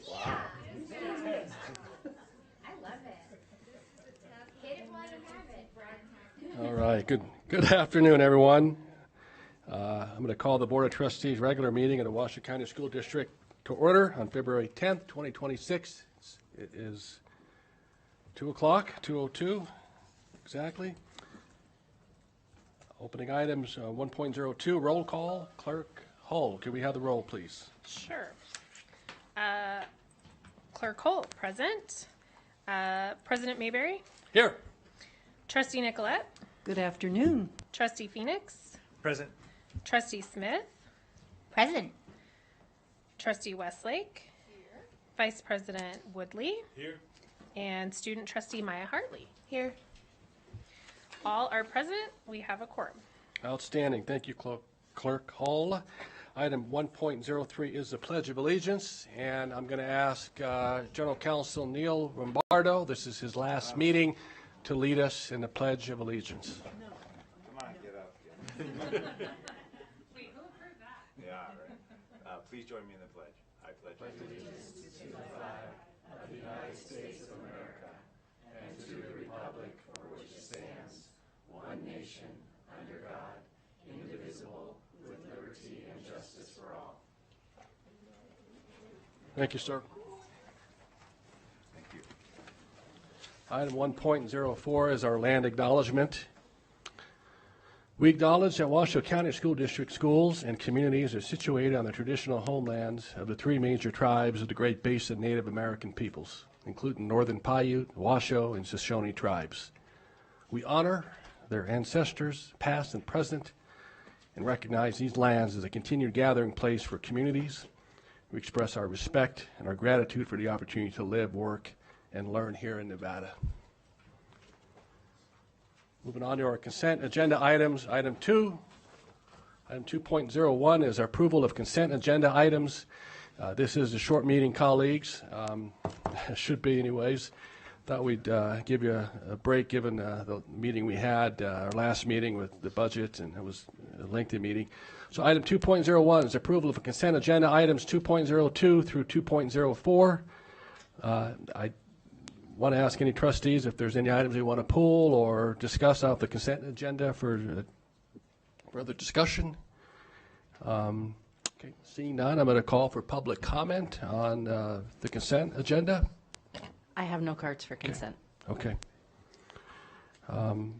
Wow. I love it. Hit it while you have it, Brad. All right. Good afternoon, everyone. I'm going to call the Board of Trustees regular meeting of the Washoe County School District to order on February 10th, 2026. It is 2 o'clock, 2:02 exactly. Opening items 1.02, roll call. Clerk Hull, can we have the roll, please? Sure. Clerk Holt, present. President Mayberry. Here. Trustee Nicolette. Good afternoon. Trustee Phoenix. Present. Trustee Smith. Present. Trustee Westlake. Here. Vice President Woodley. Here. And Student Trustee Maya Hartley. Here. All are present. We have a quorum. Outstanding. Thank you, Clerk Hull. Item 1.03 is the Pledge of Allegiance, and I'm going to ask General Counsel Neil Rombardo, this is his last meeting, to lead us in the Pledge of Allegiance. Come on, get up. Wait, who approved that? Yeah, right. Please join me in the pledge. I pledge allegiance to the flag of the United States of America and to the republic for which it stands, one nation, under God, indivisible, with liberty and justice for all. Thank you, sir. Thank you. Item 1.04 is our land acknowledgement. We acknowledge that Washoe County School District schools and communities are situated on the traditional homelands of the three major tribes of the Great Basin Native American peoples, including Northern Paiute, Washoe, and Shoshone tribes. We honor their ancestors, past and present, and recognize these lands as a continued gathering place for communities. We express our respect and our gratitude for the opportunity to live, work, and learn here in Nevada. Moving on to our consent agenda items. Item 2.01 is our approval of consent agenda items. This is a short meeting, colleagues. Should be anyways. Thought we'd give you a break given the meeting we had, our last meeting with the budget, and it was a lengthy meeting. So item 2.01 is approval of consent agenda items 2.02 through 2.04. I want to ask any trustees if there's any items they want to pull or discuss off the consent agenda for further discussion. Okay, seeing none, I'm going to call for public comment on the consent agenda. I have no cards for consent. Okay.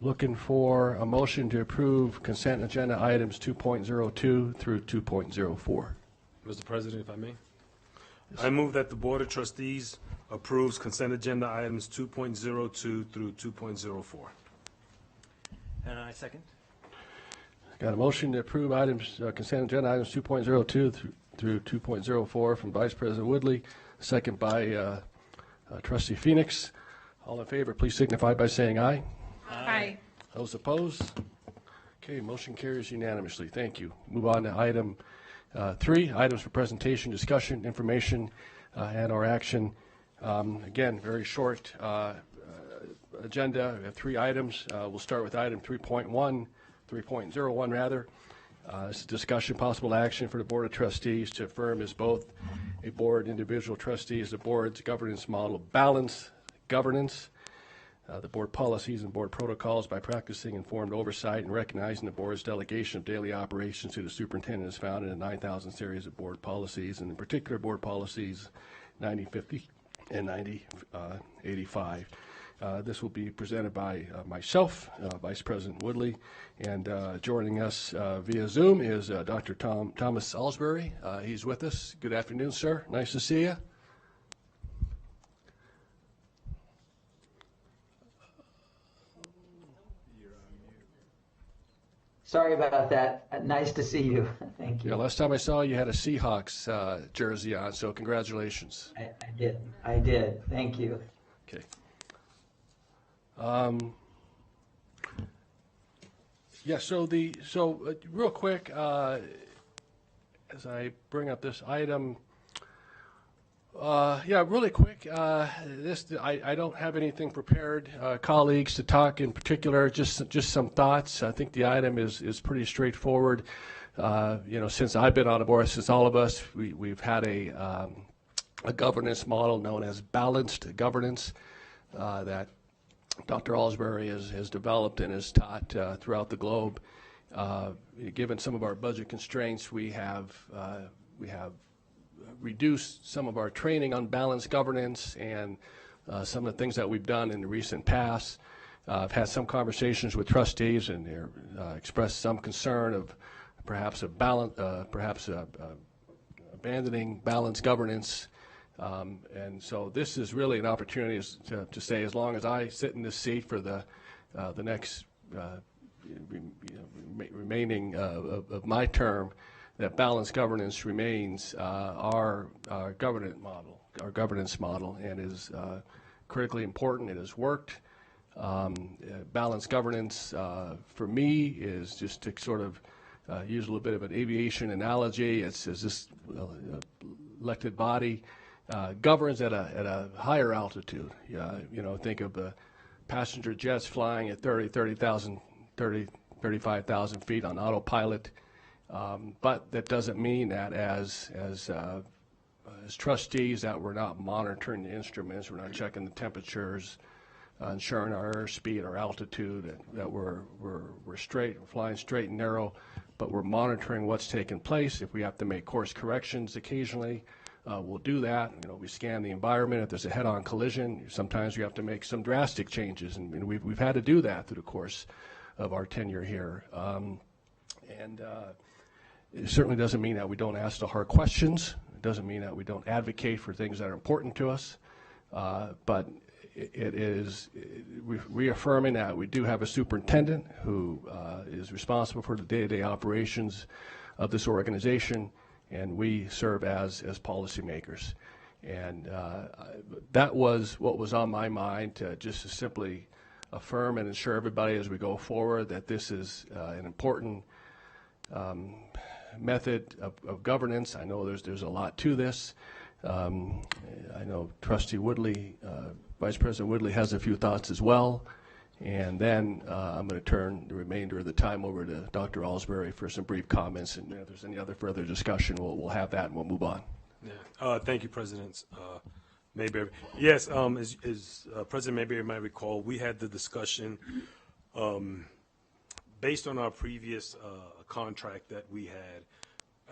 Looking for a motion to approve consent agenda items 2.02 through 2.04. Mr. President, if I may. I move that the Board of Trustees approves consent agenda items 2.02 through 2.04. And I second. Got a motion to approve items, consent agenda items 2.02 through 2.04 from Vice President Woodley, second by Trustee Phoenix. All in favor, please signify by saying aye. Aye. Those opposed? Okay, motion carries unanimously. Thank you. Move on to item 3, items for presentation, discussion, information, and or action. Again, very short agenda. We have 3 items. We'll start with item 3.01 rather. It's a discussion, possible action for the Board of Trustees to affirm as both a board, individual trustees, the board's governance model, balance governance, the board policies and board protocols by practicing informed oversight and recognizing the board's delegation of daily operations to the superintendent is found in the 9,000 series of board policies, and in particular board policies 9050 and 9085. This will be presented by myself, Vice President Woodley, and joining us via Zoom is Dr. Thomas Salisbury. He's with us. Good afternoon, sir. Nice to see you. Sorry about that. Nice to see you. Thank you. Yeah, last time I saw you had a Seahawks jersey on, so congratulations. I did. Thank you. Okay. Yeah, so real quick, as I bring up this item, yeah, really quick, I don't have anything prepared, colleagues, to talk in particular, just some thoughts. I think the item is pretty straightforward. Since I've been on the board, since all of us, we've had a a governance model known as balanced governance that Dr. Alsbury has developed and has taught throughout the globe. Given some of our budget constraints, we have reduced some of our training on balanced governance and some of the things that we've done in the recent past. I've had some conversations with trustees, and they're expressed some concern of perhaps abandoning balanced governance. And so this is really an opportunity to say, as long as I sit in this seat for the next remaining of my term, that balanced governance remains our governance model, and is critically important. It has worked. Balanced governance for me is, just to sort of use a little bit of an aviation analogy, it's this elected body governs at a higher altitude. Think of the passenger jets flying at 35,000 feet on autopilot. But that doesn't mean that as trustees that we're not monitoring the instruments, we're not checking the temperatures, ensuring our airspeed, our altitude, that we're flying straight and narrow, but we're monitoring what's taking place. If we have to make course corrections occasionally, we'll do that. We scan the environment. If there's a head-on collision, sometimes we have to make some drastic changes, and we've had to do that through the course of our tenure here. It certainly doesn't mean that we don't ask the hard questions. It doesn't mean that we don't advocate for things that are important to us. But it is reaffirming that we do have a superintendent who is responsible for the day-to-day operations of this organization, and we serve as policymakers. And that was what was on my mind, just to simply affirm and ensure everybody as we go forward that this is an important method of governance. I know there's a lot to this. I know Trustee Woodley, Vice President Woodley, has a few thoughts as well. And then I'm going to turn the remainder of the time over to Dr. Alsbury for some brief comments. And if there's any other further discussion, we'll have that and we'll move on. Yeah. Thank you, President Mayberry. Yes, as President Mayberry might recall, we had the discussion based on our previous contract that we had.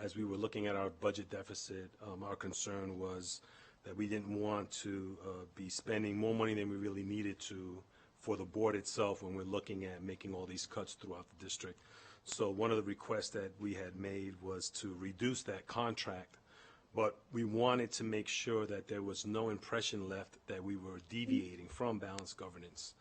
As we were looking at our budget deficit, our concern was that we didn't want to be spending more money than we really needed to for the board itself when we're looking at making all these cuts throughout the district. So one of the requests that we had made was to reduce that contract, but we wanted to make sure that there was no impression left that we were deviating from balanced governance.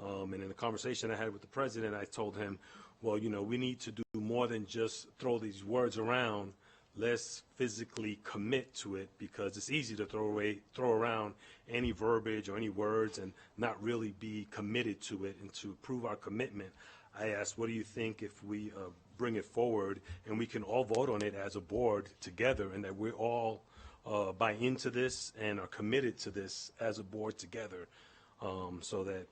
And in the conversation I had with the president, I told him, well, we need to do more than just throw these words around. Let's physically commit to it, because it's easy to throw around any verbiage or any words and not really be committed to it. And to prove our commitment, I asked, what do you think if we bring it forward and we can all vote on it as a board together, and that we all buy into this and are committed to this as a board together, so that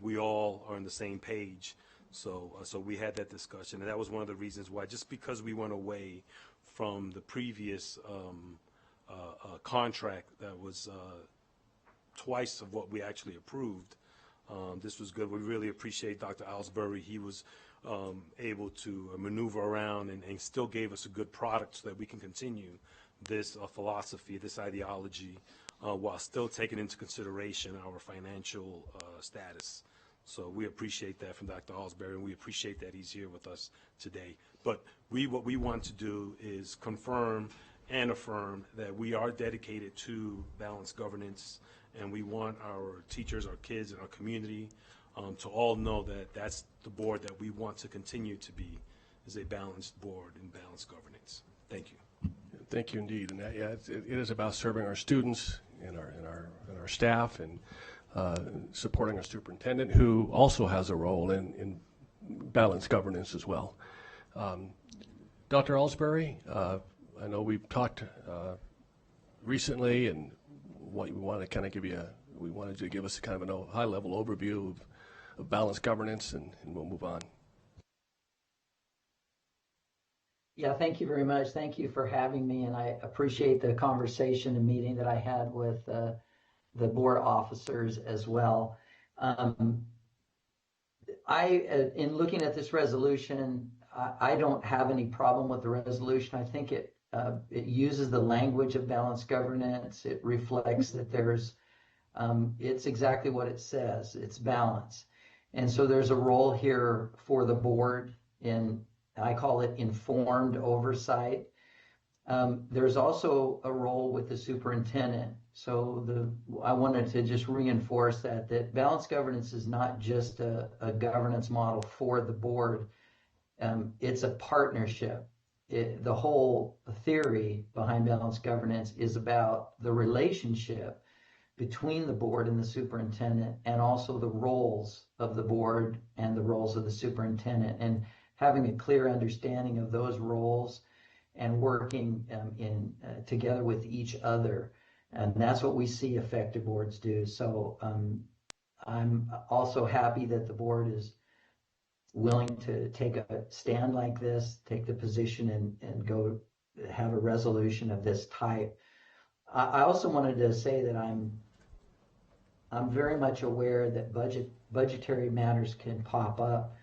we all are on the same page. So we had that discussion, and that was one of the reasons why, just because we went away from the previous contract that was twice of what we actually approved. This was good. We really appreciate Dr. Alsbury. He was able to maneuver around and still gave us a good product so that we can continue this philosophy, this ideology, while still taking into consideration our financial status. So we appreciate that from Dr. Alsbury, and we appreciate that he's here with us today. But what we want to do is confirm and affirm that we are dedicated to balanced governance, and we want our teachers, our kids, and our community to all know that that's the board that we want to continue to be, is a balanced board and balanced governance. Thank you. Thank you indeed. And it is about serving our students and our staff, and supporting our superintendent, who also has a role in balanced governance as well. Dr. Alsbury, I know we've talked recently, and what we want to kind of we wanted to give us kind of a high-level overview of balanced governance, and we'll move on. Yeah, thank you very much. Thank you for having me, and I appreciate the conversation and meeting that I had with the board officers as well. Um, in looking at this resolution, I don't have any problem with the resolution. I think it uses the language of balanced governance. It reflects that it's exactly what it says. It's balance. And so there's a role here for the board I call it informed oversight. There's also a role with the superintendent. So I wanted to just reinforce that balanced governance is not just a governance model for the board. It's a partnership. The whole theory behind balanced governance is about the relationship between the board and the superintendent, and also the roles of the board and the roles of the superintendent, and having a clear understanding of those roles and working together with each other. And that's what we see effective boards do. So I'm also happy that the board is willing to take a stand like this, take the position and go have a resolution of this type. I also wanted to say that I'm very much aware that budgetary matters can pop up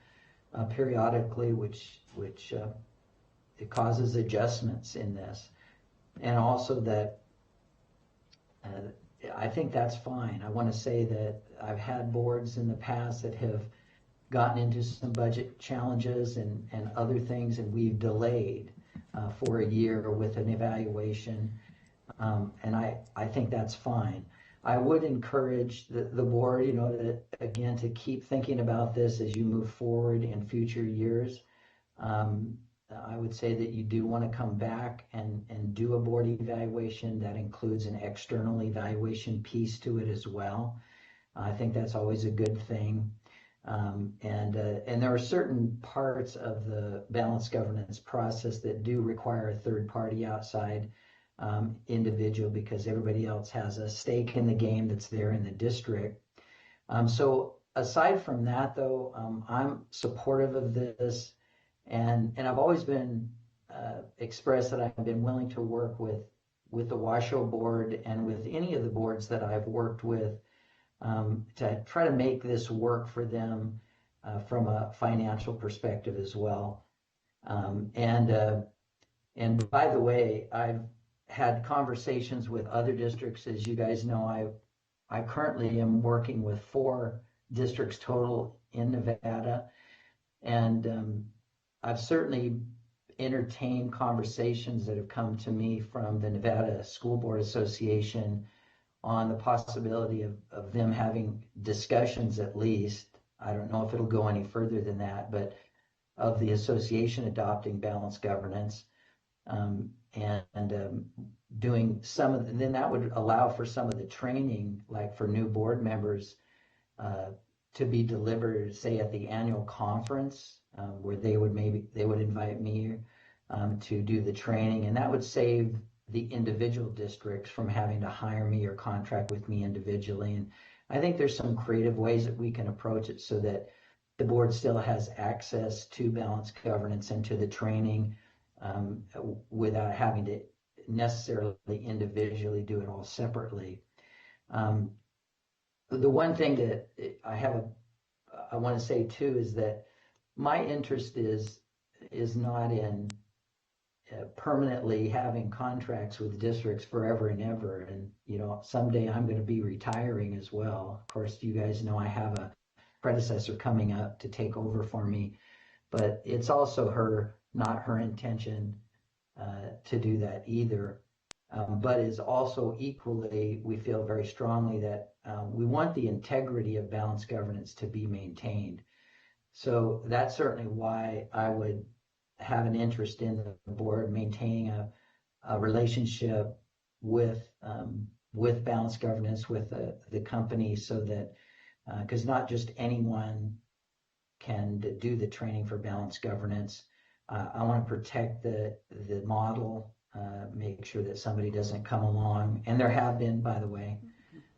periodically, which it causes adjustments in this, and also that I think that's fine. I want to say that I've had boards in the past that have gotten into some budget challenges and other things, and we've delayed for a year with an evaluation, and I think that's fine. I would encourage the board, to keep thinking about this as you move forward in future years. I would say that you do want to come back and do a board evaluation that includes an external evaluation piece to it as well. I think that's always a good thing. And there are certain parts of the balanced governance process that do require a third party outside individual, because everybody else has a stake in the game that's there in the district. So aside from that, though, I'm supportive of this, and I've always been expressed that I've been willing to work with the Washoe board and with any of the boards that I've worked with to try to make this work for them from a financial perspective as well. And by the way, I've had conversations with other districts. As you guys know, I currently am working with 4 districts total in Nevada, and I've certainly entertained conversations that have come to me from the Nevada School Board Association on the possibility of them having discussions, at least. I don't know if it'll go any further than that, but of the association adopting balanced governance. Doing some of then that would allow for some of the training, like for new board members, to be delivered, say at the annual conference, where they would invite me to do the training, and that would save the individual districts from having to hire me or contract with me individually. And I think there's some creative ways that we can approach it so that the board still has access to balanced governance and to the training, without having to necessarily individually do it all separately. The one thing that I want to say too is that my interest is not in permanently having contracts with districts forever and ever. And someday I'm going to be retiring as well. Of course, you guys know I have a predecessor coming up to take over for me, but it's also not her intention to do that either. But is also equally, we feel very strongly that we want the integrity of balanced governance to be maintained. So that's certainly why I would have an interest in the board maintaining a relationship with balanced governance with the company, so that because not just anyone can do the training for balanced governance. I want to protect the model, make sure that somebody doesn't come along, and there have been, by the way,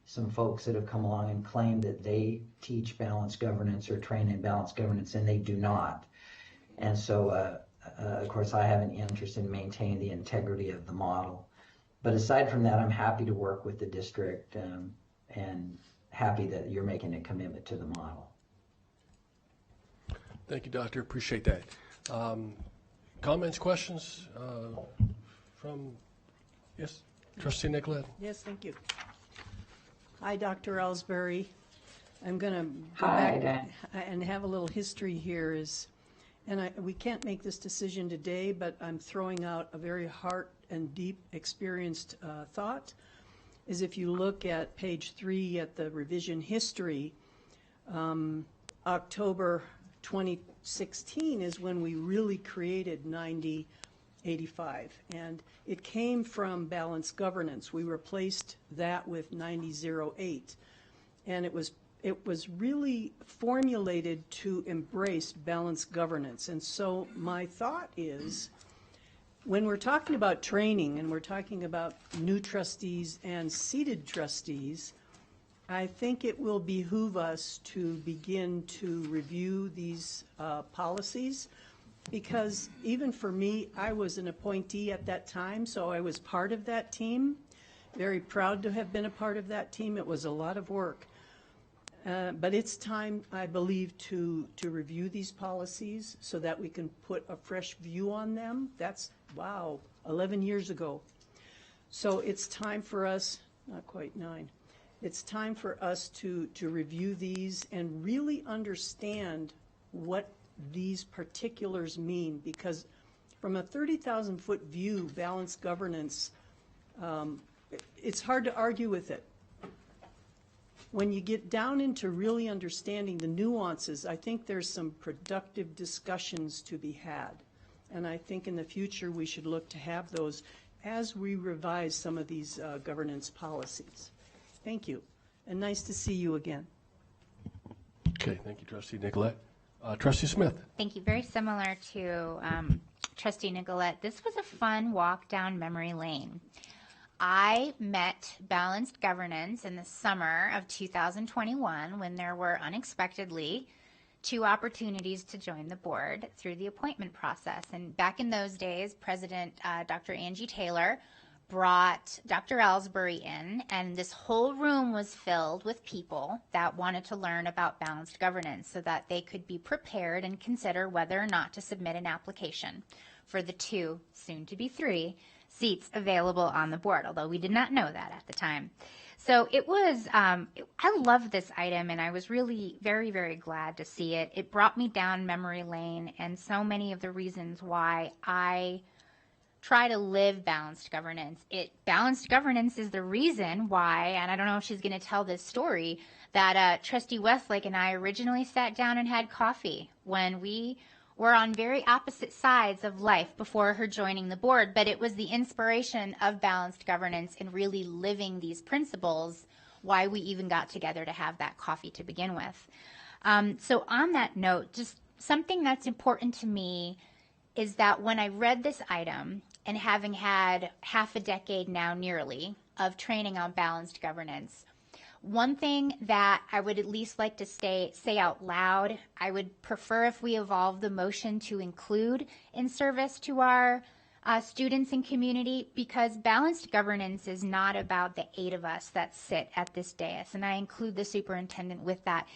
some folks that have come along and claimed that they teach balanced governance or train in balanced governance, and they do not. And so of course, I have an interest in maintaining the integrity of the model. But aside from that, I'm happy to work with the district and happy that you're making a commitment to the model. Thank you, Doctor. Appreciate that. Comments, questions from, yes, Trustee Nicolette? Yes, thank you. Hi, Dr. Ellsbury. I'm going to go Hi, back and have a little history here. We can't make this decision today, but I'm throwing out a very heart and deep experienced thought. Is if you look at page 3 at the revision history, October 2016 is when we really created 9085, and it came from balanced governance. We replaced that with 9008, and it was really formulated to embrace balanced governance. And so my thought is, when we're talking about training and we're talking about new trustees and seated trustees, I think it will behoove us to begin to review these policies, because even for me, I was an appointee at that time, so I was part of that team. Very proud to have been a part of that team. It was a lot of work. But it's time, I believe, to review these policies so that we can put a fresh view on them. That's, wow, 11 years ago. So it's time for us, not quite 9, it's time for us to review these and really understand what these particulars mean, because from a 30,000-foot view, balanced governance, it's hard to argue with it. When you get down into really understanding the nuances, I think there's some productive discussions to be had. And I think in the future we should look to have those as we revise some of these governance policies. Thank you. And nice to see you again. Okay, thank you, Trustee Nicolette. Trustee Smith? Thank you. Very similar to Trustee Nicolette. This was a fun walk down memory lane. I met balanced governance in the summer of 2021 when there were unexpectedly 2 opportunities to join the board through the appointment process. And back in those days, President Dr. Angie Taylor brought Dr. Ellsbury in, and this whole room was filled with people that wanted to learn about balanced governance so that they could be prepared and consider whether or not to submit an application for the 2, soon to be 3, seats available on the board, although we did not know that at the time. So it was, I love this item, and I was really very, very glad to see it. It brought me down memory lane, and so many of the reasons why I try to live balanced governance. Balanced governance is the reason why, and I don't know if she's going to tell this story, that Trustee Westlake and I originally sat down and had coffee when we were on very opposite sides of life before her joining the board, but it was the inspiration of balanced governance and really living these principles why we even got together to have that coffee to begin with. So on that note, just something that's important to me is that when I read this item, and having had half a decade now nearly of training on balanced governance, one thing that I would at least like to say out loud, I would prefer if we evolve the motion to include in service to our students and community, because balanced governance is not about the 8 of us that sit at this dais, and I include the superintendent with that.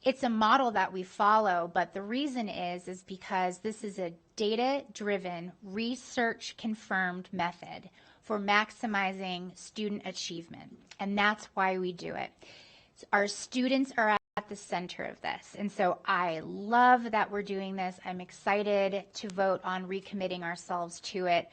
It's a model that we follow, but the reason is because this is a data-driven, research-confirmed method for maximizing student achievement, and that's why we do it. Our students are at the center of this, and so I love that we're doing this. I'm excited to vote on recommitting ourselves to it,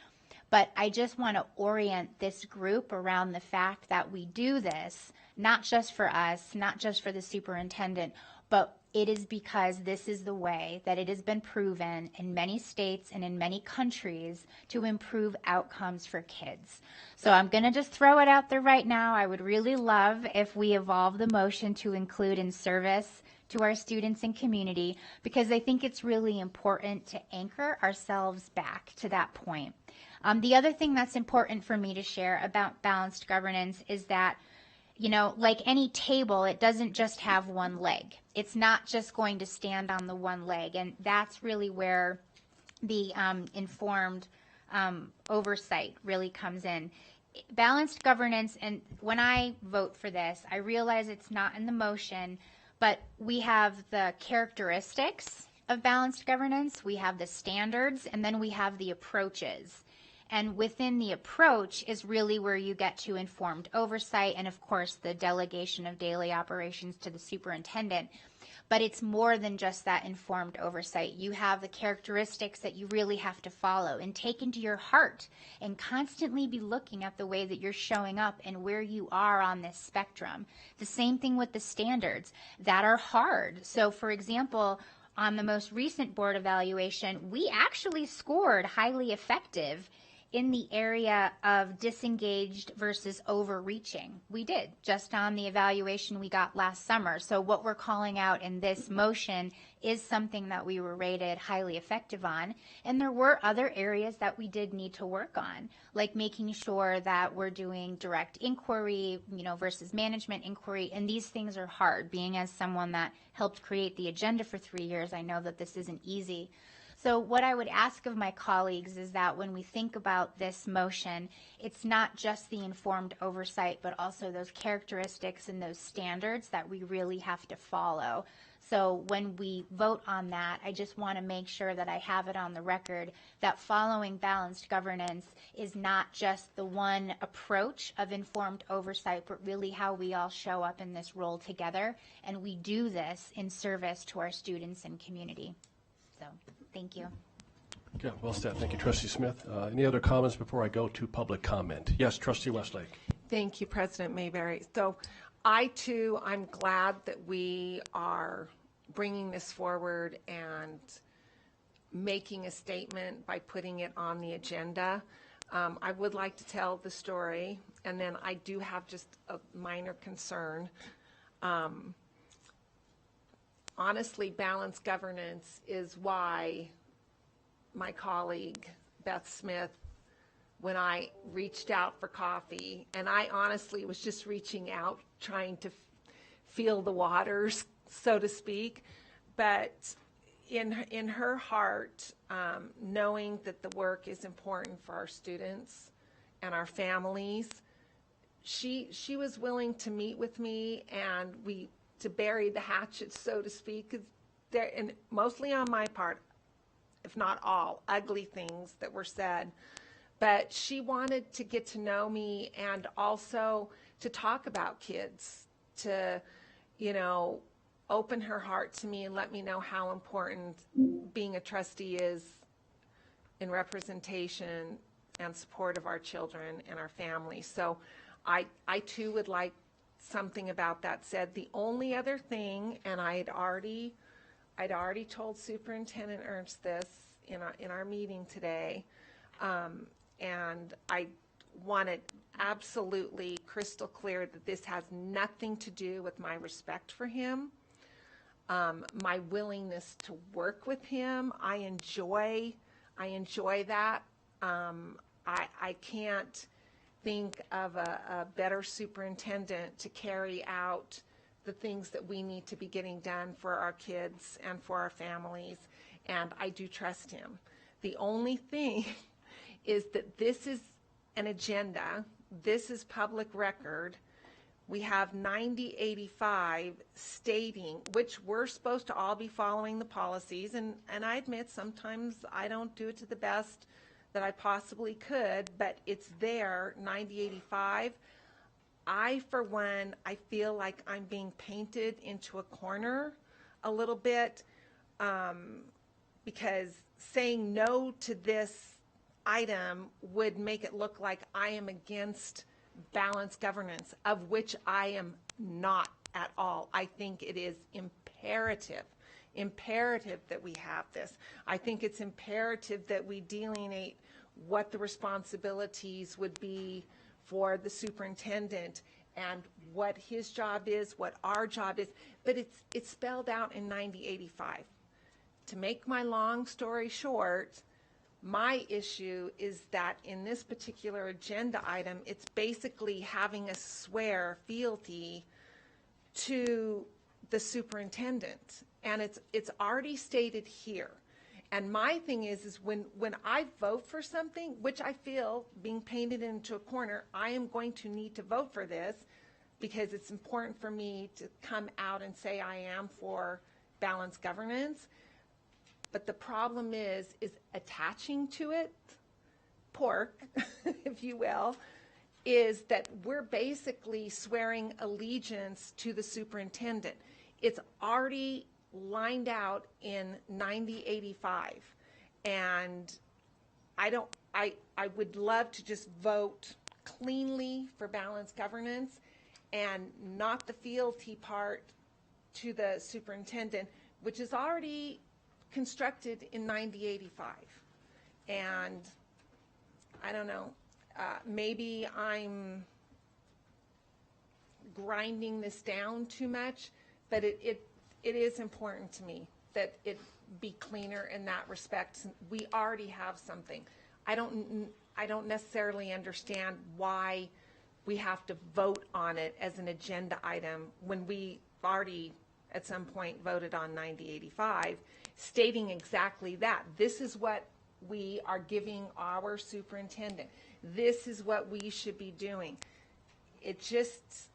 but I just want to orient this group around the fact that we do this, not just for us, not just for the superintendent, but it is because this is the way that it has been proven in many states and in many countries to improve outcomes for kids. So I'm going to just throw it out there right now. I would really love if we evolve the motion to include in service to our students and community, because I think it's really important to anchor ourselves back to that point. The other thing that's important for me to share about balanced governance is that, you know, like any table, it doesn't just have one leg. It's not just going to stand on the one leg. And that's really where the informed oversight really comes in. Balanced governance, and when I vote for this, I realize it's not in the motion, but we have the characteristics of balanced governance, we have the standards, and then we have the approaches. And within the approach is really where you get to informed oversight and, of course, the delegation of daily operations to the superintendent. But it's more than just that informed oversight. You have the characteristics that you really have to follow and take into your heart and constantly be looking at the way that you're showing up and where you are on this spectrum. The same thing with the standards that are hard. So, for example, on the most recent board evaluation, we actually scored highly effective in the area of disengaged versus overreaching. We did, just on the evaluation we got last summer. So what we're calling out in this motion is something that we were rated highly effective on. And there were other areas that we did need to work on, like making sure that we're doing direct inquiry, versus management inquiry. And these things are hard. Being as someone that helped create the agenda for 3 years, I know that this isn't easy. So what I would ask of my colleagues is that when we think about this motion, it's not just the informed oversight, but also those characteristics and those standards that we really have to follow. So when we vote on that, I just want to make sure that I have it on the record that following balanced governance is not just the one approach of informed oversight, but really how we all show up in this role together. And we do this in service to our students and community. So, thank you. Yeah, well said. Thank you, Trustee Smith. Any other comments before I go to public comment? Yes, Trustee Westlake. Thank you, President Mayberry. So I'm glad that we are bringing this forward and making a statement by putting it on the agenda. I would like to tell the story, and then I do have just a minor concern. Honestly, balanced governance is why my colleague, Beth Smith, when I reached out for coffee, and I honestly was just reaching out, trying to feel the waters, so to speak, but in her heart, knowing that the work is important for our students and our families, she was willing to meet with me, and to bury the hatchet, so to speak, and mostly on my part, if not all, ugly things that were said. But she wanted to get to know me and also to talk about kids, to, open her heart to me and let me know how important being a trustee is in representation and support of our children and our families. So I too would like something about that said. The only other thing, and I'd already told Superintendent Ernst this in our meeting today, and I want it absolutely crystal clear that this has nothing to do with my respect for him, my willingness to work with him. I enjoy that. I can't think of a better superintendent to carry out the things that we need to be getting done for our kids and for our families, and I do trust him. The only thing is that this is an agenda, this is public record. We have 9085 stating, which we're supposed to all be following the policies, and I admit sometimes I don't do it to the best that I possibly could, but it's there, 9085. For one, I feel like I'm being painted into a corner a little bit, because saying no to this item would make it look like I am against balanced governance, of which I am not at all. I think it is imperative that we have this. I think it's imperative that we delineate what the responsibilities would be for the superintendent and what his job is, what our job is, but it's spelled out in 9085. To make my long story short, my issue is that in this particular agenda item, it's basically having us swear fealty to the superintendent, and it's already stated here. And my thing is when I vote for something, which I feel being painted into a corner, I am going to need to vote for this because it's important for me to come out and say I am for balanced governance. But the problem is attaching to it, pork, if you will, is that we're basically swearing allegiance to the superintendent. It's already lined out in 9085. And I would love to just vote cleanly for balanced governance and not the fealty part to the superintendent, which is already constructed in 9085. And I don't know, maybe I'm grinding this down too much, but it is important to me that it be cleaner in that respect. We already have something. I don't necessarily understand why we have to vote on it as an agenda item when we already at some point voted on 9085, stating exactly that. This is what we are giving our superintendent. This is what we should be doing. It just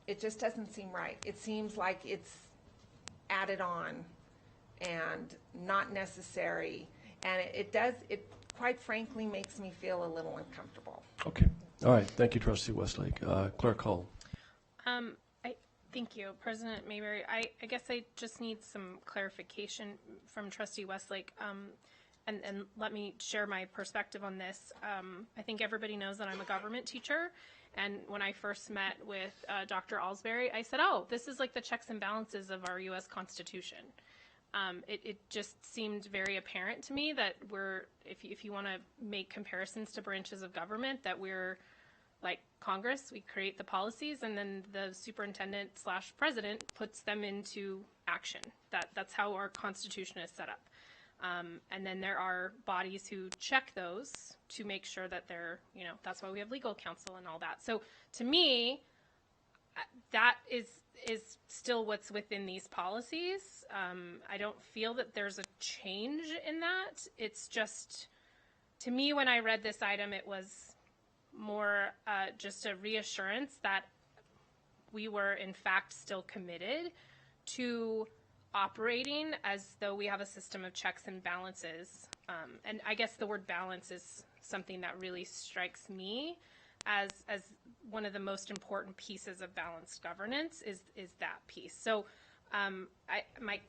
doesn't seem right. It seems like it's added on and not necessary. And it quite frankly makes me feel a little uncomfortable. Okay. All right. Thank you, Trustee Westlake. Clerk Hull. Thank you, President Mayberry. I guess I just need some clarification from Trustee Westlake, and let me share my perspective on this. I think everybody knows that I'm a government teacher, and when I first met with Dr. Alsbury, I said, oh, this is like the checks and balances of our U.S. Constitution. It just seemed very apparent to me that if you want to make comparisons to branches of government, that we're like Congress, we create the policies, and then the superintendent/president puts them into action. That's how our Constitution is set up. And then there are bodies who check those to make sure that they're, that's why we have legal counsel and all that. So to me, that is still what's within these policies. I don't feel that there's a change in that. It's just, to me, when I read this item, it was more just a reassurance that we were in fact still committed to operating as though we have a system of checks and balances. And I guess the word balance is something that really strikes me as one of the most important pieces of balanced governance is that piece. So my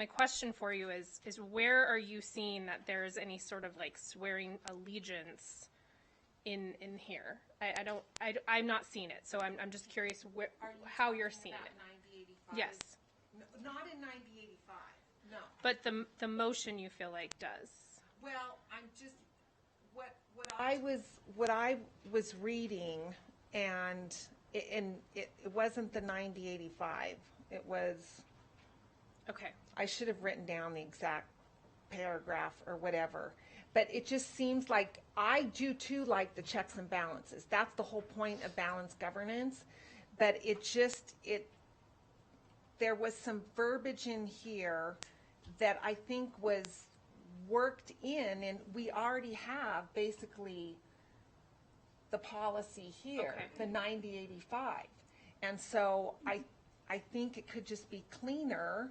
question for you is where are you seeing that there is any sort of like swearing allegiance in here? I'm not seeing it, so I'm just curious how you're seeing it. Yes. No, not in 9085, no. But the motion you feel like does. Well, I'm just what I was reading, and it wasn't the 9085. It was. Okay. I should have written down the exact paragraph or whatever. But it just seems like I do too like the checks and balances. That's the whole point of balanced governance. But there was some verbiage in here that I think was worked in, and we already have basically the policy here, okay. The 9085. And so I think it could just be cleaner.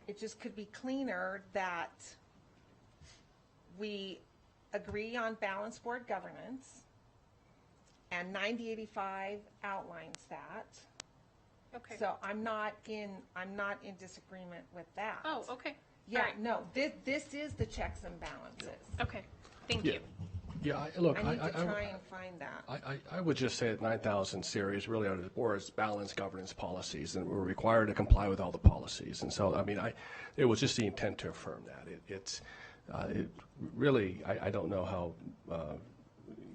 It just could be cleaner that we agree on balanced board governance, and 9085 outlines that. Okay. So I'm not in disagreement with that. Oh, okay. Yeah, All right. no, this is the checks and balances. Okay. Thank you. Yeah, I need to try and find that. I would just say that 9000 series really are the board's balanced governance policies, and we're required to comply with all the policies. And so, I mean, it was just the intent to affirm that. It really, I don't know how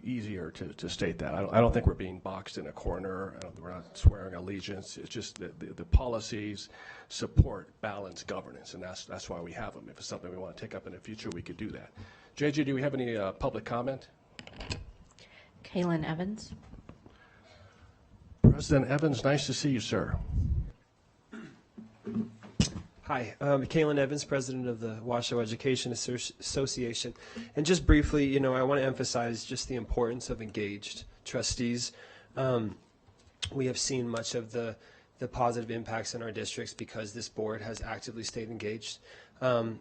easier to state that. I don't think we're being boxed in a corner. We're not swearing allegiance. It's just that the policies support balanced governance, and that's why we have them. If it's something we want to take up in the future, we could do that. JJ, do we have any public comment? Kaylin Evans. President Evans, nice to see you, sir. Hi, Kalen Evans, president of the Washoe Education Association. And just briefly, I want to emphasize just the importance of engaged trustees. We have seen much of the positive impacts in our districts because this board has actively stayed engaged. And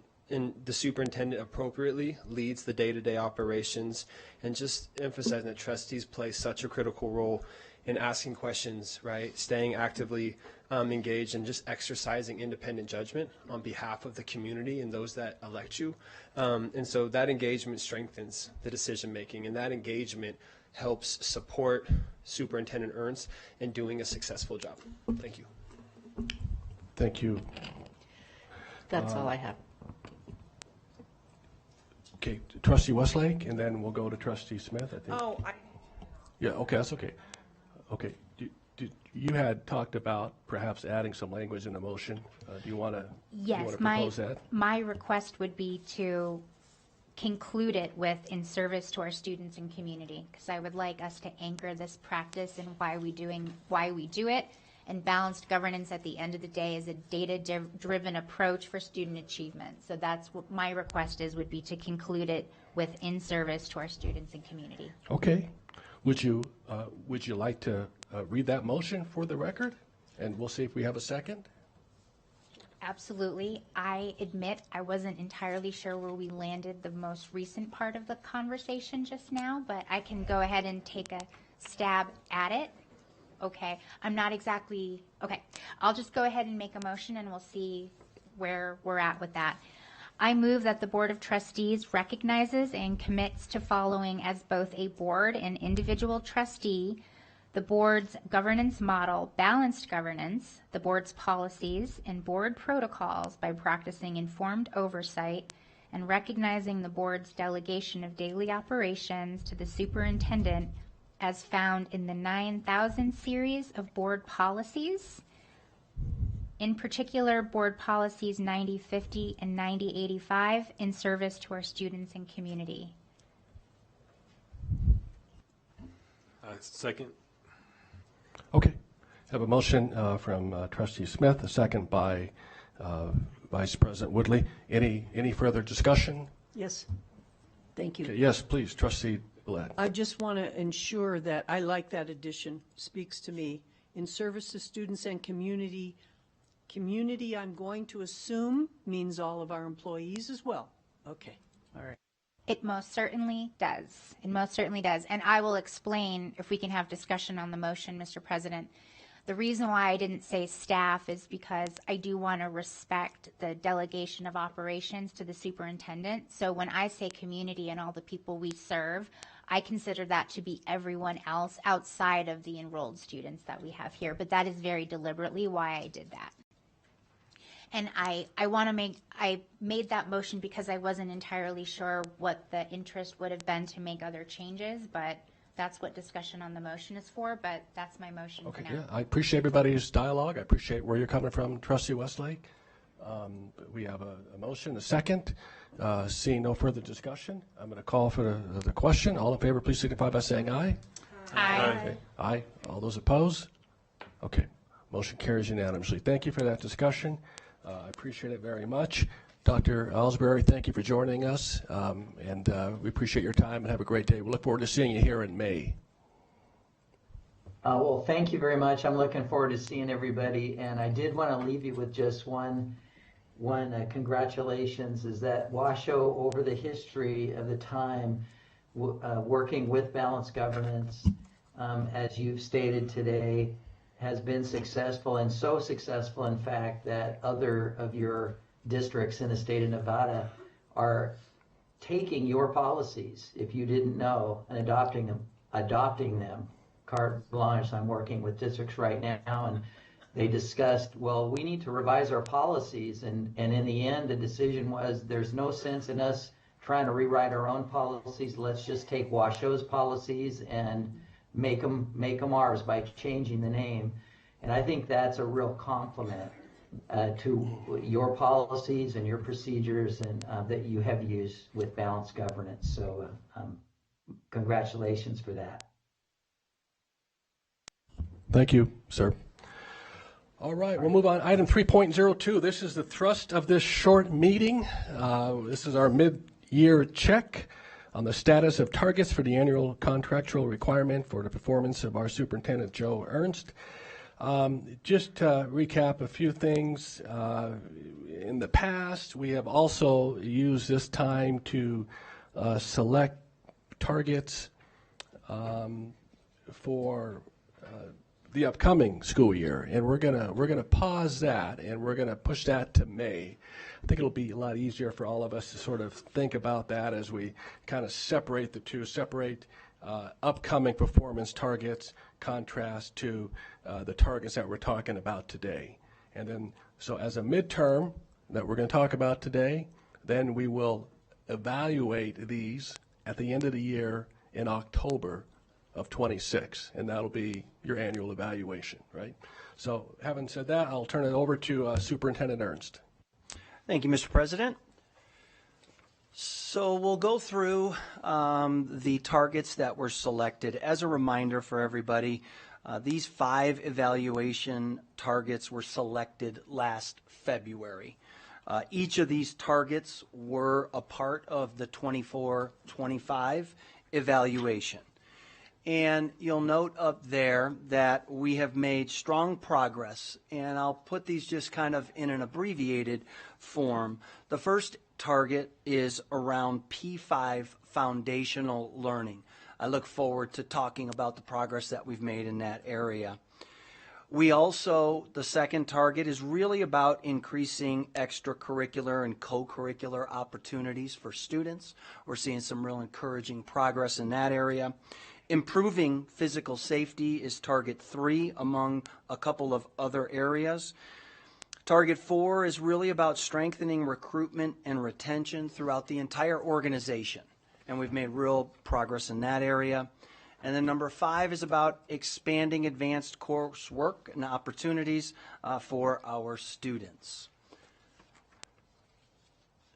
the superintendent appropriately leads the day-to-day operations, and just emphasizing that trustees play such a critical role in asking questions, right, staying actively engaged, and just exercising independent judgment on behalf of the community and those that elect you. And so that engagement strengthens the decision making, and that engagement helps support Superintendent Ernst in doing a successful job. Thank you. Thank you. That's all I have. Okay, Trustee Westlake, and then we'll go to Trustee Smith, I think. Yeah, okay, that's okay. Okay, you had talked about perhaps adding some language in the motion. Do you want to propose that? My request would be to conclude it with "in service to our students and community," because I would like us to anchor this practice and why we do it. And balanced governance at the end of the day is a data-driven approach for student achievement. So that's what my request would be to conclude it with "in service to our students and community." Okay. Would you like to read that motion for the record? And we'll see if we have a second. Absolutely. I admit I wasn't entirely sure where we landed the most recent part of the conversation just now, but I can go ahead and take a stab at it. Okay, I'm not exactly, okay, I'll just go ahead and make a motion and we'll see where we're at with that. I move that the Board of Trustees recognizes and commits to following as both a board and individual trustee the board's governance model, balanced governance, the board's policies, and board protocols by practicing informed oversight and recognizing the board's delegation of daily operations to the superintendent as found in the 9000 series of board policies, in particular board policies 9050 and 9085, in service to our students and community. Second. Okay. I have a motion from Trustee Smith, a second by Vice President Woodley. Any further discussion? Yes. Thank you. Okay, yes, please, Trustee Blatt. I just want to ensure that I like that addition, speaks to me. In service to students and community. Community, I'm going to assume, means all of our employees as well. Okay, all right. It most certainly does. It most certainly does. And I will explain, if we can have discussion on the motion, Mr. President. The reason why I didn't say staff is because I do want to respect the delegation of operations to the superintendent. So when I say community and all the people we serve, I consider that to be everyone else outside of the enrolled students that we have here. But that is very deliberately why I did that. And I made that motion because I wasn't entirely sure what the interest would have been to make other changes, but that's what discussion on the motion is for, but that's my motion for now. Yeah, I appreciate everybody's dialogue. I appreciate where you're coming from, Trustee Westlake. We have a motion, a second. Seeing no further discussion, I'm going to call for the question. All in favor, please signify by saying aye. Aye. Okay. Aye. All those opposed? Okay. Motion carries unanimously. Thank you for that discussion. I appreciate it very much. Dr. Ellsbury, thank you for joining us, and we appreciate your time, and have a great day. We look forward to seeing you here in May. Well, thank you very much. I'm looking forward to seeing everybody, and I did want to leave you with just one congratulations, is that Washoe, over the history of the time, working with balanced governance, as you've stated today, has been successful, and so successful, in fact, that other of your districts in the state of Nevada are taking your policies, if you didn't know, and adopting them. Carte blanche. I'm working with districts right now, and they discussed, well, we need to revise our policies, and in the end, the decision was there's no sense in us trying to rewrite our own policies. Let's just take Washoe's policies and make them ours by changing the name. And I think that's a real compliment to your policies and your procedures and that you have used with balanced governance. So congratulations for that. Thank you, sir. All right, we'll move on. Item 3.02, this is the thrust of this short meeting. This is our mid-year check on the status of targets for the annual contractual requirement for the performance of our Superintendent Joe Ernst. Just to recap a few things, in the past, we have also used this time to select targets for the upcoming school year, and we're gonna pause that, and we're gonna push that to May. I think it'll be a lot easier for all of us to sort of think about that as we kind of separate the two, upcoming performance targets, contrast to the targets that we're talking about today. And then, so as a midterm that we're going to talk about today, then we will evaluate these at the end of the year in October of 26, and that'll be your annual evaluation, right? So having said that, I'll turn it over to Superintendent Ernst. Thank you, Mr. President. So we'll go through the targets that were selected. As a reminder for everybody, these 5 evaluation targets were selected last February. Each of these targets were a part of the 24-25 evaluation. And you'll note up there that we have made strong progress, and I'll put these just kind of in an abbreviated form. The first target is around P5 foundational learning. I look forward to talking about the progress that we've made in that area. We also, the second target is really about increasing extracurricular and co-curricular opportunities for students. We're seeing some real encouraging progress in that area. Improving physical safety is target 3 among a couple of other areas. Target 4 is really about strengthening recruitment and retention throughout the entire organization, and we've made real progress in that area. And then number 5 is about expanding advanced coursework and opportunities for our students.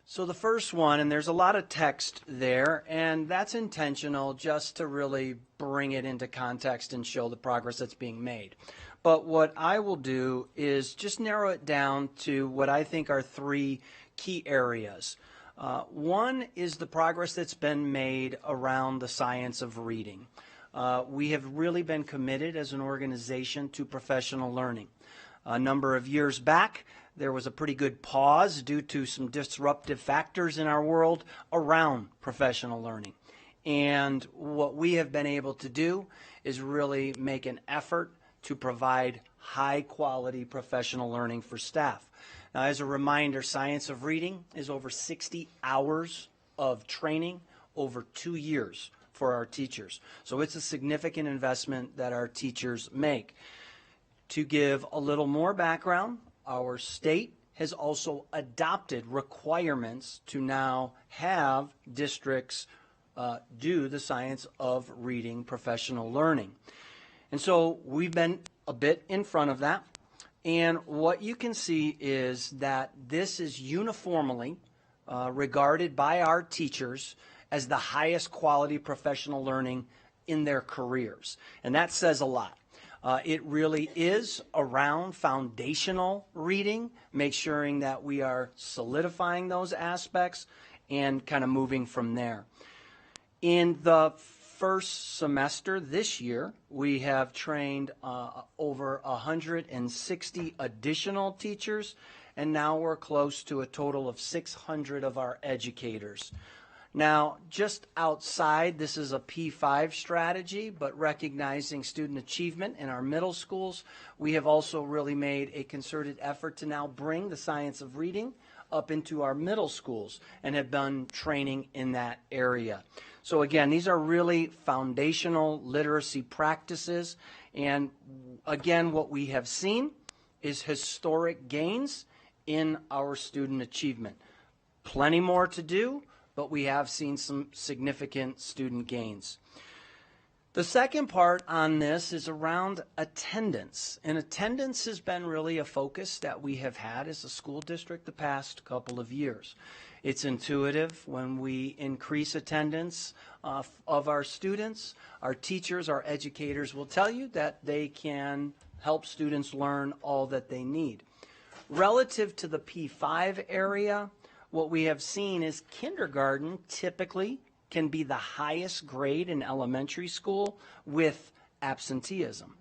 So the first one, and there's a lot of text there, and that's intentional just to really bring it into context and show the progress that's being made. But what I will do is just narrow it down to what I think are 3 key areas. One is the progress that's been made around the science of reading. We have really been committed as an organization to professional learning. A number of years back, there was a pretty good pause due to some disruptive factors in our world around professional learning. And what we have been able to do is really make an effort to provide high quality professional learning for staff. Now, as a reminder, science of reading is over 60 hours of training over 2 years for our teachers. So it's a significant investment that our teachers make. To give a little more background, our state has also adopted requirements to now have districts do the science of reading professional learning. And so we've been a bit in front of that. And what you can see is that this is uniformly regarded by our teachers as the highest quality professional learning in their careers. And that says a lot. It really is around foundational reading, make sure that we are solidifying those aspects and kind of moving from there. In the first semester this year, we have trained over 160 additional teachers, and now we're close to a total of 600 of our educators. Now, just outside, this is a P5 strategy, but recognizing student achievement in our middle schools, we have also really made a concerted effort to now bring the science of reading up into our middle schools and have done training in that area. So again, these are really foundational literacy practices, and again, what we have seen is historic gains in our student achievement. Plenty more to do, but we have seen some significant student gains. The second part on this is around attendance, and attendance has been really a focus that we have had as a school district the past couple of years. It's intuitive when we increase attendance of our students. Our teachers, our educators will tell you that they can help students learn all that they need. Relative to the P5 area, what we have seen is kindergarten typically can be the highest grade in elementary school with absenteeism.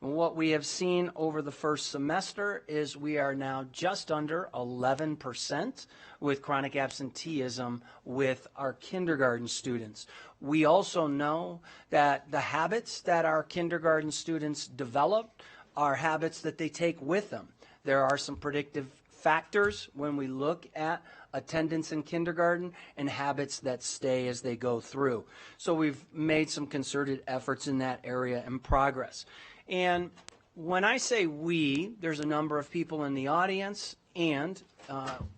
And what we have seen over the first semester is we are now just under 11% with chronic absenteeism with our kindergarten students. We also know that the habits that our kindergarten students develop are habits that they take with them. There are some predictive factors when we look at attendance in kindergarten and habits that stay as they go through. So we've made some concerted efforts in that area and progress. And when I say we, there's a number of people in the audience and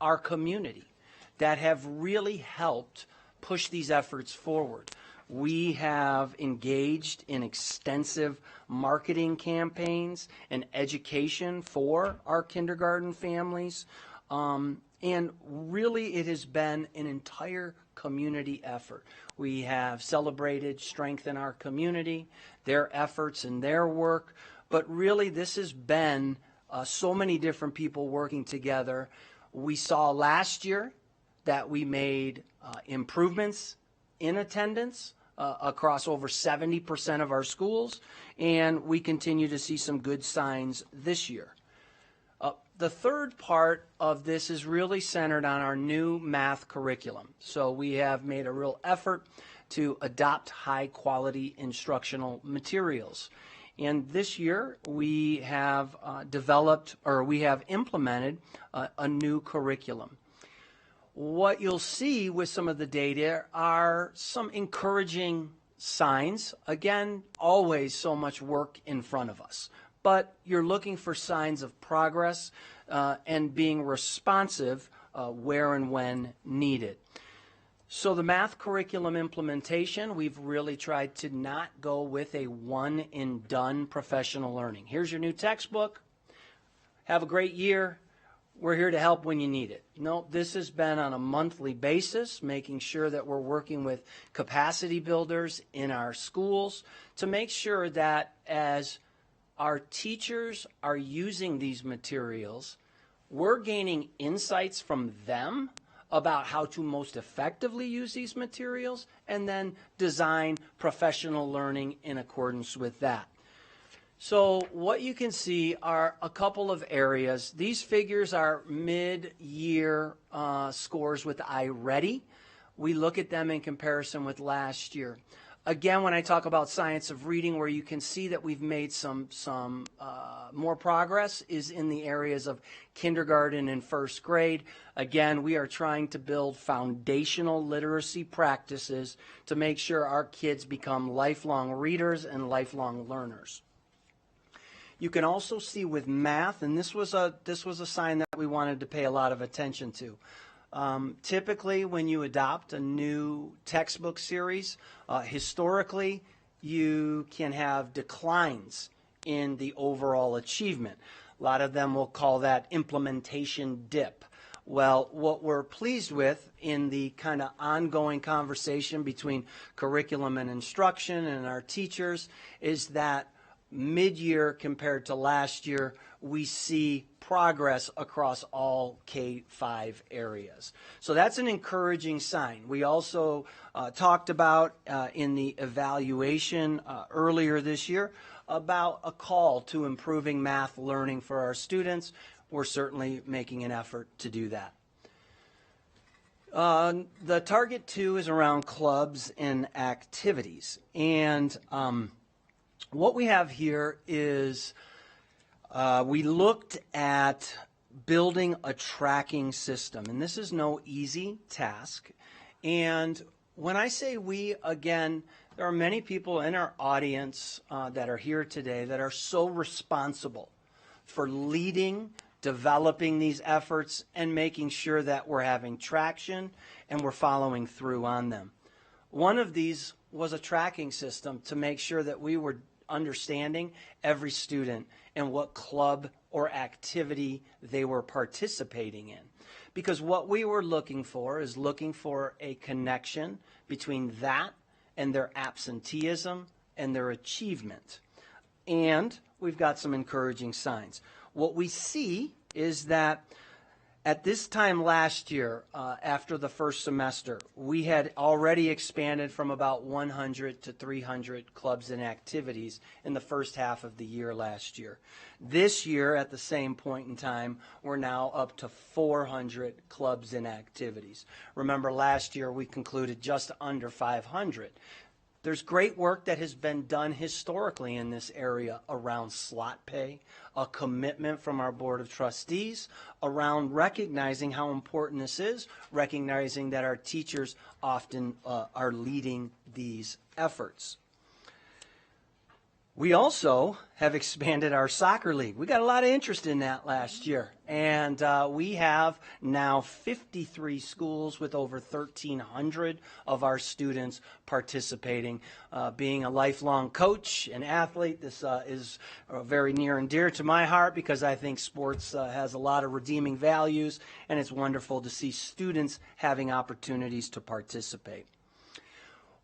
our community that have really helped push these efforts forward. We have engaged in extensive marketing campaigns and education for our kindergarten families. And really it has been an entire community effort. We have celebrated Strength in Our Community, their efforts and their work, but really this has been so many different people working together. We saw last year that we made improvements in attendance across over 70% of our schools, and we continue to see some good signs this year. The third part of this is really centered on our new math curriculum. So we have made a real effort to adopt high-quality instructional materials. And this year we have implemented a new curriculum. What you'll see with some of the data are some encouraging signs. Again, always so much work in front of us. But you're looking for signs of progress and being responsive where and when needed. So the math curriculum implementation, we've really tried to not go with a one-and-done professional learning. Here's your new textbook. Have a great year. We're here to help when you need it. No, this has been on a monthly basis, making sure that we're working with capacity builders in our schools to make sure that as our teachers are using these materials, we're gaining insights from them about how to most effectively use these materials and then design professional learning in accordance with that. So what you can see are a couple of areas. These figures are mid-year scores with iReady. We look at them in comparison with last year. Again, when I talk about science of reading, where you can see that we've made some more progress is in the areas of kindergarten and first grade. Again, we are trying to build foundational literacy practices to make sure our kids become lifelong readers and lifelong learners. You can also see with math, and this was a sign that we wanted to pay a lot of attention to. Typically, when you adopt a new textbook series, historically, you can have declines in the overall achievement. A lot of them will call that implementation dip. Well, what we're pleased with in the kind of ongoing conversation between curriculum and instruction and our teachers is that mid-year compared to last year, we see progress across all K-5 areas. So that's an encouraging sign. We also talked about in the evaluation earlier this year about a call to improving math learning for our students. We're certainly making an effort to do that. The target 2 is around clubs and activities. And what we have here is we looked at building a tracking system, and this is no easy task. And when I say we, again, there are many people in our audience that are here today that are so responsible for leading, developing these efforts, and making sure that we're having traction and we're following through on them. One of these was a tracking system to make sure that we were understanding every student and what club or activity they were participating in. Because what we were looking for is looking for a connection between that and their absenteeism and their achievement. and we've got some encouraging signs. What we see is that at this time last year, after the first semester, we had already expanded from about 100 to 300 clubs and activities in the first half of the year last year. This year, at the same point in time, we're now up to 400 clubs and activities. Remember, last year we concluded just under 500. There's great work that has been done historically in this area around slot pay, a commitment from our Board of Trustees around recognizing how important this is, recognizing that our teachers often are leading these efforts. We also have expanded our soccer league. We got a lot of interest in that last year. And we have now 53 schools with over 1,300 of our students participating. Being a lifelong coach and athlete, this is very near and dear to my heart because I think sports has a lot of redeeming values, and it's wonderful to see students having opportunities to participate.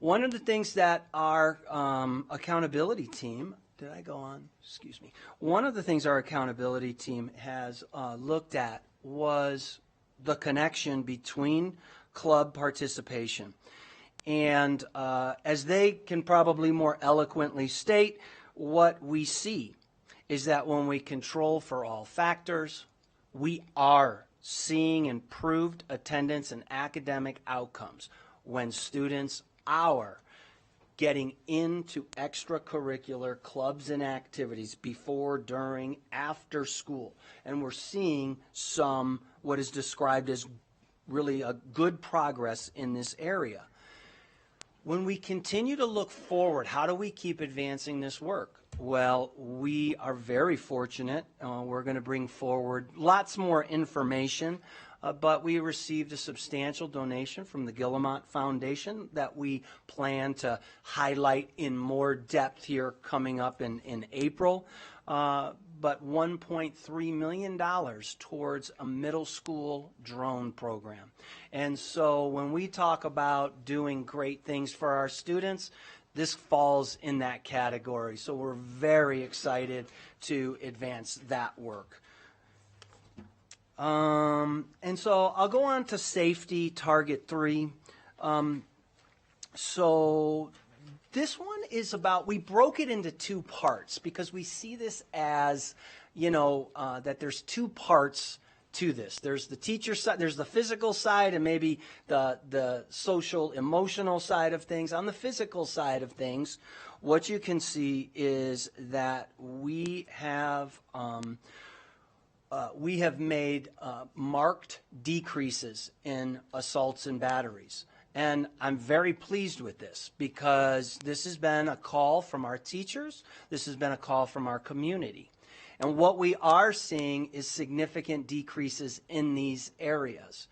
One of the things that our accountability team, did I go on? Excuse me. One of the things our accountability team has looked at was the connection between club participation. And as they can probably more eloquently state, what we see is that when we control for all factors, we are seeing improved attendance and academic outcomes when students are getting into extracurricular clubs and activities before, during, after school. And we're seeing some, what is described as really a good progress in this area. When we continue to look forward, how do we keep advancing this work? Well, we are very fortunate. We're going to bring forward lots more information. But we received a substantial donation from the Guillemot Foundation that we plan to highlight in more depth here coming up in April. But $1.3 million towards a middle school drone program. And so when we talk about doing great things for our students, this falls in that category. So we're very excited to advance that work. And so I'll go on to safety, target 3. So this one is about, we broke it into 2 parts because we see this as, that there's 2 parts to this. There's the teacher side, there's the physical side, and maybe the social, emotional side of things. On the physical side of things, what you can see is that we have made marked decreases in assaults and batteries. And I'm very pleased with this because this has been a call from our teachers. This has been a call from our community. And what we are seeing is significant decreases in these areas.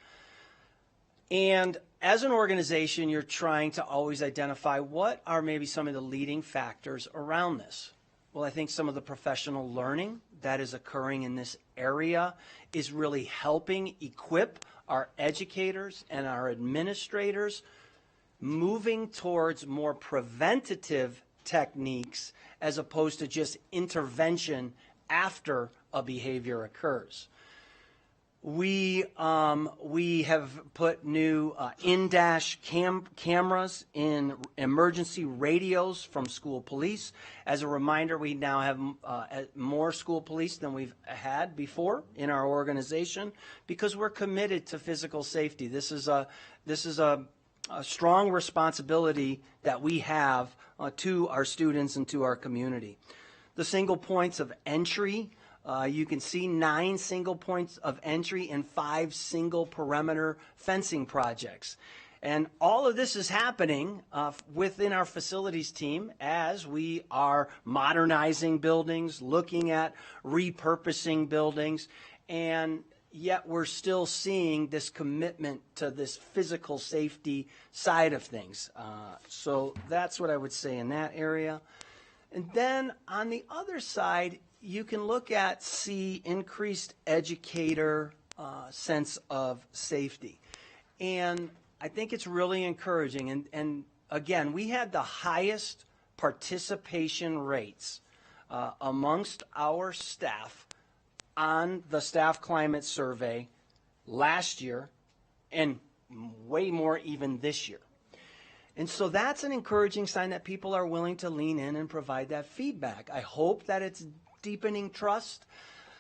And as an organization, you're trying to always identify what are maybe some of the leading factors around this. Well, I think some of the professional learning that is occurring in this area is really helping equip our educators and our administrators moving towards more preventative techniques as opposed to just intervention after a behavior occurs. We have put new in-dash cameras in emergency radios from school police. As a reminder, we now have more school police than we've had before in our organization because we're committed to physical safety. This is a strong responsibility that we have to our students and to our community. The single points of entry. You can see 9 single points of entry and 5 single perimeter fencing projects. And all of this is happening within our facilities team as we are modernizing buildings, looking at repurposing buildings, and yet we're still seeing this commitment to this physical safety side of things. So that's what I would say in that area. And then on the other side, you can look at, see increased educator sense of safety. And I think it's really encouraging. And again, we had the highest participation rates amongst our staff on the staff climate survey last year and way more even this year. And so that's an encouraging sign that people are willing to lean in and provide that feedback. I hope that it's deepening trust.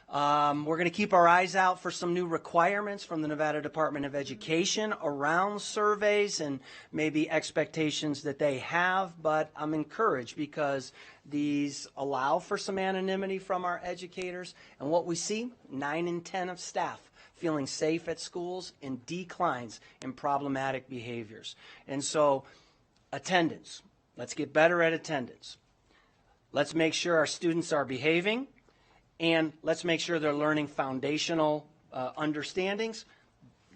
We're going to keep our eyes out for some new requirements from the Nevada Department of Education around surveys and maybe expectations that they have, but I'm encouraged because these allow for some anonymity from our educators. And what we see, 9 in 10 of staff feeling safe at schools and declines in problematic behaviors. And so attendance, let's get better at attendance. Let's make sure our students are behaving. And let's make sure they're learning foundational understandings.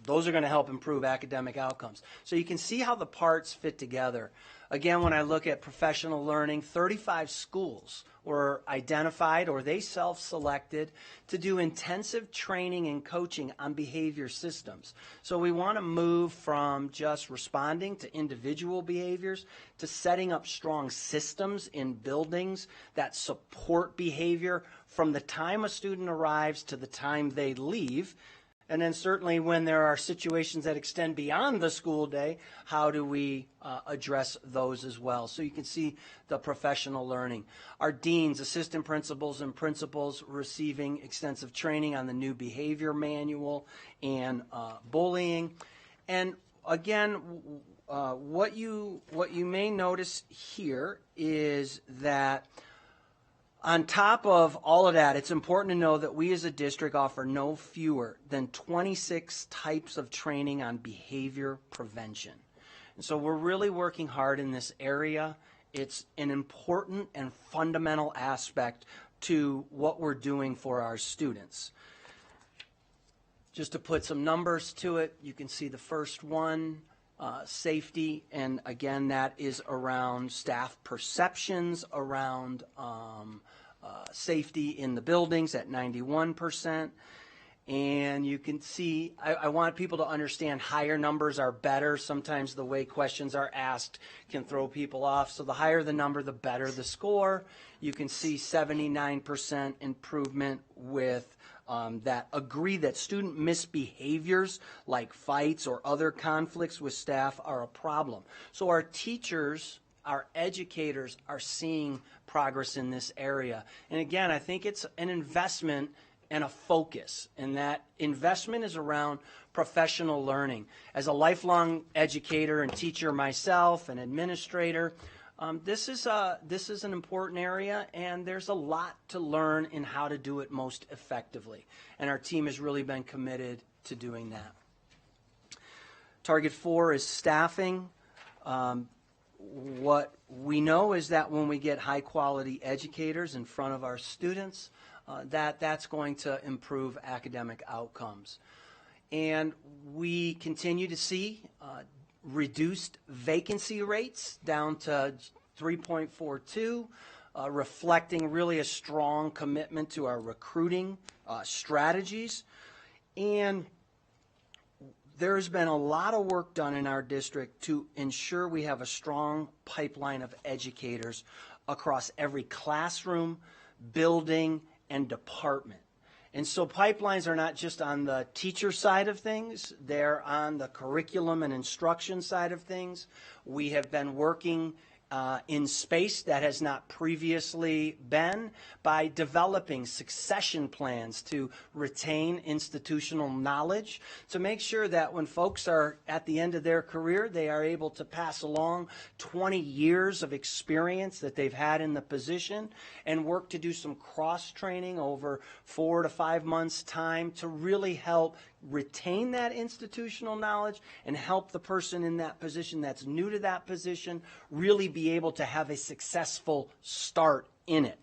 Those are going to help improve academic outcomes. So you can see how the parts fit together. Again, when I look at professional learning, 35 schools were identified or they self-selected to do intensive training and coaching on behavior systems. So we want to move from just responding to individual behaviors to setting up strong systems in buildings that support behavior from the time a student arrives to the time they leave. And then certainly when there are situations that extend beyond the school day, how do we address those as well? So you can see the professional learning. Our deans, assistant principals, and principals receiving extensive training on the new behavior manual and bullying. And again, what you may notice here is that on top of all of that, it's important to know that we as a district offer no fewer than 26 types of training on behavior prevention. And so we're really working hard in this area. It's an important and fundamental aspect to what we're doing for our students. Just to put some numbers to it, you can see the first one, safety, and again, that is around staff perceptions around safety in the buildings at 91%. And you can see, I want people to understand higher numbers are better. Sometimes the way questions are asked can throw people off. So the higher the number, the better the score. You can see 79% improvement with that agree that student misbehaviors like fights or other conflicts with staff are a problem. So our teachers, our educators are seeing progress in this area. And again, I think it's an investment and a focus, and that investment is around professional learning. As a lifelong educator and teacher myself, an administrator, this is an important area, and there's a lot to learn in how to do it most effectively. And our team has really been committed to doing that. Target 4 is staffing. What we know is that when we get high-quality educators in front of our students, that's going to improve academic outcomes. And we continue to see reduced vacancy rates down to 3.42, reflecting really a strong commitment to our recruiting strategies. And there's been a lot of work done in our district to ensure we have a strong pipeline of educators across every classroom, building, and department. And so pipelines are not just on the teacher side of things, they're on the curriculum and instruction side of things. We have been working in space that has not previously been by developing succession plans to retain institutional knowledge, to make sure that when folks are at the end of their career, they are able to pass along 20 years of experience that they've had in the position and work to do some cross-training over 4 to 5 months' time to really help retain that institutional knowledge and help the person in that position that's new to that position really be able to have a successful start in it.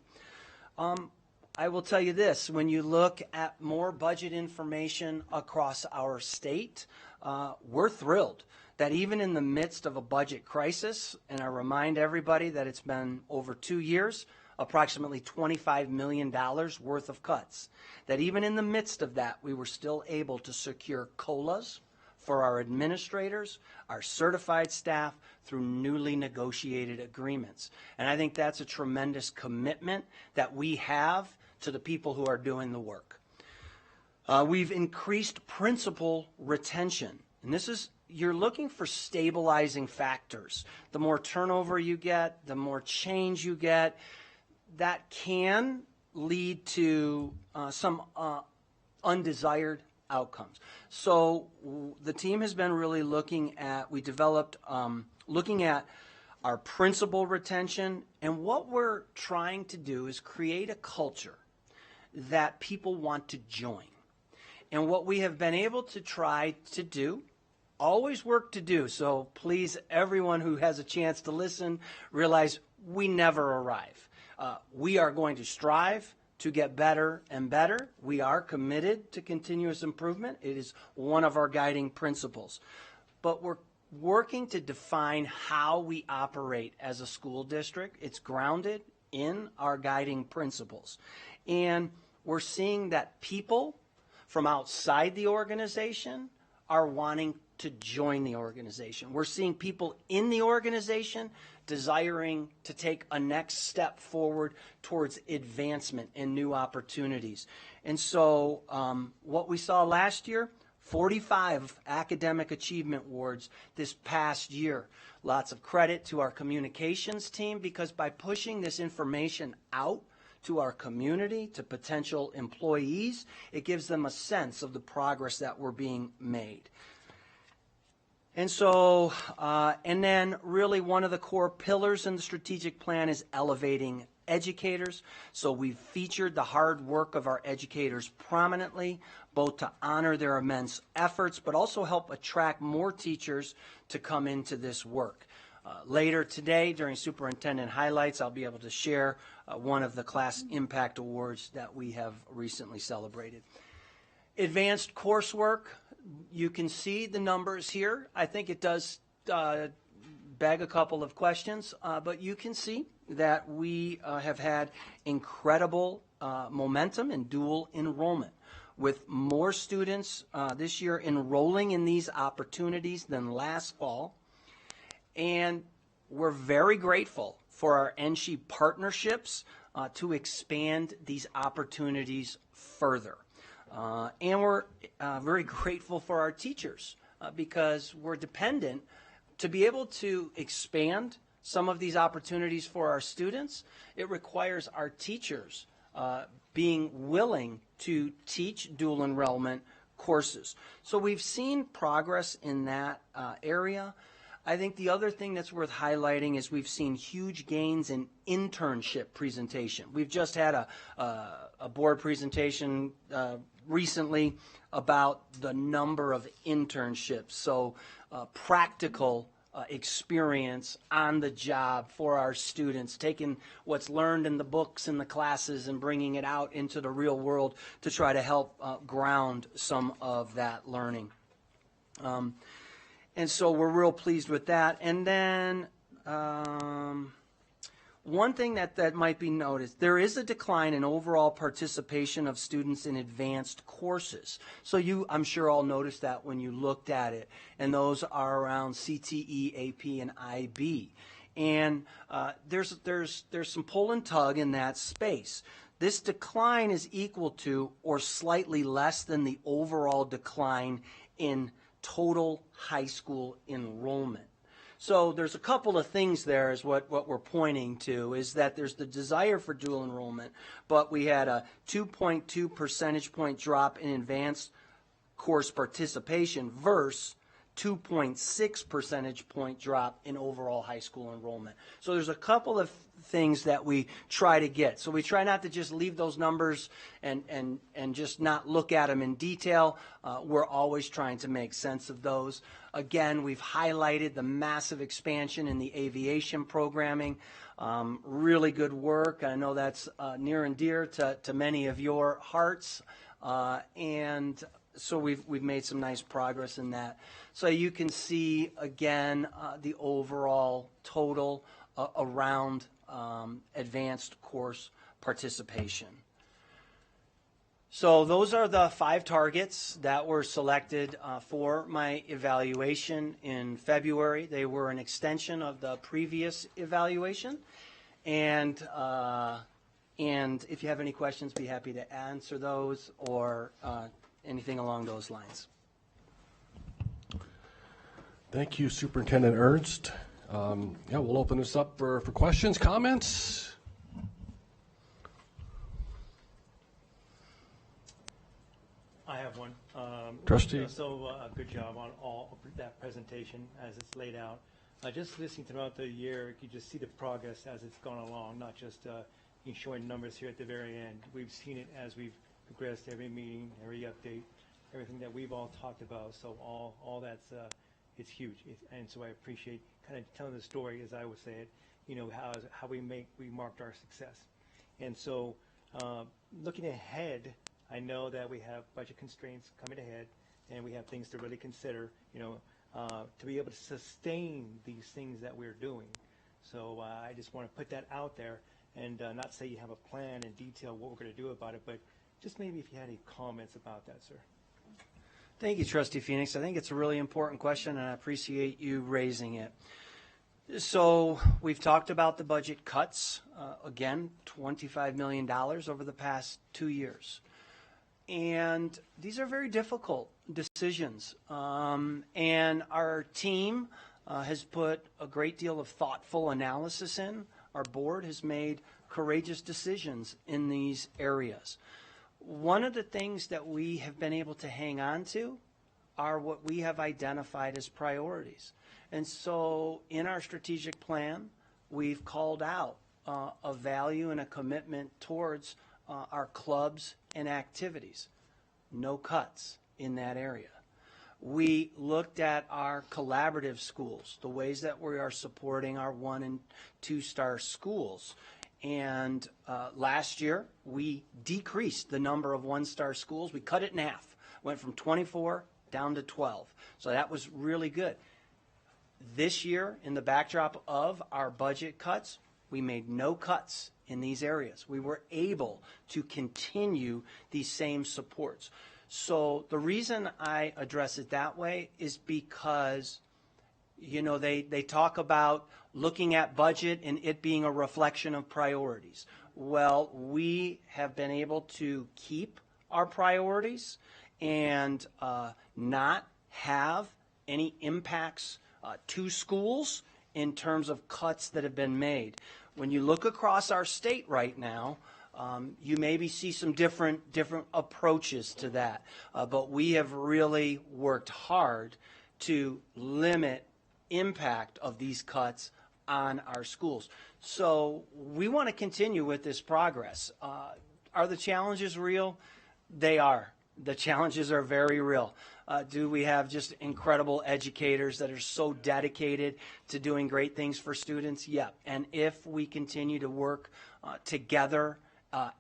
I will tell you this, when you look at more budget information across our state, we're thrilled that even in the midst of a budget crisis, and I remind everybody that it's been over 2 years, approximately $25 million worth of cuts, that even in the midst of that, we were still able to secure COLAs, for our administrators, our certified staff, through newly negotiated agreements. And I think that's a tremendous commitment that we have to the people who are doing the work. We've increased principal retention. And this is, you're looking for stabilizing factors. The more turnover you get, the more change you get, that can lead to some undesired outcomes. So the team has been really looking at, we developed, looking at our principal retention, and what we're trying to do is create a culture that people want to join. And what we have been able to try to do, always work to do, so please, everyone who has a chance to listen, realize we never arrive. We are going to strive to get better and better. We are committed to continuous improvement. It is one of our guiding principles. But we're working to define how we operate as a school district. It's grounded in our guiding principles. And we're seeing that people from outside the organization are wanting to join the organization. We're seeing people in the organization desiring to take a next step forward towards advancement and new opportunities. And so what we saw last year, 45 academic achievement awards this past year. Lots of credit to our communications team, because by pushing this information out to our community, to potential employees, it gives them a sense of the progress that we're being made. And so, and then really one of the core pillars in the strategic plan is elevating educators. So we've featured the hard work of our educators prominently, both to honor their immense efforts, but also help attract more teachers to come into this work. Later today, during Superintendent Highlights, I'll be able to share one of the Class Impact Awards that we have recently celebrated. Advanced coursework, you can see the numbers here. I think it does beg a couple of questions, but you can see that we have had incredible momentum in dual enrollment, with more students this year enrolling in these opportunities than last fall. And we're very grateful for our NSHE partnerships to expand these opportunities further. And we're very grateful for our teachers because we're dependent to be able to expand some of these opportunities for our students. It requires our teachers being willing to teach dual enrollment courses. So we've seen progress in that area. I think the other thing that's worth highlighting is we've seen huge gains in internship presentation. We've just had a board presentation recently about the number of internships, so practical experience on the job for our students, taking what's learned in the books and the classes and bringing it out into the real world to try to help ground some of that learning. And so we're real pleased with that. And then one thing that might be noticed, there is a decline in overall participation of students in advanced courses. So you, I'm sure, all noticed that when you looked at it. And those are around CTE, AP, and IB. And there's some pull and tug in that space. This decline is equal to or slightly less than the overall decline in total high school enrollment. So there's a couple of things there is what we're pointing to, is that there's the desire for dual enrollment, but we had a 2.2 percentage point drop in advanced course participation versus 2.6 percentage point drop in overall high school enrollment. So there's a couple of things that we try to get. So we try not to just leave those numbers and just not look at them in detail. We're always trying to make sense of those. Again, we've highlighted the massive expansion in the aviation programming. Really good work. I know that's near and dear to many of your hearts. And so we've made some nice progress in that. So you can see, again, the overall total around advanced course participation. So those are the 5 targets that were selected for my evaluation in February. They were an extension of the previous evaluation. And if you have any questions, be happy to answer those or anything along those lines. Thank you, Superintendent Ernst. Yeah, we'll open this up for questions, comments. I have one. Trustee. Good job on all of that presentation as it's laid out. Just listening throughout the year, you just see the progress as it's gone along, not just you showing numbers here at the very end. We've seen it as we've progressed every meeting, every update, everything that we've all talked about. So all that's it's huge. And so I appreciate kind of telling the story, as I would say it, you know, how we marked our success. And so looking ahead, I know that we have budget constraints coming ahead, and we have things to really consider, you know, to be able to sustain these things that we're doing. So I just want to put that out there and not say you have a plan in detail what we're going to do about it, but just maybe if you had any comments about that, sir. Thank you, Trustee Phoenix. I think it's a really important question, and I appreciate you raising it. So we've talked about the budget cuts, again, $25 million over the past 2 years. And these are very difficult decisions. And our team has put a great deal of thoughtful analysis in. Our board has made courageous decisions in these areas. One of the things that we have been able to hang on to are what we have identified as priorities. And so in our strategic plan, we've called out a value and a commitment towards our clubs and activities. No cuts in that area. We looked at our collaborative schools, the ways that we are supporting our 1- and 2-star schools. And last year, we decreased the number of 1-star schools. We cut it in half, went from 24 down to 12. So that was really good. This year, in the backdrop of our budget cuts, we made no cuts in these areas. We were able to continue these same supports. So the reason I address it that way is because, you know, they talk about looking at budget and it being a reflection of priorities. Well, we have been able to keep our priorities and not have any impacts to schools in terms of cuts that have been made. When you look across our state right now, you maybe see some different approaches to that. But we have really worked hard to limit impact of these cuts on our schools. So we want to continue with this progress. Are the challenges real? They are. The challenges are very real. Do we have just incredible educators that are so dedicated to doing great things for students? Yeah. And if we continue to work together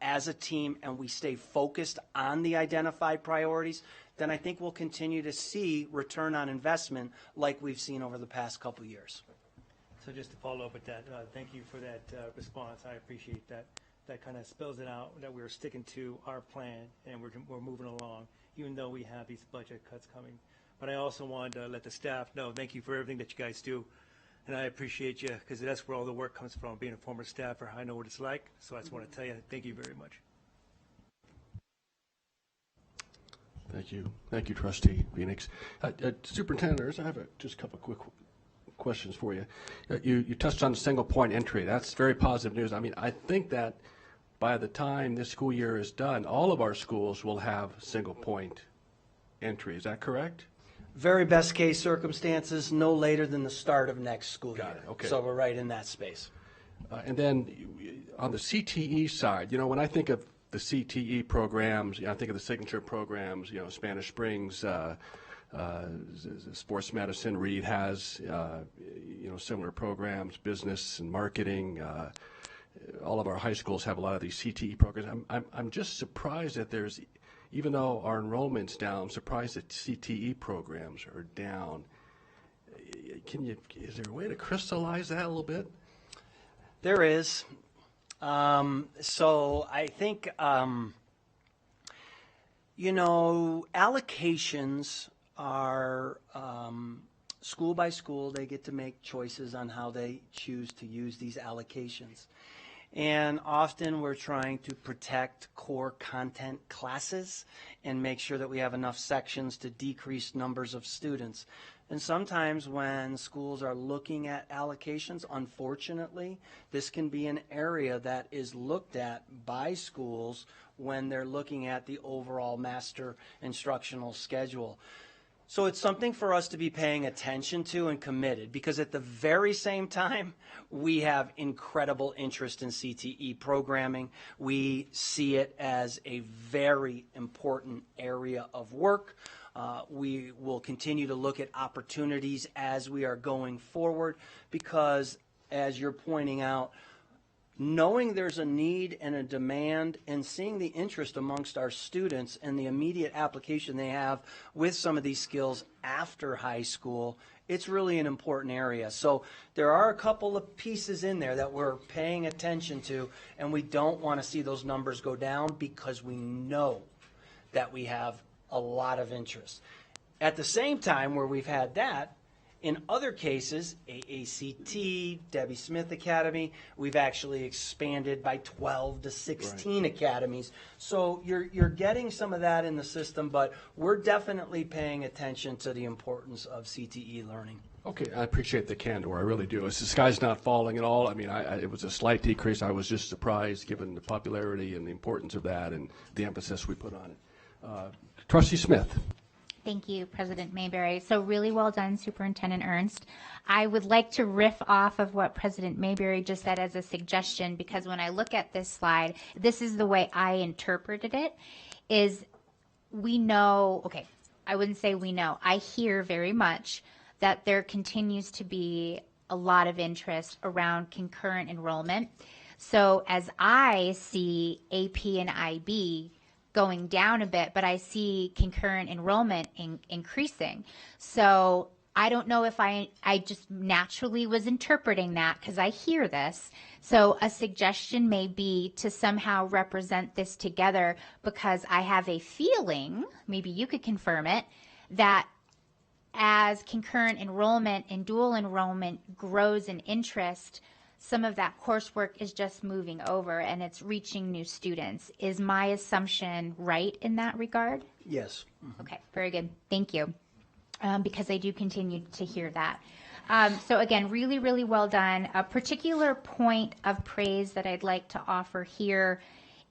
as a team and we stay focused on the identified priorities, then I think we'll continue to see return on investment like we've seen over the past couple of years. So just to follow up with that, thank you for that response. I appreciate that. That kind of spells it out that we're sticking to our plan and we're moving along, even though we have these budget cuts coming. But I also wanted to let the staff know, thank you for everything that you guys do. And I appreciate you because that's where all the work comes from. Being a former staffer, I know what it's like. So I just want to tell you, thank you very much. Thank you. Thank you, Trustee Phoenix. Superintendent, I have just a couple quick questions for you. You touched on single point entry. That's very positive news. I mean, I think that by the time this school year is done, all of our schools will have single point entry. Is that correct? Very best case circumstances, no later than the start of next school year. Got it. Okay. So we're right in that space. And then on the CTE side, you know, when I think of the CTE programs, you know, I think of the signature programs, you know, Spanish Springs, sports medicine. Reed has, you know, similar programs, business and marketing. All of our high schools have a lot of these CTE programs. I'm just surprised that there's, even though our enrollment's down, I'm surprised that CTE programs are down. Is there a way to crystallize that a little bit? There is. So I think You know, allocations are school by school. They get to make choices on how they choose to use these allocations. And often we're trying to protect core content classes and make sure that we have enough sections to decrease numbers of students. And sometimes when schools are looking at allocations, unfortunately, this can be an area that is looked at by schools when they're looking at the overall master instructional schedule. So it's something for us to be paying attention to and committed, because at the very same time, we have incredible interest in CTE programming. We see it as a very important area of work. We will continue to look at opportunities as we are going forward, because, as you're pointing out, knowing there's a need and a demand and seeing the interest amongst our students and the immediate application they have with some of these skills after high school, it's really an important area. So there are a couple of pieces in there that we're paying attention to, and we don't want to see those numbers go down because we know that we have a lot of interest. At the same time, where we've had that, in other cases, AACT, Debbie Smith Academy, we've actually expanded by 12 to 16 academies. So you're getting some of that in the system, but we're definitely paying attention to the importance of CTE learning. Okay, I appreciate the candor. I really do. The sky's not falling at all. I mean, it was a slight decrease. I was just surprised given the popularity and the importance of that and the emphasis we put on it. Trustee Smith. Thank you, President Mayberry. So really well done, Superintendent Ernst. I would like to riff off of what President Mayberry just said as a suggestion, because when I look at this slide, this is the way I interpreted it, is we know, okay, I wouldn't say we know. I hear very much that there continues to be a lot of interest around concurrent enrollment. So as I see AP and IB going down a bit, but I see concurrent enrollment increasing. So I don't know if I just naturally was interpreting that because I hear this. So a suggestion may be to somehow represent this together, because I have a feeling, maybe you could confirm it, that as concurrent enrollment and dual enrollment grows in interest, some of that coursework is just moving over and it's reaching new students. Is my assumption right in that regard? Yes. Okay, very good. Thank you. Because I do continue to hear that. So again, really, really well done. A particular point of praise that I'd like to offer here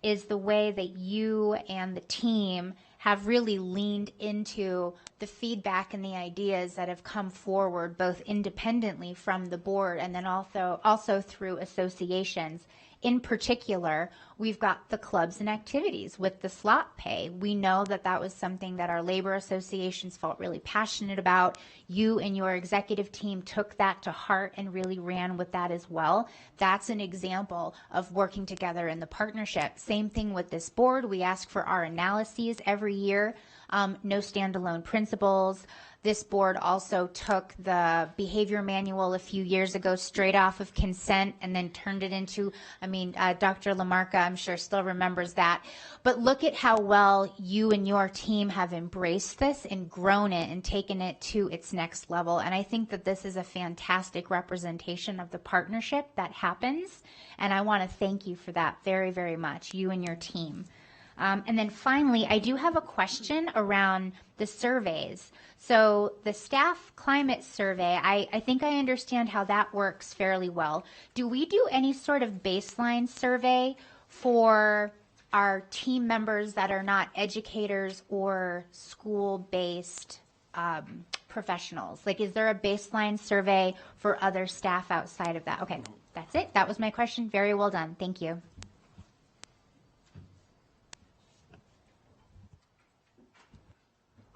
is the way that you and the team have really leaned into the feedback and the ideas that have come forward, both independently from the board and then also through associations. In particular, we've got the clubs and activities with the slot pay. We know that that was something that our labor associations felt really passionate about. You and your executive team took that to heart and really ran with that as well. That's an example of working together in the partnership. Same thing with this board. We ask for our analyses every year. No standalone principles. This board also took the behavior manual a few years ago straight off of consent and then turned it into, Dr. Lamarca, I'm sure, still remembers that. But look at how well you and your team have embraced this and grown it and taken it to its next level. And I think that this is a fantastic representation of the partnership that happens. And I want to thank you for that very, very much, you and your team. And then finally, I do have a question around the surveys. So the staff climate survey, I think I understand how that works fairly well. Do we do any sort of baseline survey for our team members that are not educators or school-based professionals? Like, is there a baseline survey for other staff outside of that? Okay, that's it. That was my question. Very well done. Thank you.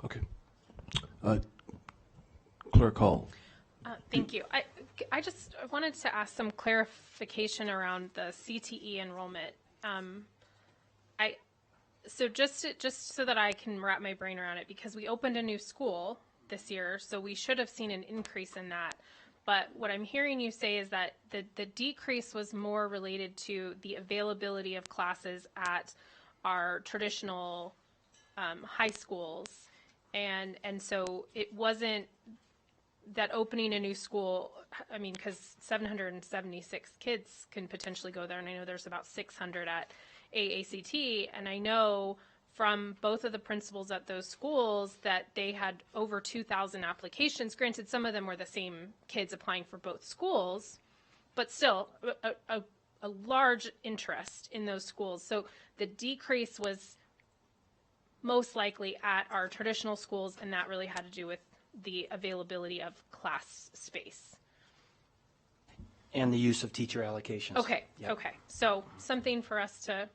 Okay. Clerk Hall. Thank you. I just wanted to ask some clarification around the CTE enrollment. So just so that I can wrap my brain around it, because we opened a new school this year, so we should have seen an increase in that. But what I'm hearing you say is that the decrease was more related to the availability of classes at our traditional high schools. And so it wasn't that opening a new school, I mean, because 776 kids can potentially go there, and I know there's about 600 at AACT, and I know from both of the principals at those schools that they had over 2,000 applications. Granted, some of them were the same kids applying for both schools, but still a large interest in those schools. So the decrease was most likely at our traditional schools, and that really had to do with the availability of class space. And the use of teacher allocations. Okay, Yep. okay. So something for us to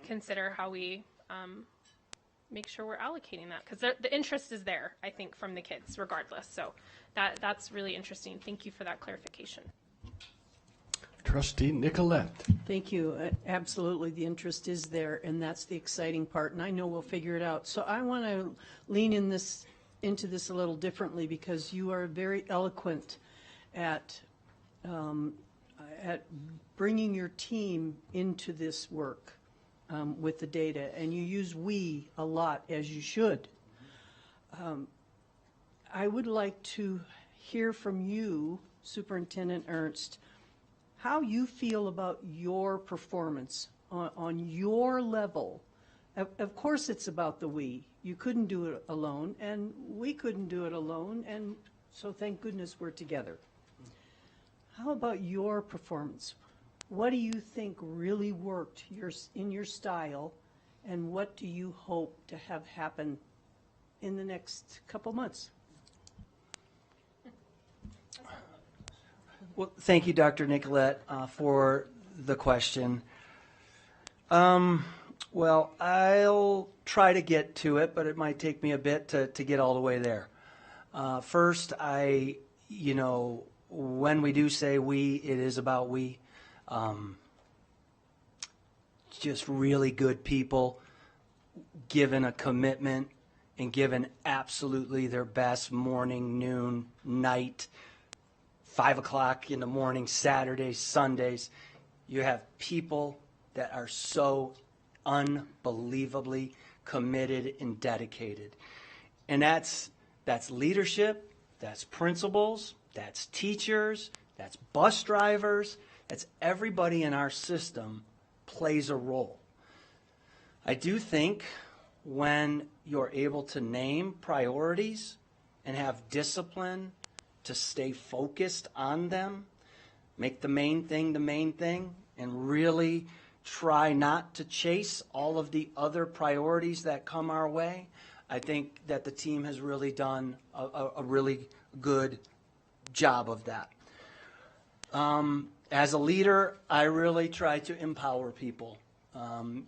consider how we make sure we're allocating that, because the interest is there, I think, from the kids regardless. So that's really interesting. Thank you for that clarification. Trustee Nicolette. Thank you. Absolutely, the interest is there, and that's the exciting part, and I know we'll figure it out. So I want to lean into this a little differently, because you are very eloquent at bringing your team into this work with the data, and you use "we" a lot, as you should. I would like to hear from you, Superintendent Ernst, how you feel about your performance on your level. Of course it's about the we. You couldn't do it alone, and we couldn't do it alone, and so thank goodness we're together. How about your performance? What do you think really worked in your style, and what do you hope to have happen in the next couple months? Well, thank you, Dr. Nicolette, for the question. Well, I'll try to get to it, but it might take me a bit to get all the way there. First, when we do say we, it is about we. Just really good people, given a commitment and given absolutely their best morning, noon, night, 5 o'clock in the morning, Saturdays, Sundays. You have people that are so unbelievably committed and dedicated. And that's leadership, that's principals, that's teachers, that's bus drivers, that's everybody in our system plays a role. I do think when you're able to name priorities and have discipline to stay focused on them, make the main thing, and really try not to chase all of the other priorities that come our way, I think that the team has really done a really good job of that. As a leader, I really try to empower people.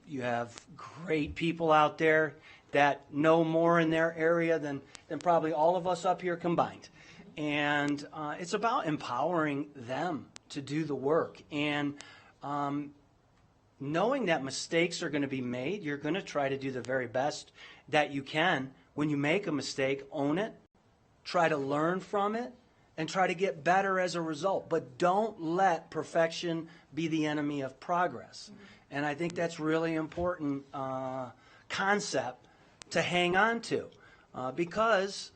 You have great people out there that know more in their area than probably all of us up here combined. And it's about empowering them to do the work. And knowing that mistakes are going to be made, you're going to try to do the very best that you can. When you make a mistake, own it, try to learn from it, and try to get better as a result. But don't let perfection be the enemy of progress. And I think that's really important concept to hang on to because,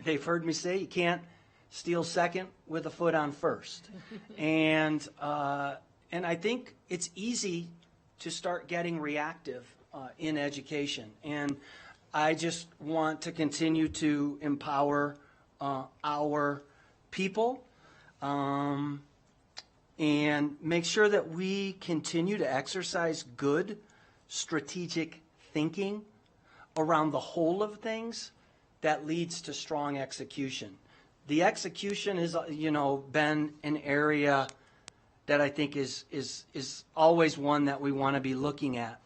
they've heard me say you can't steal second with a foot on first. And I think it's easy to start getting reactive in education. And I just want to continue to empower our people and make sure that we continue to exercise good strategic thinking around the whole of things that leads to strong execution. The execution has, been an area that I think is always one that we want to be looking at.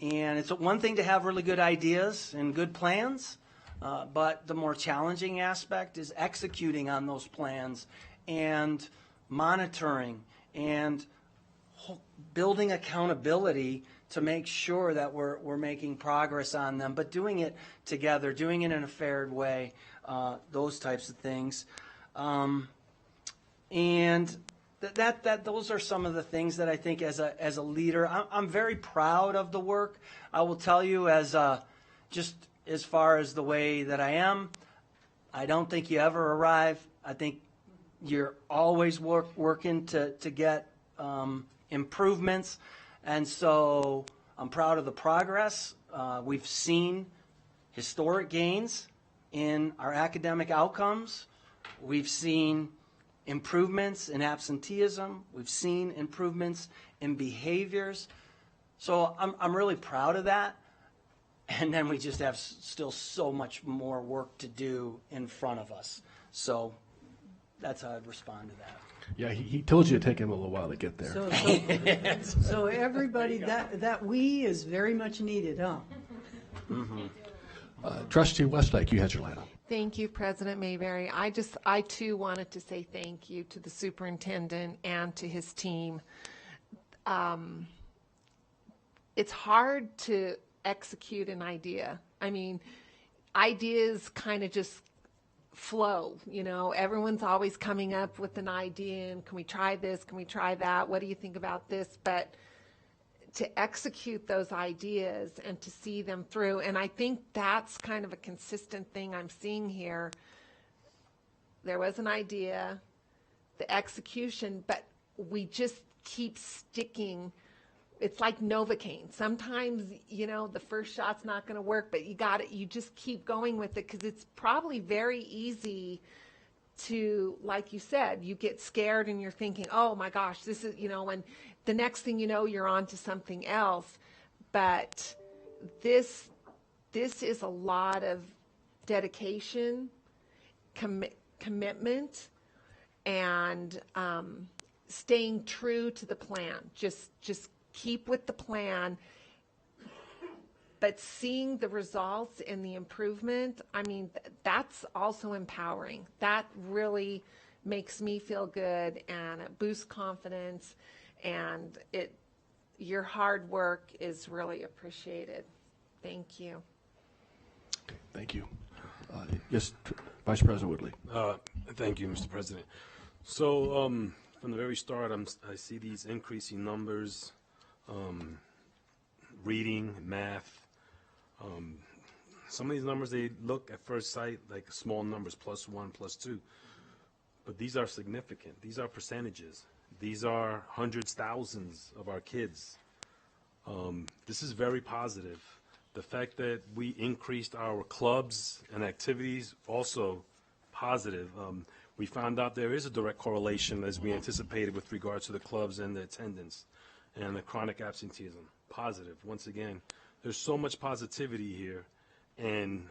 And it's one thing to have really good ideas and good plans, but the more challenging aspect is executing on those plans and monitoring and building accountability to make sure that we're making progress on them, but doing it together, doing it in a fair way, those types of things. And those are some of the things that I think as a leader, I'm very proud of the work. I will tell you, just as far as the way that I am, I don't think you ever arrive. I think you're always working to get improvements, and so I'm proud of the progress. We've seen historic gains in our academic outcomes. We've seen improvements in absenteeism. We've seen improvements in behaviors. So I'm really proud of that. And then we just have still so much more work to do in front of us. So that's how I'd respond to that. Yeah, he told you it'd take him a little while to get there. So everybody, that we is very much needed, huh? Trustee Westlake, you had your light on. Thank you, President Mayberry. I too wanted to say thank you to the superintendent and to his team. It's hard to execute an idea. I mean, ideas kind of just flow, you know, everyone's always coming up with an idea and can we try this, can we try that, what do you think about this? But to execute those ideas and to see them through, and I think that's kind of a consistent thing I'm seeing here. There was an idea, the execution, but we just keep sticking. It's like Novocaine. Sometimes, you know, the first shot's not going to work, but you just keep going with it, because it's probably very easy to, like you said, you get scared and you're thinking, oh my gosh, this is, you know, and the next thing you know, you're on to something else. But this is a lot of dedication, commitment, and staying true to the plan. Just keep with the plan, but seeing the results and the improvement, I mean, that's also empowering. That really makes me feel good, and it boosts confidence, and your hard work is really appreciated. Thank you. Okay, thank you. Yes, Vice President Woodley. Thank you, Mr. President. So from the very start, I see these increasing numbers, reading, math. Some of these numbers, they look at first sight like small numbers, +1, +2, but these are significant. These are percentages. These are hundreds, thousands of our kids. This is very positive. The fact that we increased our clubs and activities, also positive. We found out there is a direct correlation, as we anticipated, with regards to the clubs and the attendance and the chronic absenteeism. Positive. Once again, there's so much positivity here, and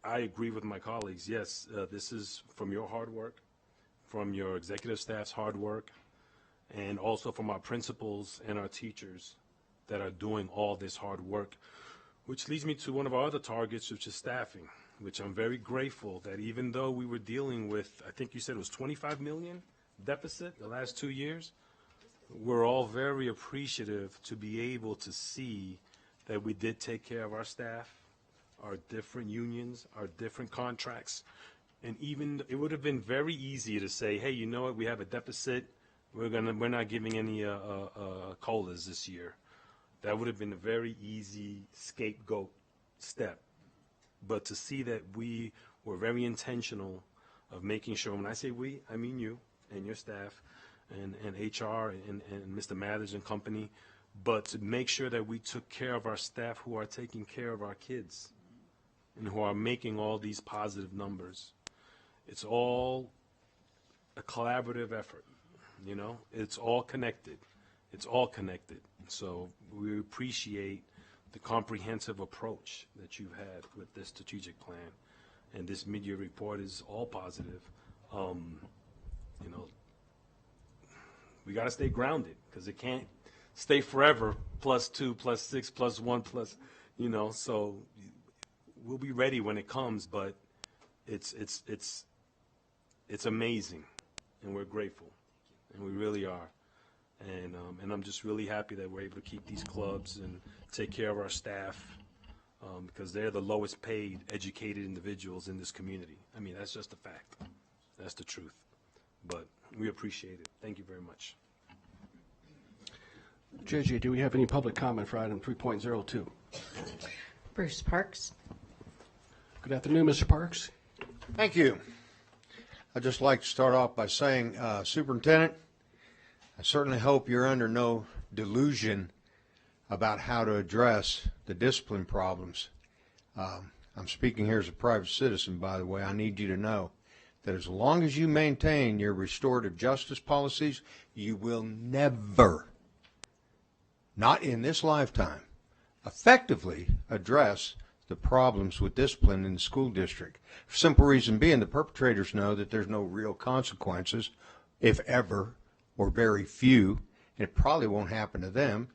I agree with my colleagues. Yes, this is from your hard work, from your executive staff's hard work, and also from our principals and our teachers that are doing all this hard work, which leads me to one of our other targets, which is staffing, which I'm very grateful that even though we were dealing with, I think you said it was 25 million deficit the last 2 years, we're all very appreciative to be able to see that we did take care of our staff, our different unions, our different contracts. And even it would have been very easy to say, hey, you know what, we have a deficit, we're not giving any COLAs this year. That would have been a very easy scapegoat step. But to see that we were very intentional of making sure, when I say we, I mean you and your staff and HR and Mr. Mathers and company, but to make sure that we took care of our staff who are taking care of our kids and who are making all these positive numbers. It's all a collaborative effort, you know? It's all connected. It's all connected. So we appreciate the comprehensive approach that you've had with this strategic plan. And this mid-year report is all positive. You know, we got to stay grounded, because it can't stay forever +2, +6, +1, plus, you know, so we'll be ready when it comes, but it's amazing, and we're grateful, and we really are. And I'm just really happy that we're able to keep these clubs and take care of our staff, because they're the lowest paid educated individuals in this community. I mean, that's just a fact. That's the truth. but we appreciate it. Thank you very much. JJ, do we have any public comment for item 3.02? Bruce Parks. Good afternoon, Mr. Parks. Thank you. I'd just like to start off by saying, Superintendent, I certainly hope you're under no delusion about how to address the discipline problems. I'm speaking here as a private citizen, by the way. I need you to know that as long as you maintain your restorative justice policies, you will never, not in this lifetime, effectively address the problems with discipline in the school district. For simple reason being, the perpetrators know that there's no real consequences, if ever, or very few, and it probably won't happen to them.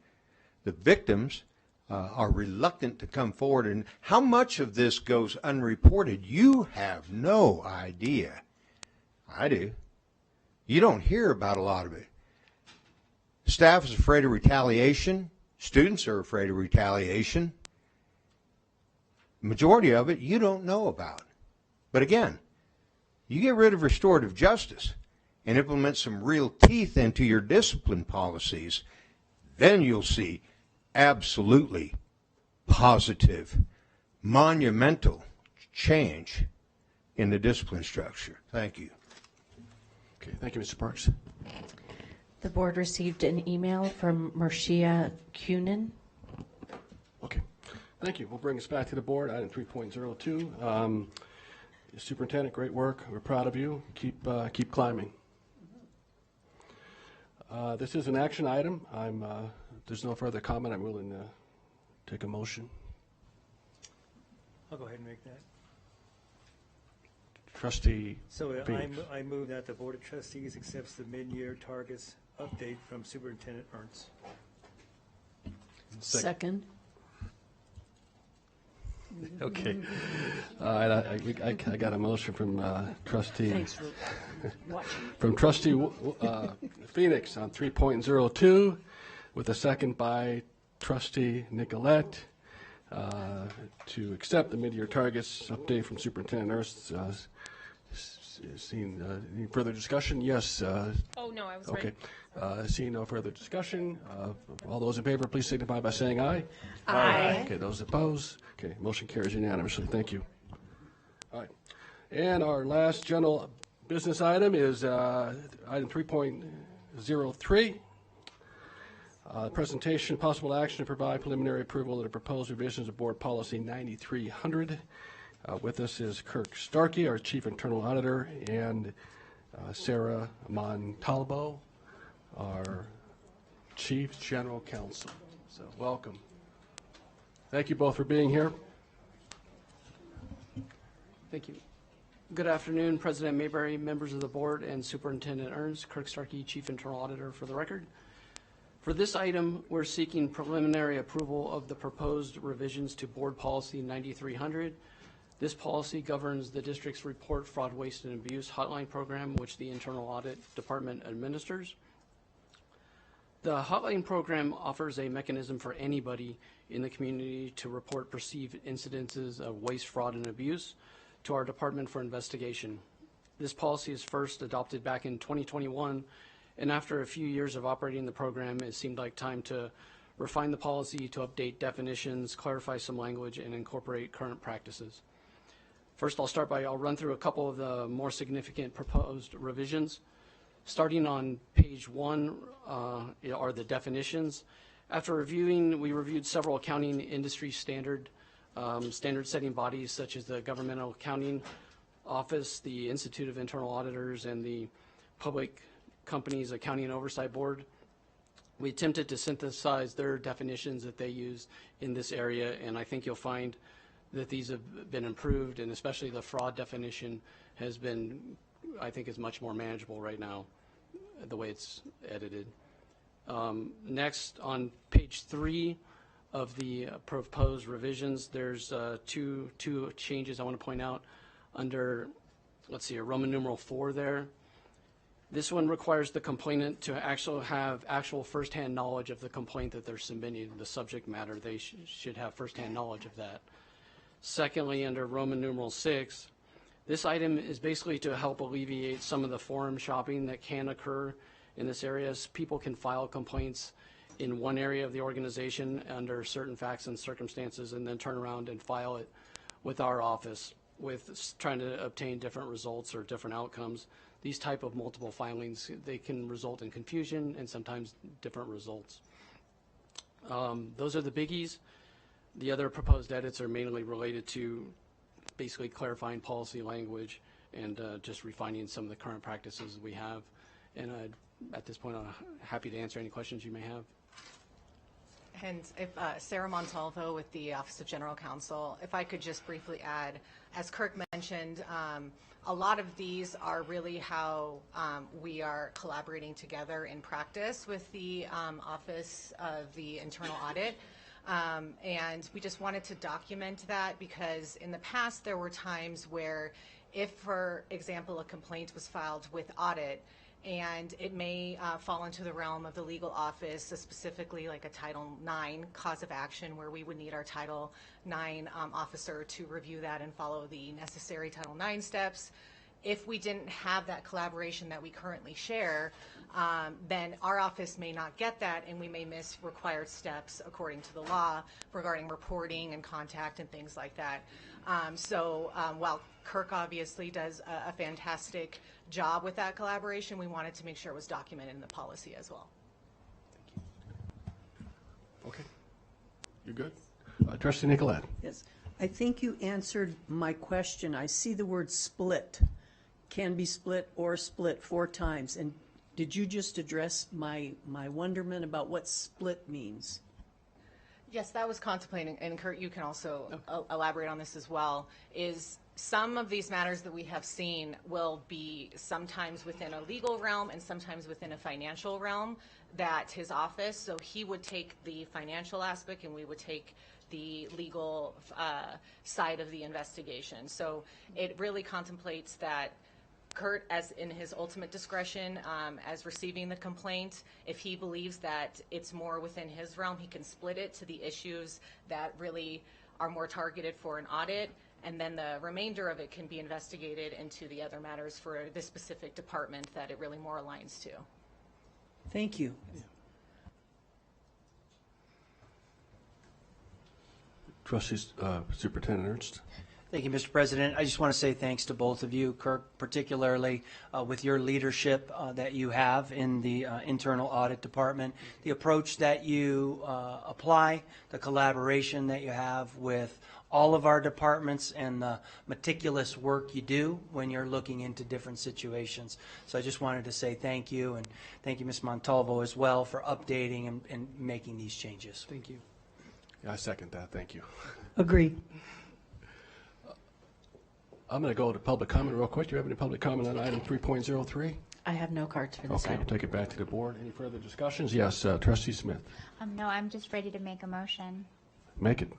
The victims are reluctant to come forward, and how much of this goes unreported, you have no idea. I do. You don't hear about a lot of it. Staff is afraid of retaliation. Students are afraid of retaliation. The majority of it you don't know about. But again, you get rid of restorative justice and implement some real teeth into your discipline policies, then you'll see absolutely positive, monumental change in the discipline structure. Thank you. Okay, thank you, Mr. Parks. The board received an email from Marcia Kunin. Okay, thank you. We'll bring us back to the board. Item 3.02. Superintendent, great work. We're proud of you. Keep climbing. This is an action item. There's no further comment. I'm willing to take a motion. I'll go ahead and make that. Trustee So Phoenix. I move that the Board of Trustees accepts the mid-year targets update from Superintendent Ernst. Second. Okay. I got a motion from Trustee. Thanks for watching. From Trustee Phoenix on 3.02, with a second by Trustee Nicolette to accept the mid-year targets update from Superintendent Ernst. Seeing any further discussion? Yes. Oh, no, I was Okay. right. Seeing no further discussion, all those in favor, please signify by saying aye. Aye. Okay, those opposed? Okay, motion carries unanimously. Thank you. All right. And our last general business item is item 3.03. Presentation, possible action to provide preliminary approval of the proposed revisions of Board Policy 9300. With us is Kirk Starkey, our Chief Internal Auditor, and Sarah Montalvo, our Chief General Counsel. So welcome. Thank you both for being here. Thank you. Good afternoon, President Mayberry, members of the board, and Superintendent Ernst. Kirk Starkey, Chief Internal Auditor for the record. For this item, we're seeking preliminary approval of the proposed revisions to Board Policy 9300. This policy governs the district's Report Fraud, Waste, and Abuse hotline program, which the Internal Audit Department administers. The hotline program offers a mechanism for anybody in the community to report perceived incidences of waste, fraud, and abuse to our department for investigation. This policy is first adopted back in 2021, and after a few years of operating the program, it seemed like time to refine the policy, to update definitions, clarify some language, and incorporate current practices. First, I'll run through a couple of the more significant proposed revisions. Starting on page 1 are the definitions. After reviewing, we reviewed several accounting industry standard setting bodies such as the Governmental Accounting Office, the Institute of Internal Auditors, and the Public Companies Accounting and Oversight Board. We attempted to synthesize their definitions that they use in this area, and I think you'll find that these have been improved, and especially the fraud definition has been, I think, is much more manageable right now, the way it's edited. Next, on page 3 of the proposed revisions, there's two changes I want to point out under, let's see, a Roman numeral 4 there. This one requires the complainant to actually have actual firsthand knowledge of the complaint that they're submitting, the subject matter. They should have firsthand knowledge of that. Secondly, under Roman numeral 6, This item is basically to help alleviate some of the forum shopping that can occur in this area. People can file complaints in one area of the organization under certain facts and circumstances and then turn around and file it with our office with trying to obtain different results or different outcomes. These type of multiple filings, they can result in confusion and sometimes different results. Those are the biggies. The other proposed edits are mainly related to basically clarifying policy language and just refining some of the current practices we have. And at this point, I'm happy to answer any questions you may have. And if Sarah Montalvo with the Office of General Counsel, if I could just briefly add, as Kirk mentioned, a lot of these are really how we are collaborating together in practice with the Office of the Internal Audit. And we just wanted to document that because in the past there were times where if, for example, a complaint was filed with audit, and it may fall into the realm of the legal office, specifically like a Title IX cause of action where we would need our Title IX officer to review that and follow the necessary Title IX steps. If we didn't have that collaboration that we currently share, then our office may not get that and we may miss required steps according to the law regarding reporting and contact and things like that. While Kirk obviously does a fantastic job with that collaboration, we wanted to make sure it was documented in the policy as well. Okay. You're good? Trustee Nicolette. Yes. I think you answered my question. I see the word split, can be split or split 4 times. And did you just address my wonderment about what split means? Yes, that was contemplating, and Kurt, you can also elaborate on this as well, is some of these matters that we have seen will be sometimes within a legal realm and sometimes within a financial realm that his office, so he would take the financial aspect and we would take the legal side of the investigation. So it really contemplates that Kurt, as in his ultimate discretion, as receiving the complaint, if he believes that it's more within his realm, he can split it to the issues that really are more targeted for an audit, and then the remainder of it can be investigated into the other matters for the specific department that it really more aligns to. Thank you. Trustees, Superintendent Ernst. Thank you, Mr. President. I just want to say thanks to both of you, Kirk, particularly with your leadership that you have in the internal audit department, the approach that you apply, the collaboration that you have with all of our departments, and the meticulous work you do when you're looking into different situations. So I just wanted to say thank you, and thank you, Ms. Montalvo, as well, for updating and making these changes. Thank you. Yeah, I second that. Thank you. Agree. I'm going to go to public comment real quick. Do you have any public comment on item 3.03? I have no cards for this Okay, item. we'll take it back to the board. Any further discussions? Yes, Trustee Smith. No, I'm just ready to make a motion. Make it.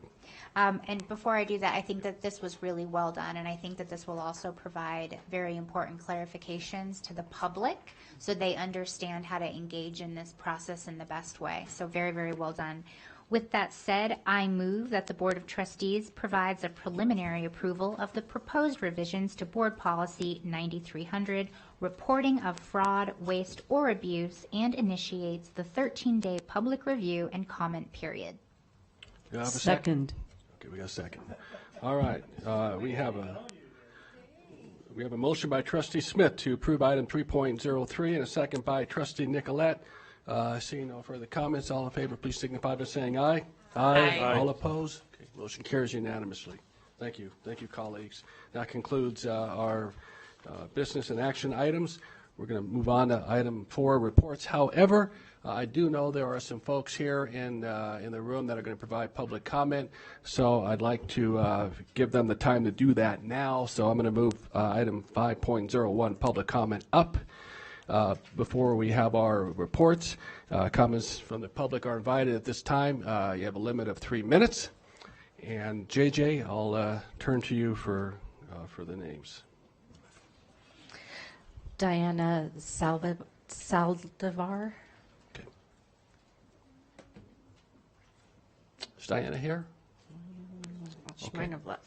And before I do that, I think that this was really well done, and I think that this will also provide very important clarifications to the public so they understand how to engage in this process in the best way. So very, very well done. With that said, I move that the Board of Trustees provides a preliminary approval of the proposed revisions to Board Policy 9300, reporting of fraud, waste, or abuse, and initiates the 13-day public review and comment period. Do I have a Second. Okay, we got a second. All right, we have a motion by Trustee Smith to approve item 3.03 and a second by Trustee Nicolette. Seeing no further comments, all in favor, please signify by saying aye. Aye. All opposed? Okay, motion carries unanimously. Thank you. Thank you, colleagues. That concludes our business and action items. We're going to move on to item 4, reports. However, I do know there are some folks here in the room that are going to provide public comment, so I'd like to give them the time to do that now. So I'm going to move item 5.01, public comment, up. Before we have our reports, comments from the public are invited at this time. You have a limit of 3 minutes. And JJ, I'll turn to you for the names. Diana Saldivar. Okay. Is Diana here? She Okay. might have left.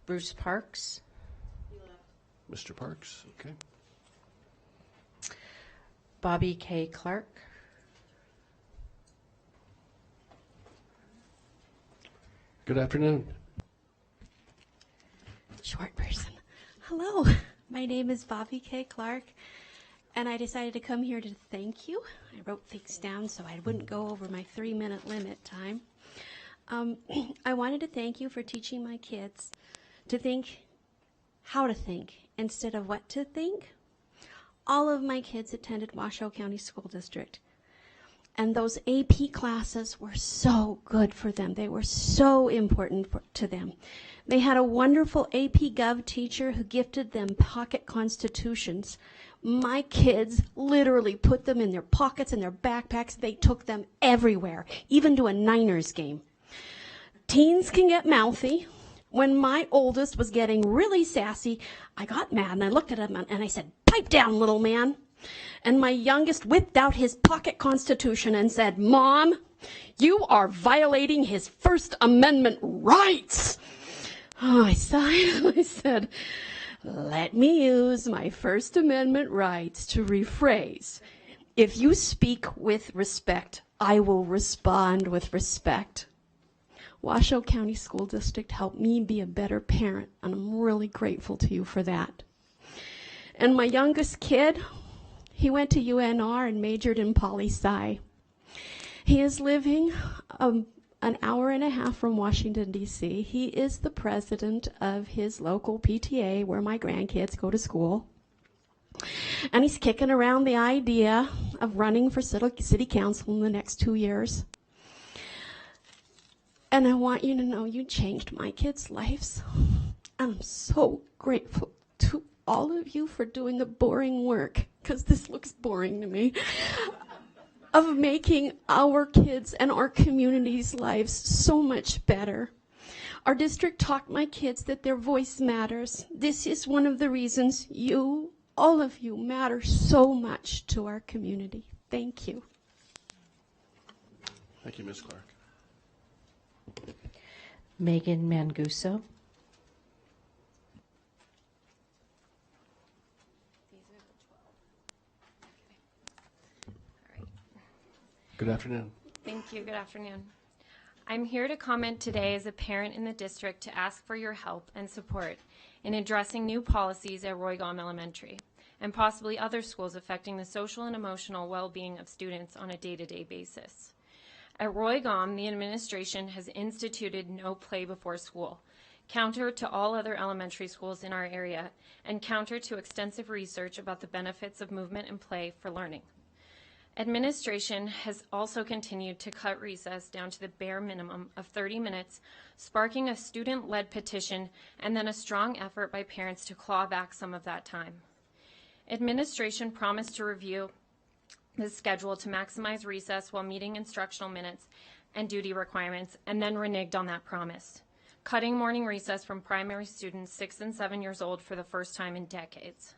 Bruce Parks. Mr. Parks, okay. Bobby K. Clark. Good afternoon. Short person. Hello, my name is Bobby K. Clark, and I decided to come here to thank you. I wrote things down so I wouldn't go over my 3-minute limit time. I wanted to thank you for teaching my kids to think how to think instead of what to think. All of my kids attended Washoe County School District, and those AP classes were so good for them. They were so important to them. They had a wonderful AP Gov teacher who gifted them pocket constitutions. My kids literally put them in their pockets and their backpacks. They took them everywhere, even to a Niners game. Teens can get mouthy. When my oldest was getting really sassy, I got mad and I looked at him and I said, "Pipe down, little man." And my youngest whipped out his pocket constitution and said, "Mom, you are violating his First Amendment rights." Oh, I sighed and I said, "Let me use my First Amendment rights to rephrase. If you speak with respect, I will respond with respect." Washoe County School District helped me be a better parent, and I'm really grateful to you for that. And my youngest kid, he went to UNR and majored in poli-sci. He is living an hour and a half from Washington, D.C. He is the president of his local PTA where my grandkids go to school. And he's kicking around the idea of running for city council in the next 2 years. And I want you to know you changed my kids' lives. And I'm so grateful to all of you for doing the boring work, because this looks boring to me, of making our kids and our community's lives so much better. Our district taught my kids that their voice matters. This is one of the reasons you, all of you, matter so much to our community. Thank you. Thank you, Ms. Clark. Megan Manguso. Good afternoon. Thank you. Good afternoon. I'm here to comment today as a parent in the district to ask for your help and support in addressing new policies at Roygam Elementary and possibly other schools affecting the social and emotional well-being of students on a day-to-day basis. At Roygam, the administration has instituted no play before school, counter to all other elementary schools in our area and counter to extensive research about the benefits of movement and play for learning. Administration has also continued to cut recess down to the bare minimum of 30 minutes, sparking a student-led petition and then a strong effort by parents to claw back some of that time. Administration promised to review the schedule to maximize recess while meeting instructional minutes and duty requirements, and then reneged on that promise, cutting morning recess from primary students 6 and 7 years old for the first time in decades.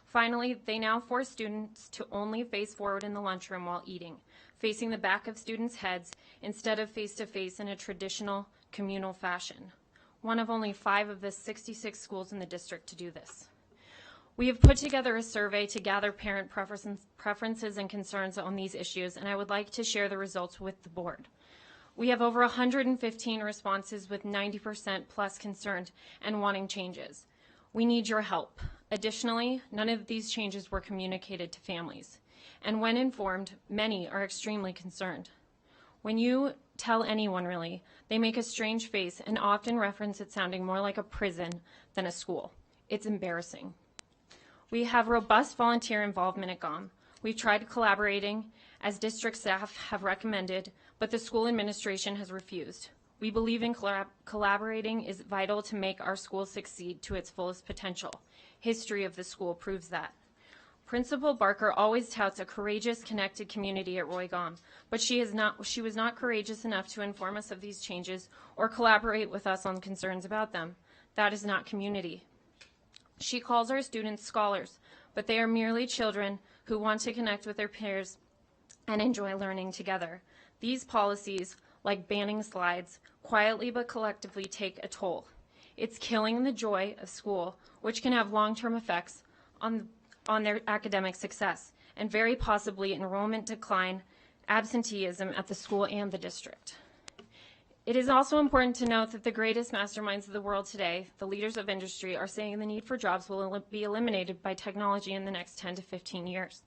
Finally, they now force students to only face forward in the lunchroom while eating, facing the back of students' heads instead of face-to-face in a traditional communal fashion. One of only 5 of the 66 schools in the district to do this. We have put together a survey to gather parent preferences and concerns on these issues, and I would like to share the results with the board. We have over 115 responses with 90% plus concerned and wanting changes. We need your help. Additionally, none of these changes were communicated to families, and when informed, many are extremely concerned. When you tell anyone, really, they make a strange face and often reference it sounding more like a prison than a school. It's embarrassing. We have robust volunteer involvement at GOM. We've tried collaborating, as district staff have recommended, but the school administration has refused. We believe in collaborating is vital to make our school succeed to its fullest potential. History of the school proves that. Principal Barker always touts a courageous, connected community at Roygam, but she was not courageous enough to inform us of these changes or collaborate with us on concerns about them. That is not community. She calls our students scholars, but they are merely children who want to connect with their peers and enjoy learning together. These policies, like banning slides, quietly but collectively take a toll. It's killing the joy of school, which can have long-term effects on their academic success and very possibly enrollment decline, absenteeism at the school and the district. It is also important to note that the greatest masterminds of the world today, the leaders of industry, are saying the need for jobs will be eliminated by technology in the next 10 to 15 years.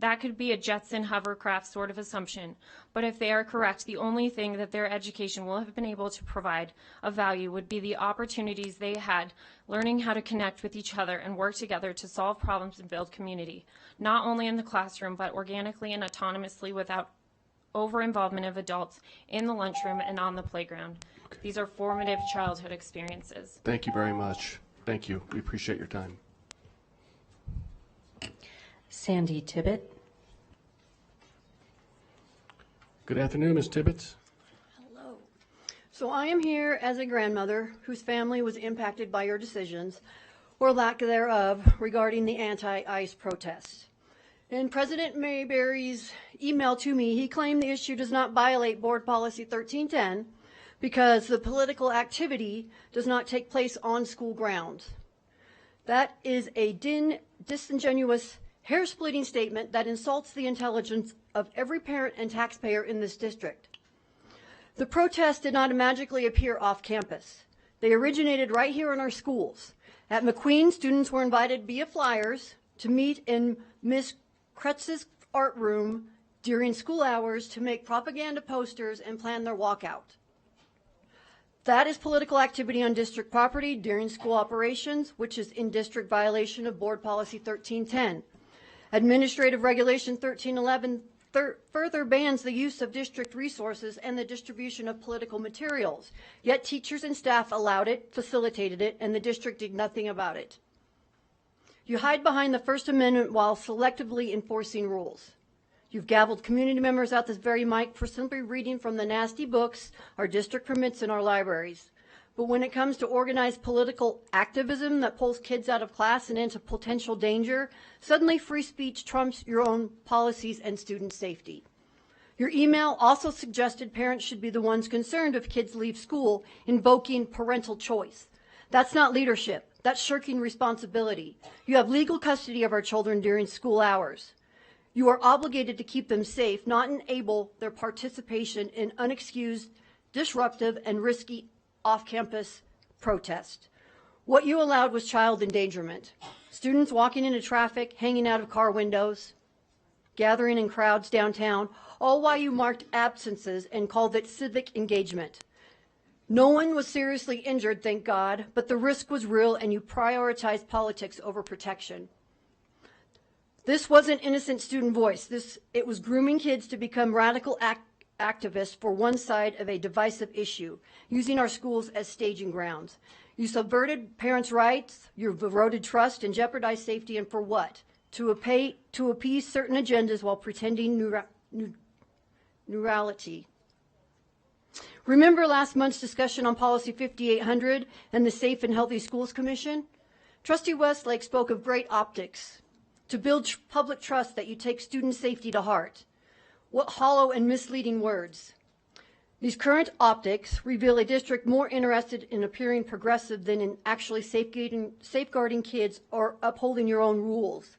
That could be a Jetson hovercraft sort of assumption, but if they are correct, the only thing that their education will have been able to provide of value would be the opportunities they had learning how to connect with each other and work together to solve problems and build community, not only in the classroom, but organically and autonomously without over-involvement of adults in the lunchroom and on the playground. These are formative childhood experiences. Thank you very much. Thank you. We appreciate your time. Sandy Tibbet. Good afternoon, Ms. Tibbetts. Hello. So I am here as a grandmother whose family was impacted by your decisions, or lack thereof, regarding the anti-ICE protests. In President Mayberry's email to me, he claimed the issue does not violate Board Policy 1310 because the political activity does not take place on school grounds. That is a disingenuous, hair-splitting statement that insults the intelligence of every parent and taxpayer in this district. The protests did not magically appear off campus. They originated right here in our schools. At McQueen, students were invited via flyers to meet in Miss Kretz's art room during school hours to make propaganda posters and plan their walkout. That is political activity on district property during school operations, which is in district violation of Board Policy 1310. Administrative Regulation 1311 further bans the use of district resources and the distribution of political materials. Yet teachers and staff allowed it, facilitated it, and the district did nothing about it. You hide behind the First Amendment while selectively enforcing rules. You've gavelled community members out this very mic for simply reading from the nasty books our district permits in our libraries. But when it comes to organized political activism that pulls kids out of class and into potential danger, suddenly free speech trumps your own policies and student safety. Your email also suggested parents should be the ones concerned if kids leave school, invoking parental choice. That's not leadership. That's shirking responsibility. You have legal custody of our children during school hours. You are obligated to keep them safe, not enable their participation in unexcused, disruptive, and risky off-campus protest. What you allowed was child endangerment. Students walking into traffic, hanging out of car windows, gathering in crowds downtown, all while you marked absences and called it civic engagement. No one was seriously injured, thank God, but the risk was real and you prioritized politics over protection. This wasn't innocent student voice. It was grooming kids to become radical activists for one side of a divisive issue, using our schools as staging grounds. You subverted parents' rights, you've eroded trust and jeopardized safety, and for what? To appease certain agendas while pretending neurality. Remember last month's discussion on Policy 5800 and the Safe and Healthy Schools Commission? Trustee Westlake spoke of great optics to build public trust that you take student safety to heart. What hollow and misleading words. These current optics reveal a district more interested in appearing progressive than in actually safeguarding kids or upholding your own rules.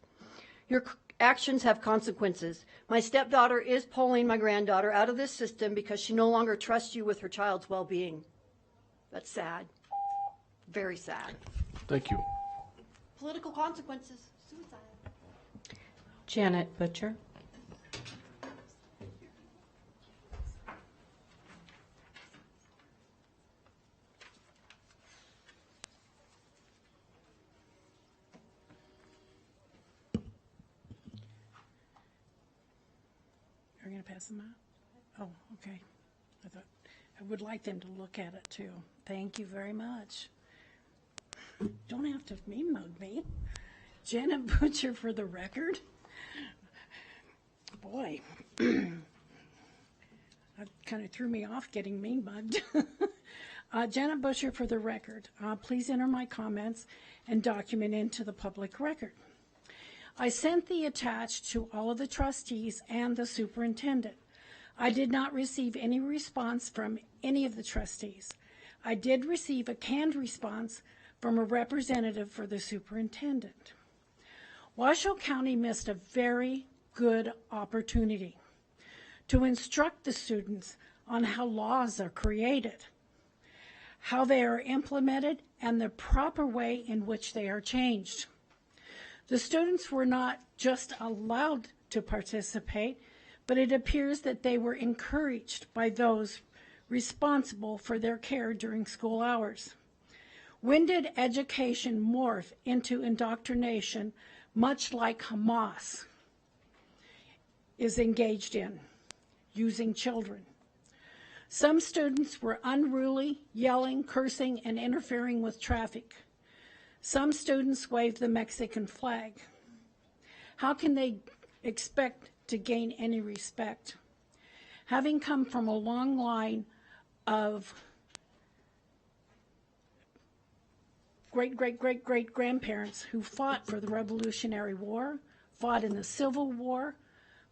Your actions have consequences. My stepdaughter is pulling my granddaughter out of this system because she no longer trusts you with her child's well-being. That's sad. Very sad. Thank you. Political consequences. Suicide. Janet Butcher. You're going to pass them out? Oh, okay. I thought I would like them to look at it too. Thank you very much. Don't have to mean mug me. Janet Butcher for the record. Boy, that kind of threw me off getting mean mugged. Janet Butcher for the record. Please enter my comments and document into the public record. I sent the attached to all of the trustees and the superintendent. I did not receive any response from any of the trustees. I did receive a canned response from a representative for the superintendent. Washoe County missed a very good opportunity to instruct the students on how laws are created, how they are implemented, and the proper way in which they are changed. The students were not just allowed to participate, but it appears that they were encouraged by those responsible for their care during school hours. When did education morph into indoctrination, much like Hamas is engaged in, using children? Some students were unruly, yelling, cursing, and interfering with traffic. Some students waved the Mexican flag. How can they expect to gain any respect? Having come from a long line of great-great-great-great-grandparents who fought for the Revolutionary War, fought in the Civil War,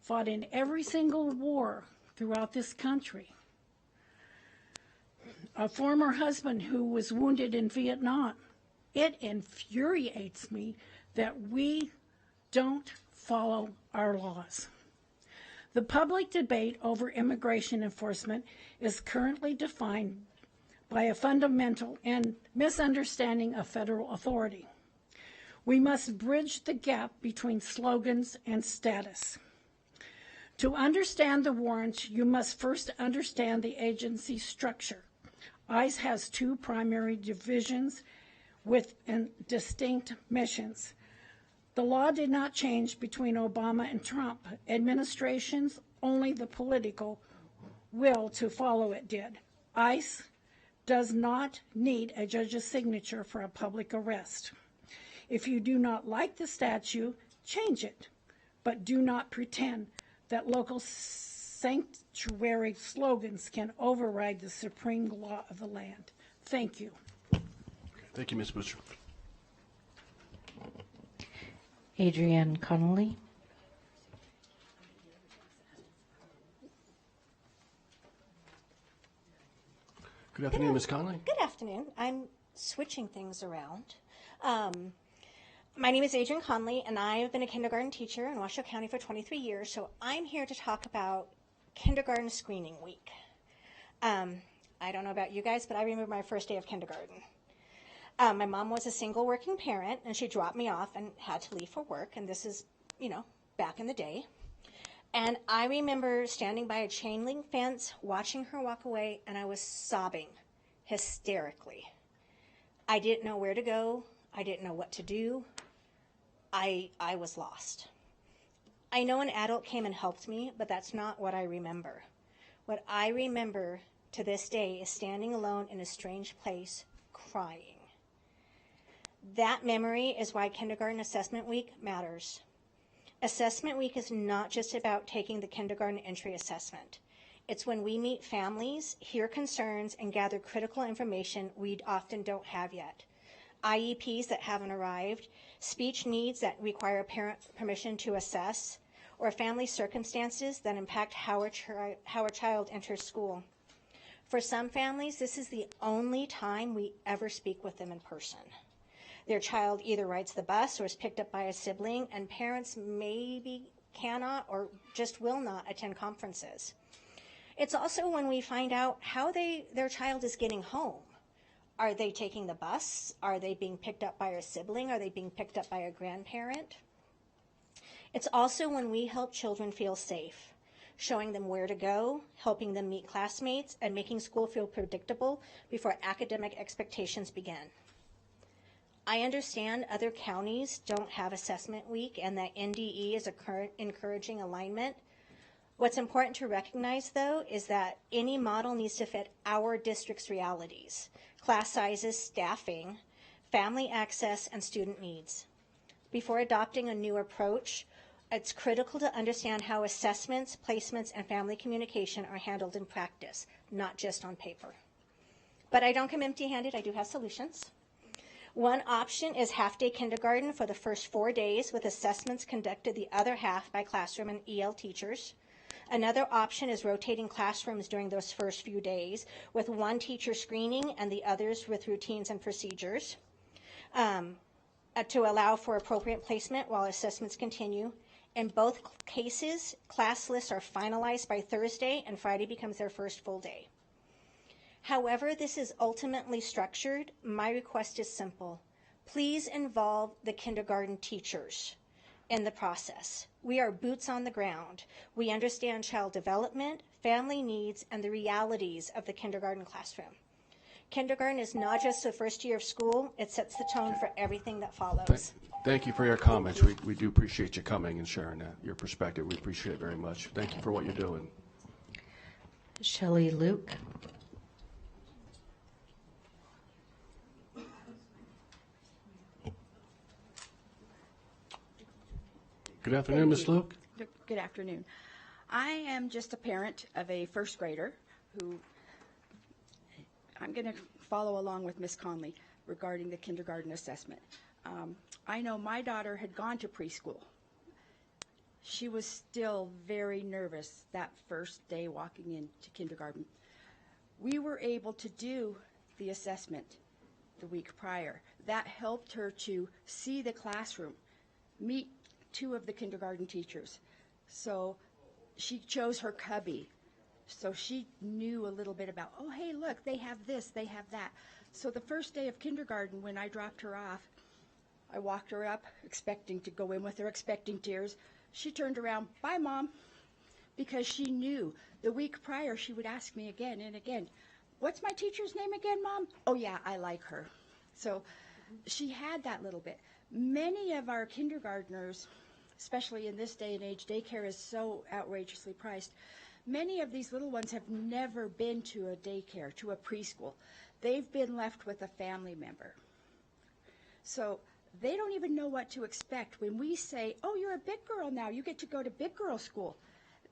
fought in every single war throughout this country. A former husband who was wounded in Vietnam. It infuriates me that we don't follow our laws. The public debate over immigration enforcement is currently defined by a fundamental and misunderstanding of federal authority. We must bridge the gap between slogans and status. To understand the warrants, you must first understand the agency structure. ICE has two primary divisions with distinct missions. The law did not change between Obama and Trump administrations, only the political will to follow it did. ICE does not need a judge's signature for a public arrest. If you do not like the statute, change it, but do not pretend that local sanctuary slogans can override the supreme law of the land. Thank you. Thank you, Ms. Butcher. Adrienne Connolly. Good afternoon, Ms. Conley. Good afternoon. I'm switching things around. My name is Adrienne Conley, and I've been a kindergarten teacher in Washoe County for 23 years, so I'm here to talk about kindergarten screening week. I don't know about you guys, but I remember my first day of kindergarten. My mom was a single working parent, and she dropped me off and had to leave for work, and this is, back in the day. And I remember standing by a chain link fence, watching her walk away, and I was sobbing hysterically. I didn't know where to go. I didn't know what to do. I was lost. I know an adult came and helped me, but that's not what I remember. What I remember to this day is standing alone in a strange place, crying. That memory is why Kindergarten Assessment Week matters. Assessment Week is not just about taking the kindergarten entry assessment. It's when we meet families, hear concerns, and gather critical information we often don't have yet. IEPs that haven't arrived, speech needs that require parent permission to assess, or family circumstances that impact how a child enters school. For some families, this is the only time we ever speak with them in person. Their child either rides the bus or is picked up by a sibling, and parents maybe cannot or just will not attend conferences. It's also when we find out how their child is getting home. Are they taking the bus? Are they being picked up by a sibling? Are they being picked up by a grandparent? It's also when we help children feel safe, showing them where to go, helping them meet classmates, and making school feel predictable before academic expectations begin. I understand other counties don't have assessment week and that NDE is encouraging alignment. What's important to recognize, though, is that any model needs to fit our district's realities, class sizes, staffing, family access, and student needs. Before adopting a new approach, it's critical to understand how assessments, placements, and family communication are handled in practice, not just on paper. But I don't come empty-handed. I do have solutions. One option is half-day kindergarten for the first 4 days with assessments conducted the other half by classroom and EL teachers. Another option is rotating classrooms during those first few days with one teacher screening and the others with routines and procedures to allow for appropriate placement while assessments continue. In both cases, class lists are finalized by Thursday and Friday becomes their first full day. However this is ultimately structured, my request is simple. Please involve the kindergarten teachers in the process. We are boots on the ground. We understand child development, family needs, and the realities of the kindergarten classroom. Kindergarten is not just the first year of school, it sets the tone for everything that follows. Thank you for your comments. We do appreciate you coming and sharing that, your perspective. We appreciate it very much. Thank you for what you're doing. Shelley Luke. Good afternoon, Ms. Luke. Good afternoon. I am just a parent of a first grader who I'm going to follow along with Ms. Conley regarding the kindergarten assessment. I know my daughter had gone to preschool. She was still very nervous that first day walking into kindergarten. We were able to do the assessment the week prior. That helped her to see the classroom, meet two of the kindergarten teachers. So she chose her cubby. So she knew a little bit about, oh, hey, look, they have this, they have that. So the first day of kindergarten, when I dropped her off, I walked her up, expecting to go in with her, expecting tears. She turned around, bye, Mom, because she knew the week prior she would ask me again and again, what's my teacher's name again, Mom? Oh, yeah, I like her. So she had that little bit. Many of our kindergartners, especially in this day and age, daycare is so outrageously priced. Many of these little ones have never been to a daycare, to a preschool. They've been left with a family member. So they don't even know what to expect. When we say, oh, you're a big girl now, you get to go to big girl school,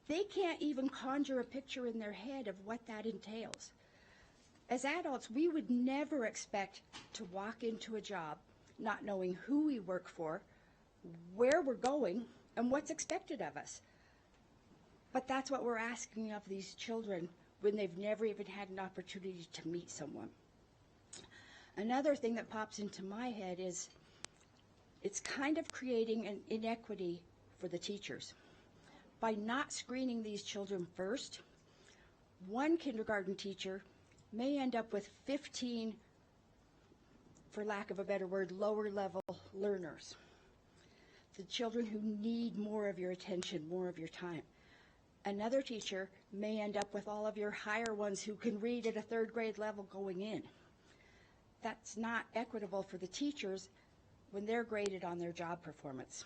they can't even conjure a picture in their head of what that entails. As adults, we would never expect to walk into a job not knowing who we work for, where we're going, and what's expected of us. But that's what we're asking of these children when they've never even had an opportunity to meet someone. Another thing that pops into my head is it's kind of creating an inequity for the teachers. By not screening these children first, one kindergarten teacher may end up with 15, for lack of a better word, lower level learners. The children who need more of your attention, more of your time. Another teacher may end up with all of your higher ones who can read at a third grade level going in. That's not equitable for the teachers when they're graded on their job performance.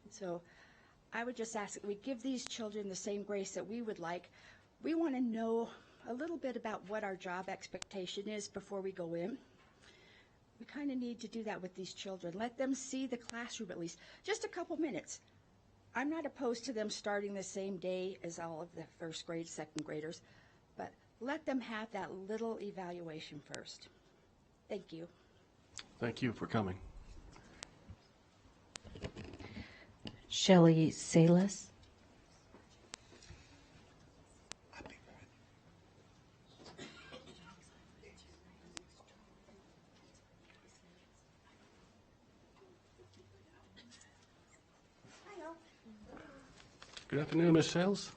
So I would just ask that we give these children the same grace that we would like. We want to know a little bit about what our job expectation is before we go in. We kind of need to do that with these children. Let them see the classroom at least, just a couple minutes. I'm not opposed to them starting the same day as all of the first grade, second graders, but let them have that little evaluation first. Thank you. Thank you for coming. Shelley Salas. Good afternoon, Ms. Sales.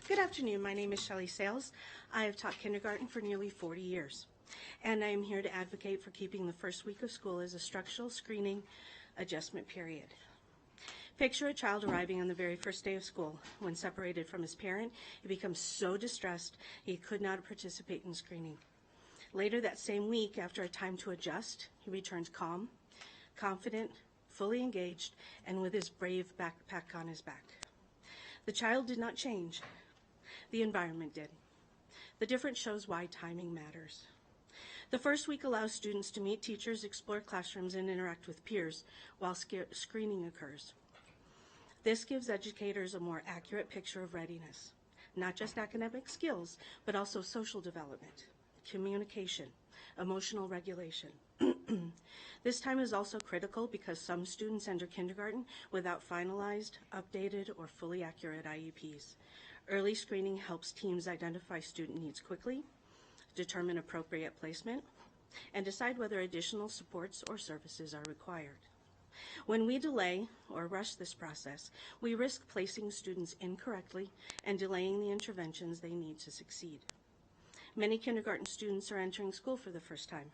Good afternoon. My name is Shelley Sales. I have taught kindergarten for nearly 40 years, and I am here to advocate for keeping the first week of school as a structural screening adjustment period. Picture a child arriving on the very first day of school. When separated from his parent, he becomes so distressed he could not participate in screening. Later that same week, after a time to adjust, he returns calm, confident, fully engaged, and with his brave backpack on his back. The child did not change. The environment did. The difference shows why timing matters. The first week allows students to meet teachers, explore classrooms, and interact with peers while screening occurs. This gives educators a more accurate picture of readiness, not just academic skills, but also social development, communication, emotional regulation, This time is also critical because some students enter kindergarten without finalized, updated, or fully accurate IEPs. Early screening helps teams identify student needs quickly, determine appropriate placement, and decide whether additional supports or services are required. When we delay or rush this process, we risk placing students incorrectly and delaying the interventions they need to succeed. Many kindergarten students are entering school for the first time.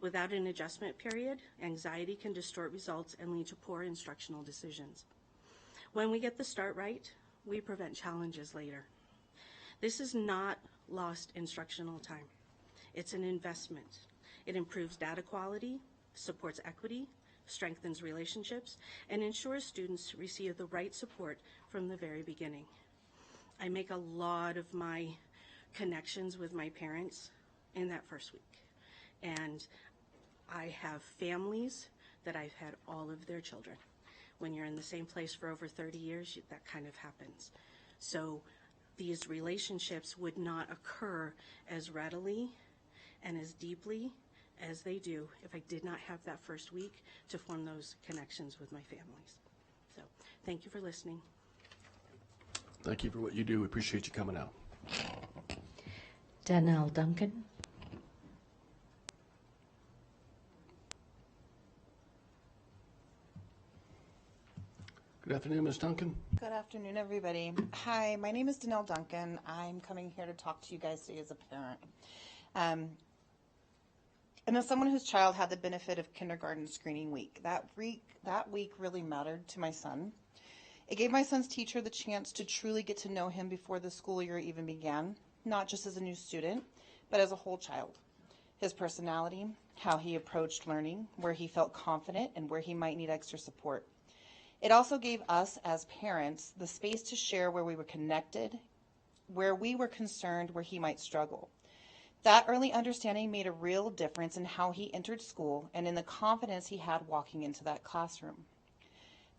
Without an adjustment period, anxiety can distort results and lead to poor instructional decisions. When we get the start right, we prevent challenges later. This is not lost instructional time. It's an investment. It improves data quality, supports equity, strengthens relationships, and ensures students receive the right support from the very beginning. I make a lot of my connections with my parents in that first week. And I have families that I've had all of their children. When you're in the same place for over 30 years, that kind of happens. So these relationships would not occur as readily and as deeply as they do if I did not have that first week to form those connections with my families. So thank you for listening. Thank you for what you do. We appreciate you coming out. Danelle Duncan. Good afternoon, Ms. Duncan. Good afternoon, everybody. Hi, my name is Danelle Duncan. I'm coming here to talk to you guys today as a parent. And as someone whose child had the benefit of kindergarten screening week, that week really mattered to my son. It gave my son's teacher the chance to truly get to know him before the school year even began, not just as a new student, but as a whole child. His personality, how he approached learning, where he felt confident, and where he might need extra support. It also gave us as parents the space to share where we were connected, where we were concerned, where he might struggle. That early understanding made a real difference in how he entered school and in the confidence he had walking into that classroom.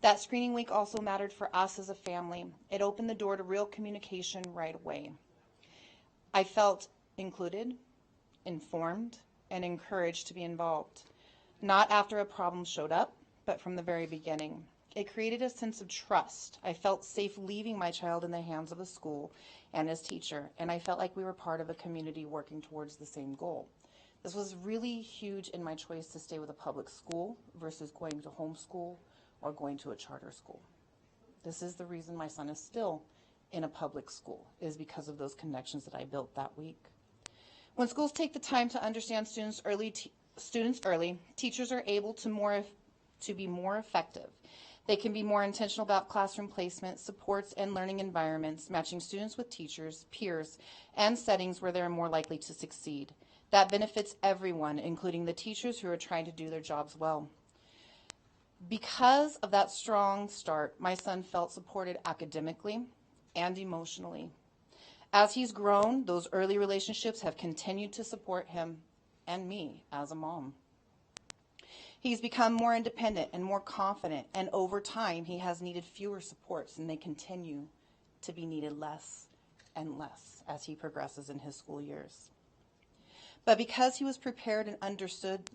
That screening week also mattered for us as a family. It opened the door to real communication right away. I felt included, informed, and encouraged to be involved, not after a problem showed up, but from the very beginning. It created a sense of trust. I felt safe leaving my child in the hands of a school and his teacher, and I felt like we were part of a community working towards the same goal. This was really huge in my choice to stay with a public school versus going to homeschool or going to a charter school. This is the reason my son is still in a public school, is because of those connections that I built that week. When schools take the time to understand students early, teachers are able to be more effective. They can be more intentional about classroom placement, supports, and learning environments, matching students with teachers, peers, and settings where they're more likely to succeed. That benefits everyone, including the teachers who are trying to do their jobs well. Because of that strong start, my son felt supported academically and emotionally. As he's grown, those early relationships have continued to support him and me as a mom. He's become more independent and more confident, and over time he has needed fewer supports, and they continue to be needed less and less as he progresses in his school years. But because he was prepared and understood,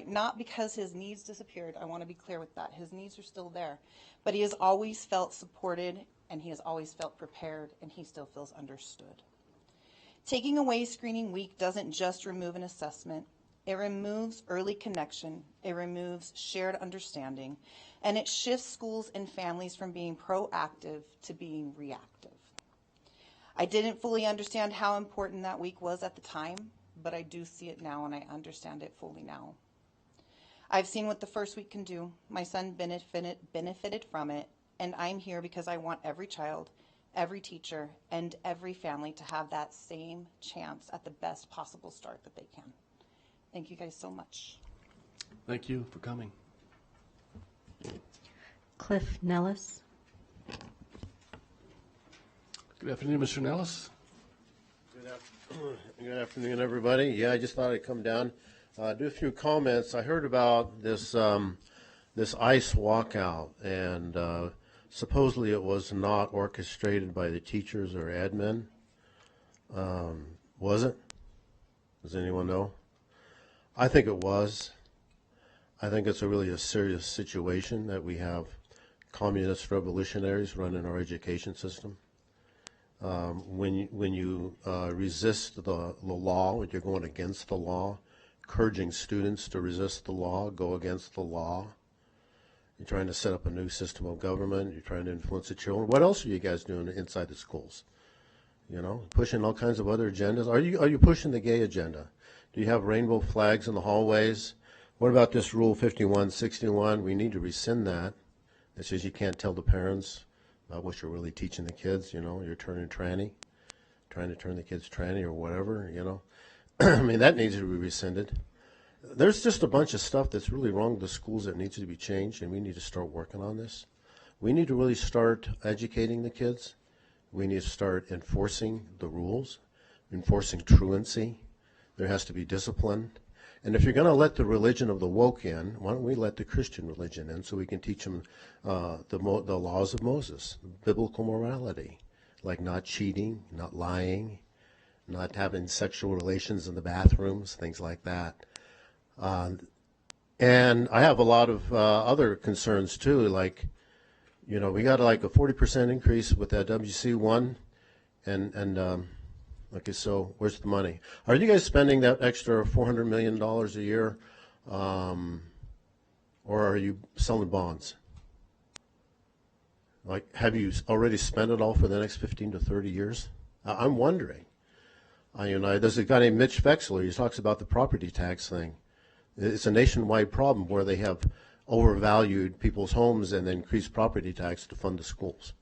not because his needs disappeared, I want to be clear with that. His needs are still there, but he has always felt supported, and he has always felt prepared, and he still feels understood. Taking away screening week doesn't just remove an assessment. It removes early connection, it removes shared understanding, and it shifts schools and families from being proactive to being reactive. I didn't fully understand how important that week was at the time, but I do see it now and I understand it fully now. I've seen what the first week can do. My son benefited from it, and I'm here because I want every child, every teacher, and every family to have that same chance at the best possible start that they can. Thank you guys so much. Thank you for coming. Cliff Nellis. Good afternoon, Mr. Nellis. Good afternoon, everybody. Yeah, I just thought I'd come down, do a few comments. I heard about this this ICE walkout, and supposedly it was not orchestrated by the teachers or admin. Was it? Does anyone know? I think it was. I think it's really a serious situation that we have communist revolutionaries running our education system. When you resist the law, when you're going against the law, encouraging students to resist the law, go against the law. You're trying to set up a new system of government. You're trying to influence the children. What else are you guys doing inside the schools? You know, pushing all kinds of other agendas. Are you pushing the gay agenda? Do you have rainbow flags in the hallways? What about this Rule 5161? We need to rescind that. It says you can't tell the parents about what you're really teaching the kids. You know, you're turning tranny, trying to turn the kids tranny or whatever. You know, I mean, that needs to be rescinded. There's just a bunch of stuff that's really wrong with the schools that needs to be changed, and we need to start working on this. We need to really start educating the kids. We need to start enforcing the rules, enforcing truancy. There has to be discipline. And if you're going to let the religion of the woke in, why don't we let the Christian religion in so we can teach them the laws of Moses, biblical morality, like not cheating, not lying, not having sexual relations in the bathrooms, things like that. And I have a lot of other concerns too, like, you know, we got like a 40% increase with that WC1, and okay, so where's the money? Are you guys spending that extra $400 million a year, or are you selling bonds? Like, have you already spent it all for the next 15 to 30 years? I'm wondering. You know, there's a guy named Mitch Vexler. He talks about the property tax thing. It's a nationwide problem where they have overvalued people's homes and then increased property tax to fund the schools.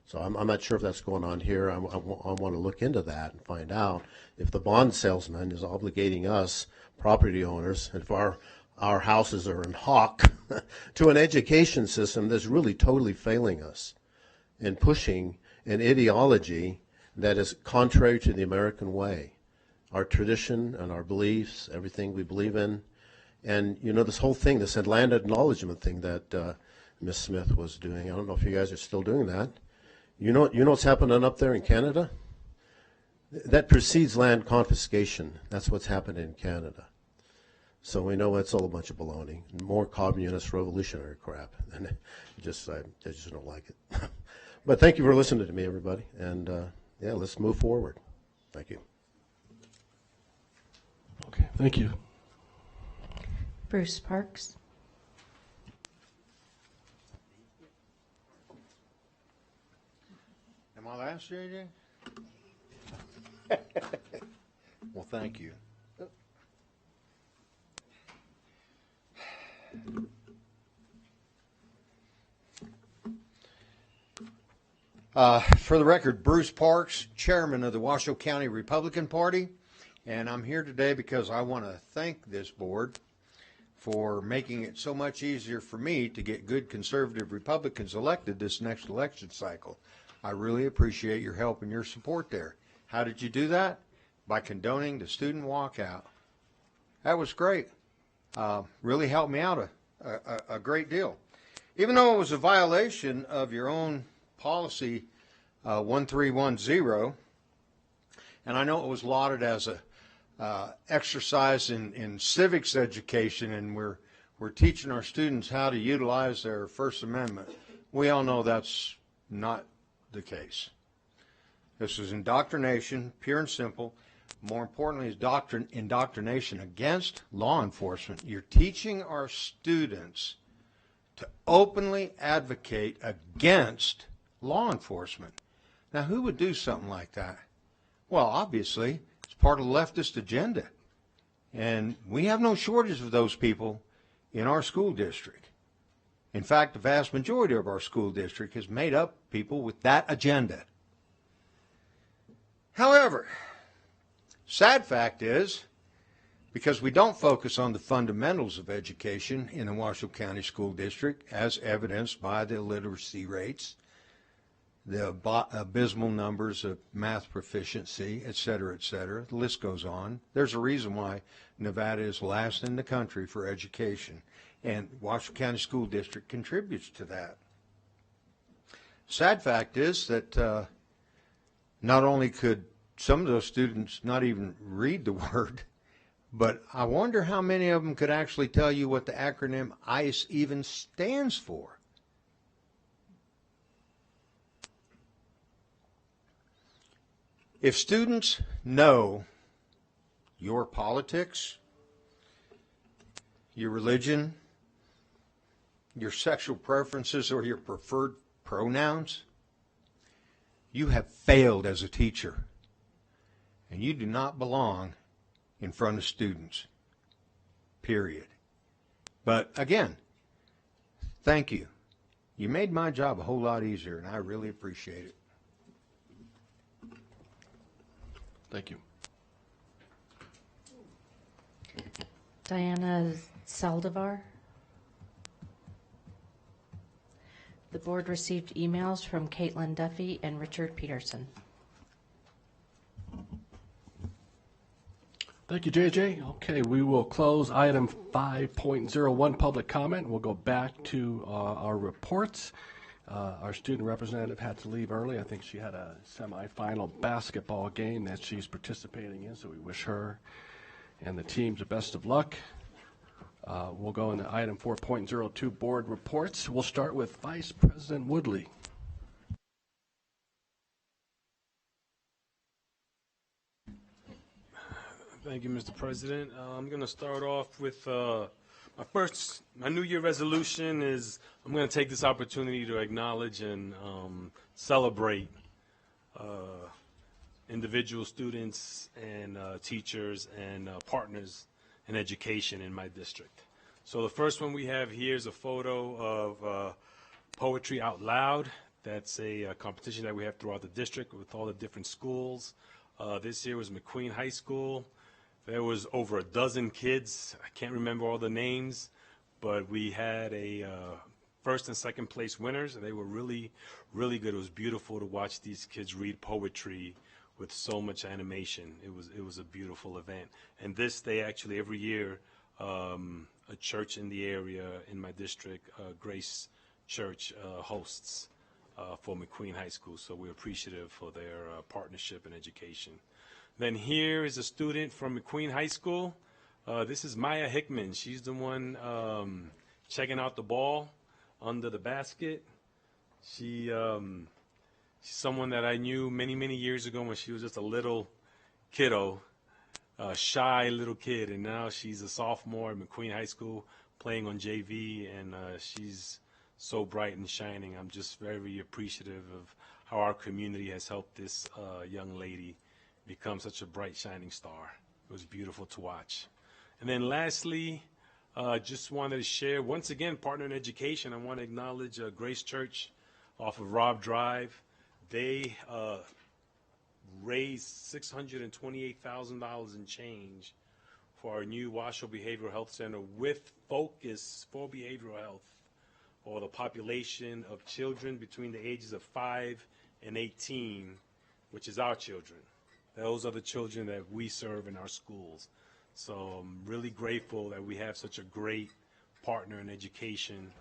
So I'm not sure if that's going on here. I want to look into that and find out if the bond salesman is obligating us, property owners, and if our houses are in hock to an education system that's really totally failing us and pushing an ideology that is contrary to the American way, our tradition and our beliefs, everything we believe in. And, you know, this whole thing, this land acknowledgement thing that Ms. Smith was doing, I don't know if you guys are still doing that. You know what's happening up there in Canada? That precedes land confiscation. That's what's happening in Canada. So we know it's all a bunch of baloney, more communist revolutionary crap. And I just don't like it. But thank you for listening to me, everybody. And, yeah, let's move forward. Thank you. Okay, thank you. Bruce Parks. Am I last, JJ? Well, thank you. For the record, Bruce Parks, chairman of the Washoe County Republican Party, and I'm here today because I want to thank this board for making it so much easier for me to get good conservative Republicans elected this next election cycle. I really appreciate your help and your support there. How did you do that? By condoning the student walkout. That was great. Really helped me out a great deal. Even though it was a violation of your own policy 1310, and I know it was lauded as a exercise in civics education, and we're teaching our students how to utilize their First Amendment. We all know that's not the case. This is indoctrination, pure and simple. More importantly, is indoctrination against law enforcement. You're teaching our students to openly advocate against law enforcement. Now, who would do something like that? Well, obviously, it's part of the leftist agenda. And we have no shortage of those people in our school district. In fact, the vast majority of our school district is made up of people with that agenda. However, sad fact is, because we don't focus on the fundamentals of education in the Washoe County School District, as evidenced by the literacy rates, the abysmal numbers of math proficiency, et cetera, the list goes on. There's a reason why Nevada is last in the country for education, and Washoe County School District contributes to that. Sad fact is that not only could some of those students not even read the word, but I wonder how many of them could actually tell you what the acronym ICE even stands for. If students know your politics, your religion, your sexual preferences, or your preferred pronouns, you have failed as a teacher, and you do not belong in front of students, period. But again, thank you. You made my job a whole lot easier, and I really appreciate it. Thank you. Diana Saldivar. The board received emails from Caitlin Duffy and Richard Peterson. Thank you, JJ. Okay, we will close item 5.01, public comment. We'll go back to our reports. Our student representative had to leave early. I think she had a semifinal basketball game that she's participating in, so we wish her and the teams the best of luck. We'll go into item 4.02, board reports. We'll start with Vice President Woodley. Thank you, Mr. President. I'm going to start off with my New Year resolution is I'm going to take this opportunity to acknowledge and celebrate individual students and teachers and partners in education in my district. So the first one we have here is a photo of Poetry Out Loud. That's a competition that we have throughout the district with all the different schools. This year was McQueen High School. There was over a dozen kids. I can't remember all the names, but we had a first and second place winners, and they were really, really good. It was beautiful to watch these kids read poetry with so much animation. It was a beautiful event. And this, they actually every year, a church in the area in my district, Grace Church, hosts for McQueen High School. So we're appreciative for their partnership in education. Then here is a student from McQueen High School. This is Maya Hickman. She's the one checking out the ball under the basket. She's someone that I knew many, many years ago when she was just a little kiddo, a shy little kid, and now she's a sophomore at McQueen High School playing on JV, and she's so bright and shining. I'm just very appreciative of how our community has helped this young lady become such a bright, shining star. It was beautiful to watch. And then lastly, just wanted to share, once again, partner in education. I want to acknowledge Grace Church off of Robb Drive. They raised $628,000 in change for our new Washoe Behavioral Health Center with focus for behavioral health for the population of children between the ages of 5 and 18, which is our children. Those are the children that we serve in our schools. So I'm really grateful that we have such a great partner in education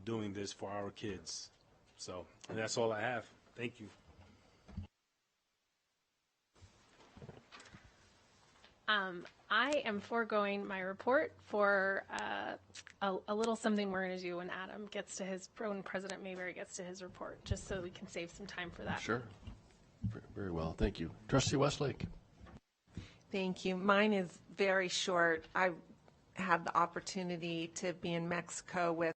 doing this for our kids. So, and that's all I have. Thank you. I am foregoing my report for a little something we're going to do when Adam gets to when President Mayberry gets to his report, just so we can save some time for that. Sure. Very well. Thank you. Trustee Westlake. Thank you. Mine is very short. I had the opportunity to be in Mexico with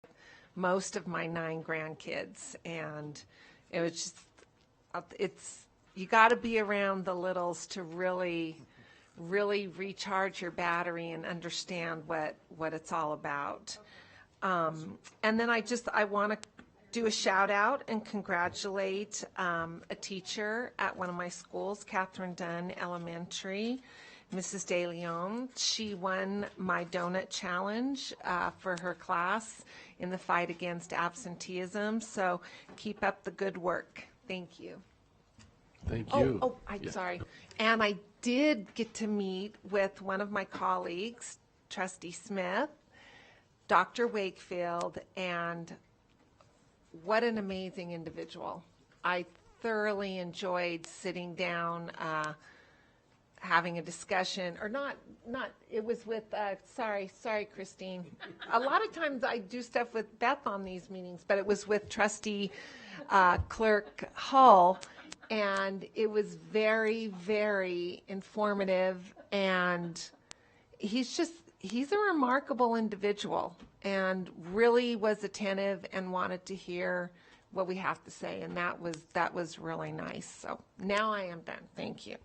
most of my 9 grandkids, and it was just, you got to be around the littles to really recharge your battery and understand what it's all about. And then I want to do a shout out and congratulate a teacher at one of my schools, Catherine Dunn Elementary, Mrs. De Leon. She won my donut challenge for her class in the fight against absenteeism. So keep up the good work. Thank you. Thank you. Sorry. And I did get to meet with one of my colleagues, Trustee Smith, Dr. Wakefield, and what an amazing individual. I thoroughly enjoyed sitting down having a discussion, or not, it was with, sorry, Christine. A lot of times I do stuff with Beth on these meetings, but it was with Trustee Clerk Hull, and it was very, very informative, and he's a remarkable individual, and really was attentive and wanted to hear what we have to say, and that was really nice. So now I am done. Thank you.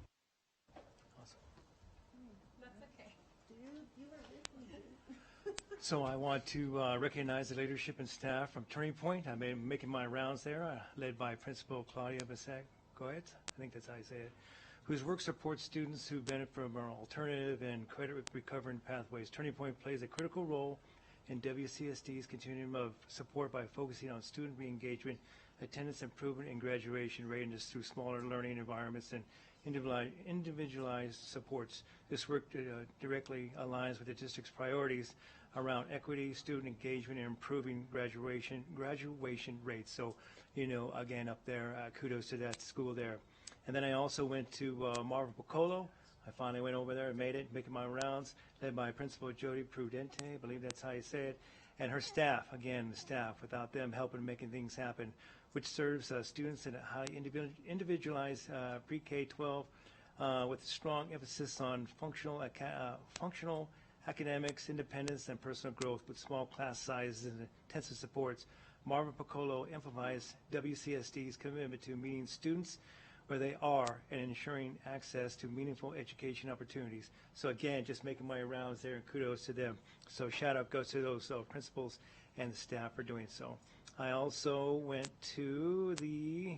So I want to recognize the leadership and staff from Turning Point. I've been making my rounds there, led by Principal Claudia Basek. Go ahead. I think that's how you say it. Whose work supports students who benefit from our alternative and credit recovery pathways. Turning Point plays a critical role in WCSD's continuum of support by focusing on student re-engagement, attendance improvement, and graduation readiness through smaller learning environments and individualized supports. This work directly aligns with the district's priorities around equity, student engagement, and improving graduation rates. So, again, up there, kudos to that school there. And then I also went to Marva Piccolo. I finally went over there and made it, making my rounds, led by Principal Jody Prudente, I believe that's how you say it, and her staff, again, the staff, without them helping making things happen, which serves students in a highly individualized pre-K-12 with a strong emphasis on functional academics, independence, and personal growth with small class sizes and intensive supports. Marva Piccolo emphasized WCSD's commitment to meeting students where they are and ensuring access to meaningful education opportunities. So again, just making my rounds there, and kudos to them. So shout out goes to those principals and the staff for doing so. I also went to the,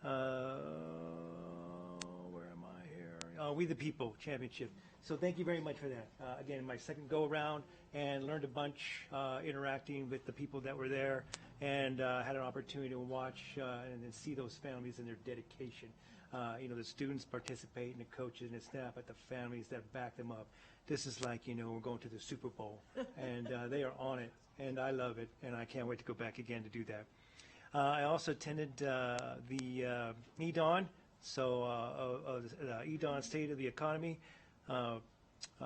where am I here? We the People Championship. So thank you very much for that. Again, my second go around, and learned a bunch interacting with the people that were there, and had an opportunity to watch and then see those families and their dedication. The students participate, and the coaches and the staff, but the families that back them up. This is like, we're going to the Super Bowl, and they are on it, and I love it, and I can't wait to go back again to do that. I also attended the EDAWN, EDAWN State of the Economy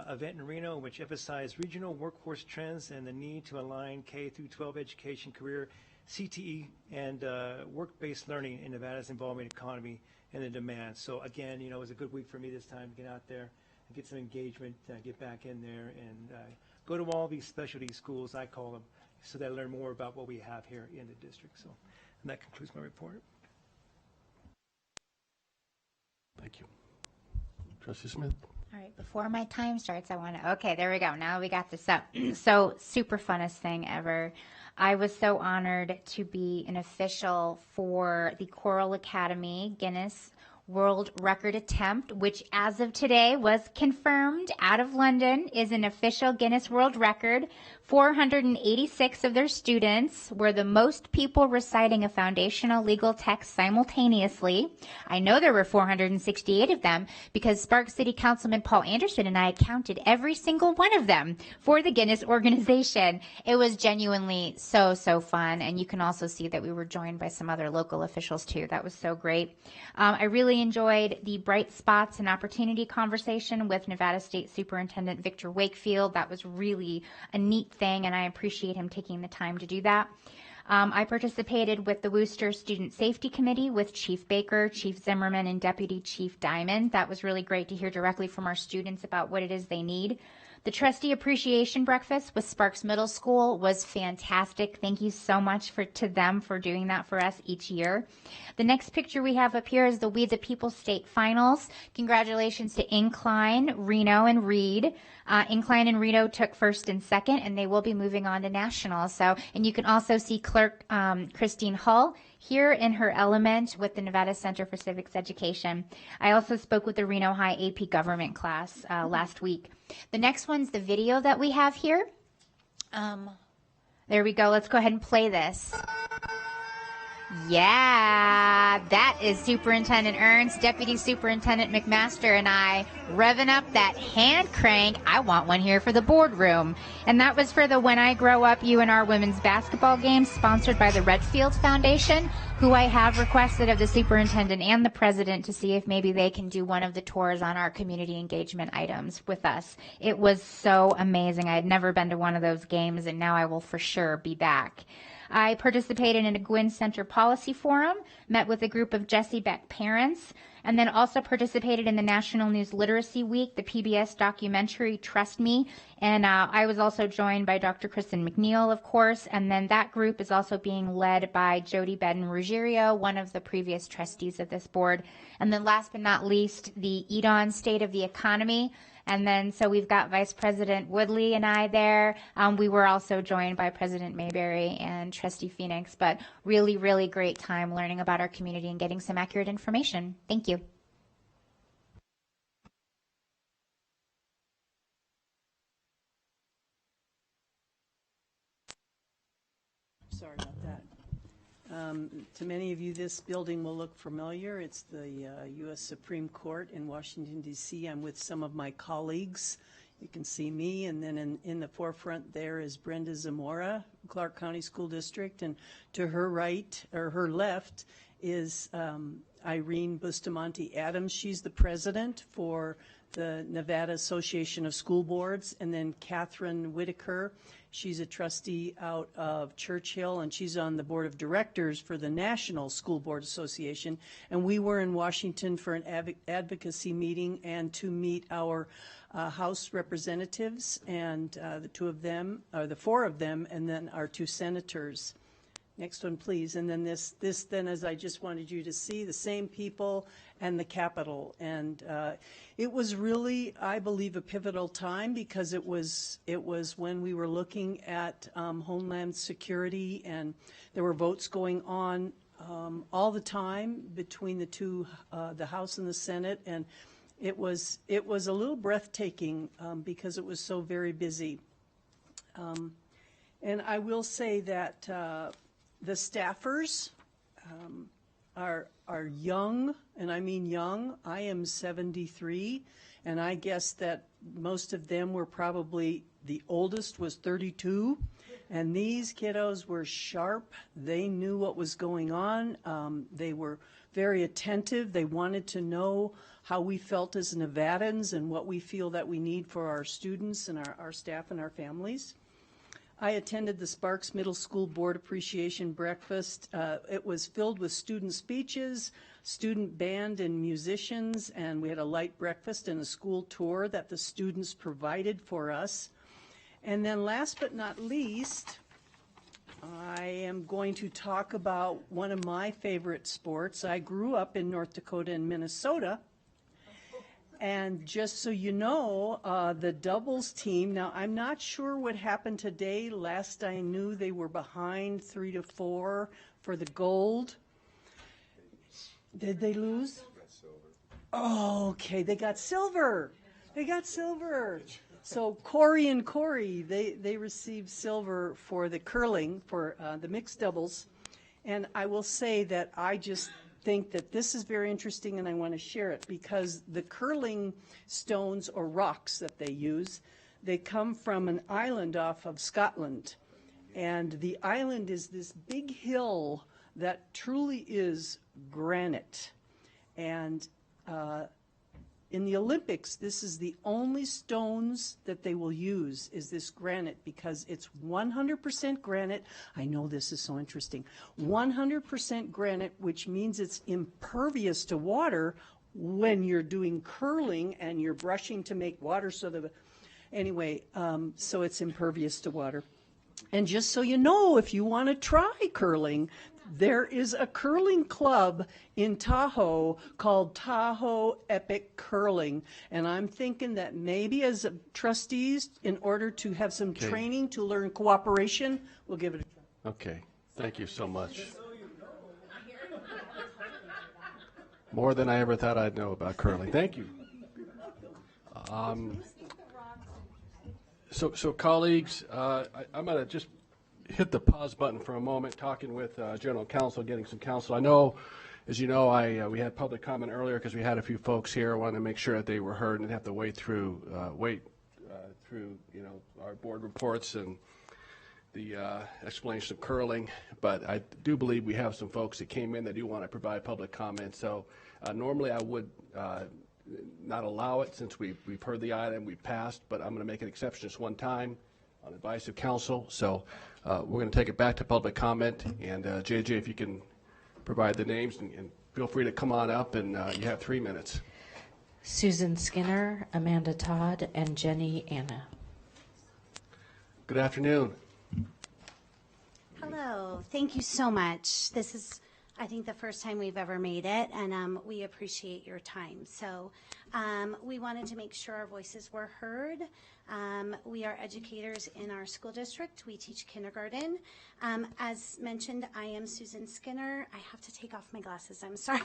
event in Reno, which emphasized regional workforce trends and the need to align K-12 education, career, CTE, and work-based learning in Nevada's involvement economy and the demand. So again, it was a good week for me this time to get out there and get some engagement, get back in there, and go to all these specialty schools, I call them, so that I learn more about what we have here in the district. So, and that concludes my report. Thank you. Trustee Smith. All right, before my time starts, I want to, okay, there we go. Now we got this up. So, super funnest thing ever. I was so honored to be an official for the Choral Academy Guinness World Record attempt, which as of today was confirmed out of London, is an official Guinness World Record. 486 of their students were the most people reciting a foundational legal text simultaneously. I know there were 468 of them because Sparks City Councilman Paul Anderson and I counted every single one of them for the Guinness organization. It was genuinely so fun, and you can also see that we were joined by some other local officials too. That was so great. I really enjoyed the Bright Spots and Opportunity conversation with Nevada State Superintendent Victor Wakefield. That was really a neat thing, and I appreciate him taking the time to do that. I participated with the Worcester Student Safety Committee with Chief Baker, Chief Zimmerman, and Deputy Chief Diamond. That was really great to hear directly from our students about what it is they need. The Trustee Appreciation Breakfast with Sparks Middle School was fantastic. Thank you so much to them for doing that for us each year. The next picture we have up here is the We the People State Finals. Congratulations to Incline, Reno, and Reed. Incline and Reno took first and second, and they will be moving on to nationals. So, and you can also see Clerk Christine Hull here in her element with the Nevada Center for Civics Education. I also spoke with the Reno High AP Government class last week. The next one's the video that we have here. There we go. Let's go ahead and play this. Yeah, that is Superintendent Ernst, Deputy Superintendent McMaster, and I revving up that hand crank. I want one here for the boardroom. And that was for the When I Grow Up UNR women's basketball game, sponsored by the Redfield Foundation, who I have requested of the superintendent and the president to see if maybe they can do one of the tours on our community engagement items with us. It was so amazing. I had never been to one of those games, and now I will for sure be back. I participated in a Gwynn Center Policy Forum, met with a group of Jessie Beck parents, and then also participated in the National News Literacy Week, the PBS documentary Trust Me, and I was also joined by Dr. Kristen McNeil, of course, and then that group is also being led by Jody Bedden-Ruggiero, one of the previous trustees of this board. And then last but not least, the EDON State of the Economy. And then, so we've got Vice President Woodley and I there. We were also joined by President Mayberry and Trustee Phoenix, but really, really great time learning about our community and getting some accurate information. Thank you. Sorry about that. To many of you, this building will look familiar. It's the U.S. Supreme Court in Washington, D.C. I'm with some of my colleagues. You can see me, and then in the forefront there is Brenda Zamora, Clark County School District, and to her right, or her left, is Irene Bustamante Adams. She's the president for the Nevada Association of School Boards, and then Catherine Whitaker. She's a trustee out of Churchill, and she's on the board of directors for the National School Board Association. And we were in Washington for an advocacy meeting and to meet our House representatives, and the two of them, or the four of them, and then our two senators. Next one, please. And then this then, as I just wanted you to see, the same people and the Capitol. And it was really, I believe, a pivotal time because it was when we were looking at Homeland Security, and there were votes going on all the time between the two, the House and the Senate, and it was a little breathtaking because it was so very busy. And I will say that the staffers are young, and I mean young. I am 73, and I guess that most of them were probably, the oldest was 32, and these kiddos were sharp. They knew what was going on. They were very attentive. They wanted to know how we felt as Nevadans and what we feel that we need for our students and our staff and our families. I attended the Sparks Middle School Board Appreciation Breakfast. It was filled with student speeches, student band and musicians, and we had a light breakfast and a school tour that the students provided for us. And then last but not least, I am going to talk about one of my favorite sports. I grew up in North Dakota and Minnesota. And just so you know, the doubles team, now I'm not sure what happened today. Last I knew they were behind 3-4 for the gold. Did they lose? Oh, okay, they got silver. They got silver. So Corey and Corey, they received silver for the curling, for the mixed doubles. And I will say that I just think that this is very interesting, and I want to share it because the curling stones or rocks that they use, they come from an island off of Scotland, and the island is this big hill that truly is granite. And in the Olympics, this is the only stones that they will use, is this granite, because it's 100% granite. I know this is so interesting. 100% granite, which means it's impervious to water when you're doing curling and you're brushing to make water so that, anyway, so it's impervious to water. And just so you know, if you want to try curling, there is a curling club in Tahoe called Tahoe Epic Curling. And I'm thinking that maybe as trustees, in order to have some training to learn cooperation, we'll give it a try. Okay, thank you so much. More than I ever thought I'd know about curling. Thank you. So colleagues, I'm going to just hit the pause button for a moment, talking with General Counsel, getting some counsel. I know, as you know, we had public comment earlier because we had a few folks here. I wanted to make sure that they were heard and didn't have to wait through our board reports and the explanation of curling. But I do believe we have some folks that came in that do want to provide public comment. So normally I would not allow it since we've heard the item, we've passed, but I'm going to make an exception just one time on advice of counsel. So we're going to take it back to public comment. And JJ, if you can provide the names, and feel free to come on up, and you have 3 minutes. Susan Skinner, Amanda Todd, and Jenny Anna. Good afternoon. Hello. Thank you so much. This is, I think, the first time we've ever made it, and we appreciate your time. So we wanted to make sure our voices were heard. We are educators in our school district. We teach kindergarten. As mentioned, I am Susan Skinner. I have to take off my glasses. I'm sorry.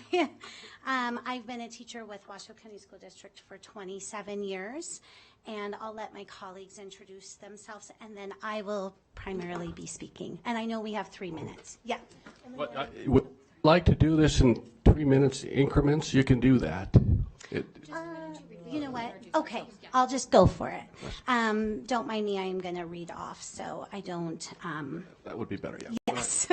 I've been a teacher with Washoe County School District for 27 years, and I'll let my colleagues introduce themselves, and then I will primarily be speaking. And I know we have 3 minutes. Yeah. What I would like to do this in 3 minutes increments. You can do that. You know what? Okay, I'll just go for it. Don't mind me, I am going to read off so I don't. That would be better, yeah. Yes.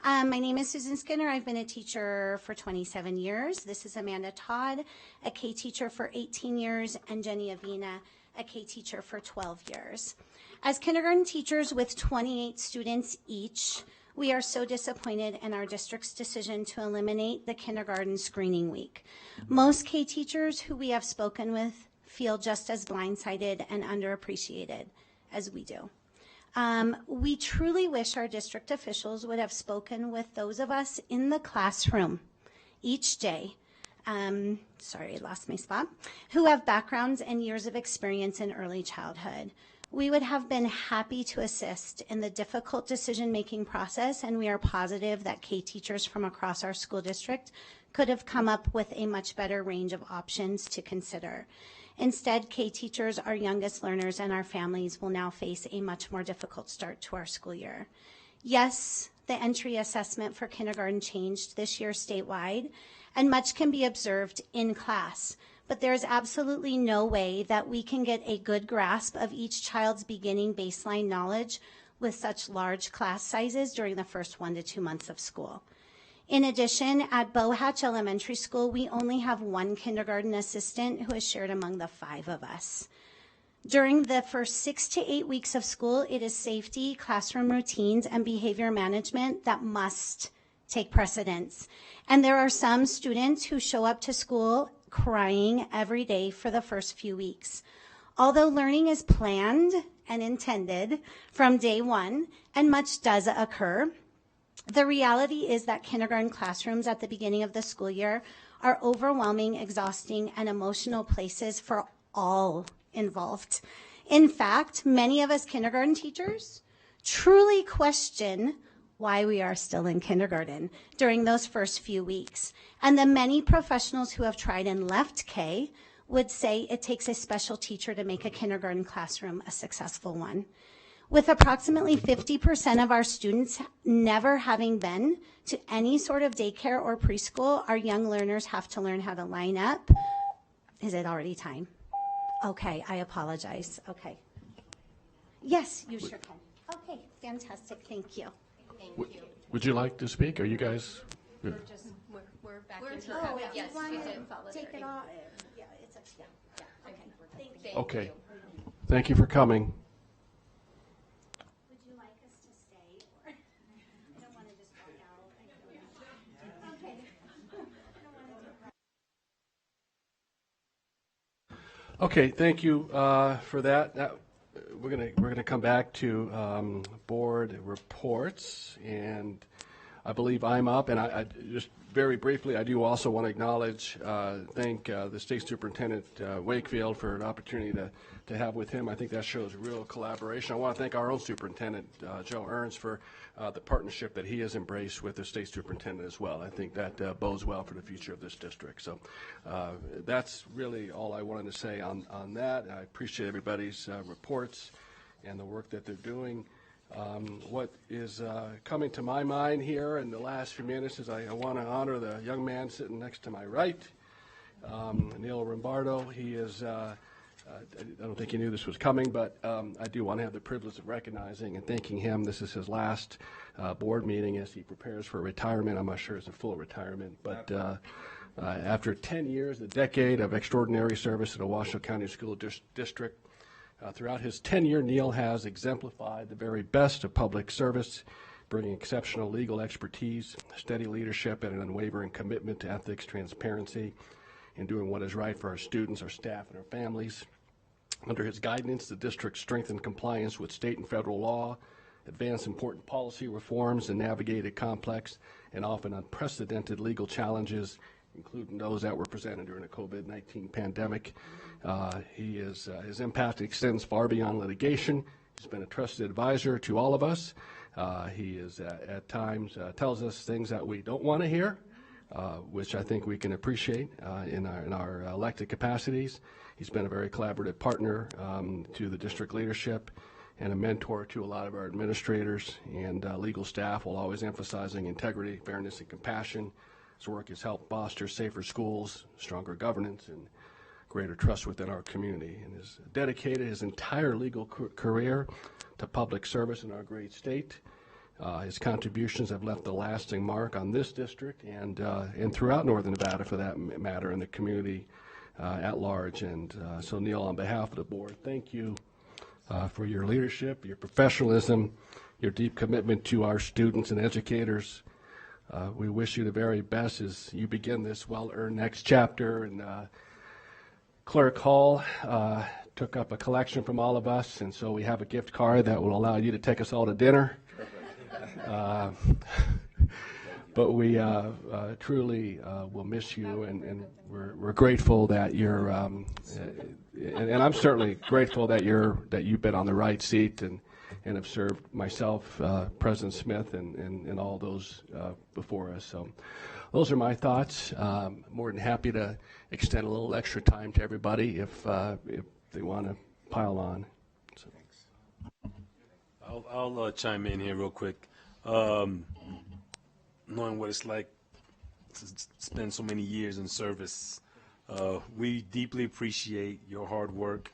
My name is Susan Skinner. I've been a teacher for 27 years. This is Amanda Todd, a K teacher for 18 years, and Jenny Avina, a K teacher for 12 years. As kindergarten teachers with 28 students each, we are so disappointed in our district's decision to eliminate the kindergarten screening week. Most K teachers who we have spoken with feel just as blindsided and underappreciated as we do. We truly wish our district officials would have spoken with those of us in the classroom each day, sorry, I lost my spot, who have backgrounds and years of experience in early childhood. We would have been happy to assist in the difficult decision-making process, and we are positive that K teachers from across our school district could have come up with a much better range of options to consider. Instead, K teachers, our youngest learners, and our families will now face a much more difficult start to our school year. Yes, the entry assessment for kindergarten changed this year statewide, and much can be observed in class. But there is absolutely no way that we can get a good grasp of each child's beginning baseline knowledge with such large class sizes during the first 1 to 2 months of school. In addition, at Bohatch Elementary School, we only have one kindergarten assistant who is shared among the 5 of us. During the first 6 to 8 weeks of school, it is safety, classroom routines, and behavior management that must take precedence. And there are some students who show up to school crying every day for the first few weeks. Although learning is planned and intended from day one, and much does occur, the reality is that kindergarten classrooms at the beginning of the school year are overwhelming, exhausting, and emotional places for all involved. In fact, many of us kindergarten teachers truly question why we are still in kindergarten during those first few weeks. And the many professionals who have tried and left K would say it takes a special teacher to make a kindergarten classroom a successful one. With approximately 50% of our students never having been to any sort of daycare or preschool, our young learners have to learn how to line up. Is it already time? Okay, I apologize. Okay. Yes, you sure can. Okay, fantastic, thank you. Would you like to speak? Are you guys? We're back into Oh, yes, yes, she you did. want to take it off? Yeah, it's yeah. Okay, thank you. Okay. Thank you for coming. Would you like us to stay, or I don't want to just walk out. Okay. Okay, thank you for that. Now, we're gonna come back to board reports, and I believe I'm up. And I just very briefly, I do also want to acknowledge, thank the State Superintendent Wakefield for an opportunity to have with him. I think that shows real collaboration. I want to thank our own superintendent, Joe Ernst, for the partnership that he has embraced with the State Superintendent as well. I think that bodes well for the future of this district. So that's really all I wanted to say on that. I appreciate everybody's reports and the work that they're doing. What is coming to my mind here in the last few minutes is I want to honor the young man sitting next to my right, Neil Rombardo. He is, I don't think he knew this was coming, but I do want to have the privilege of recognizing and thanking him. This is his last board meeting as he prepares for retirement. I'm not sure it's a full retirement, but after 10 years, a decade of extraordinary service in the Washoe County School District, throughout his tenure, Neil has exemplified the very best of public service, bringing exceptional legal expertise, steady leadership, and an unwavering commitment to ethics, transparency, and doing what is right for our students, our staff, and our families. Under his guidance, the district strengthened compliance with state and federal law, advanced important policy reforms, and navigated complex and often unprecedented legal challenges, including those that were presented during the COVID-19 pandemic. His impact extends far beyond litigation. He's been a trusted advisor to all of us. He is at times tells us things that we don't want to hear, which I think we can appreciate in our elected capacities. He's been a very collaborative partner to the district leadership and a mentor to a lot of our administrators and legal staff, while always emphasizing integrity, fairness, and compassion. His work has helped foster safer schools, stronger governance, and greater trust within our community, and has dedicated his entire legal career to public service in our great state. His contributions have left a lasting mark on this district and throughout Northern Nevada, for that matter, and the community at large. And so, Neil, on behalf of the board, thank you for your leadership, your professionalism, your deep commitment to our students and educators. We wish you the very best as you begin this well-earned next chapter. And Clerk Hall took up a collection from all of us, and so we have a gift card that will allow you to take us all to dinner. But we truly will miss you, and we're grateful that you're, and I'm certainly grateful that you've been on the right seat and have served myself, President Smith, and all those before us. So those are my thoughts. More than happy to extend a little extra time to everybody if they want to pile on. So. I'll chime in here real quick. Knowing what it's like to spend so many years in service, we deeply appreciate your hard work,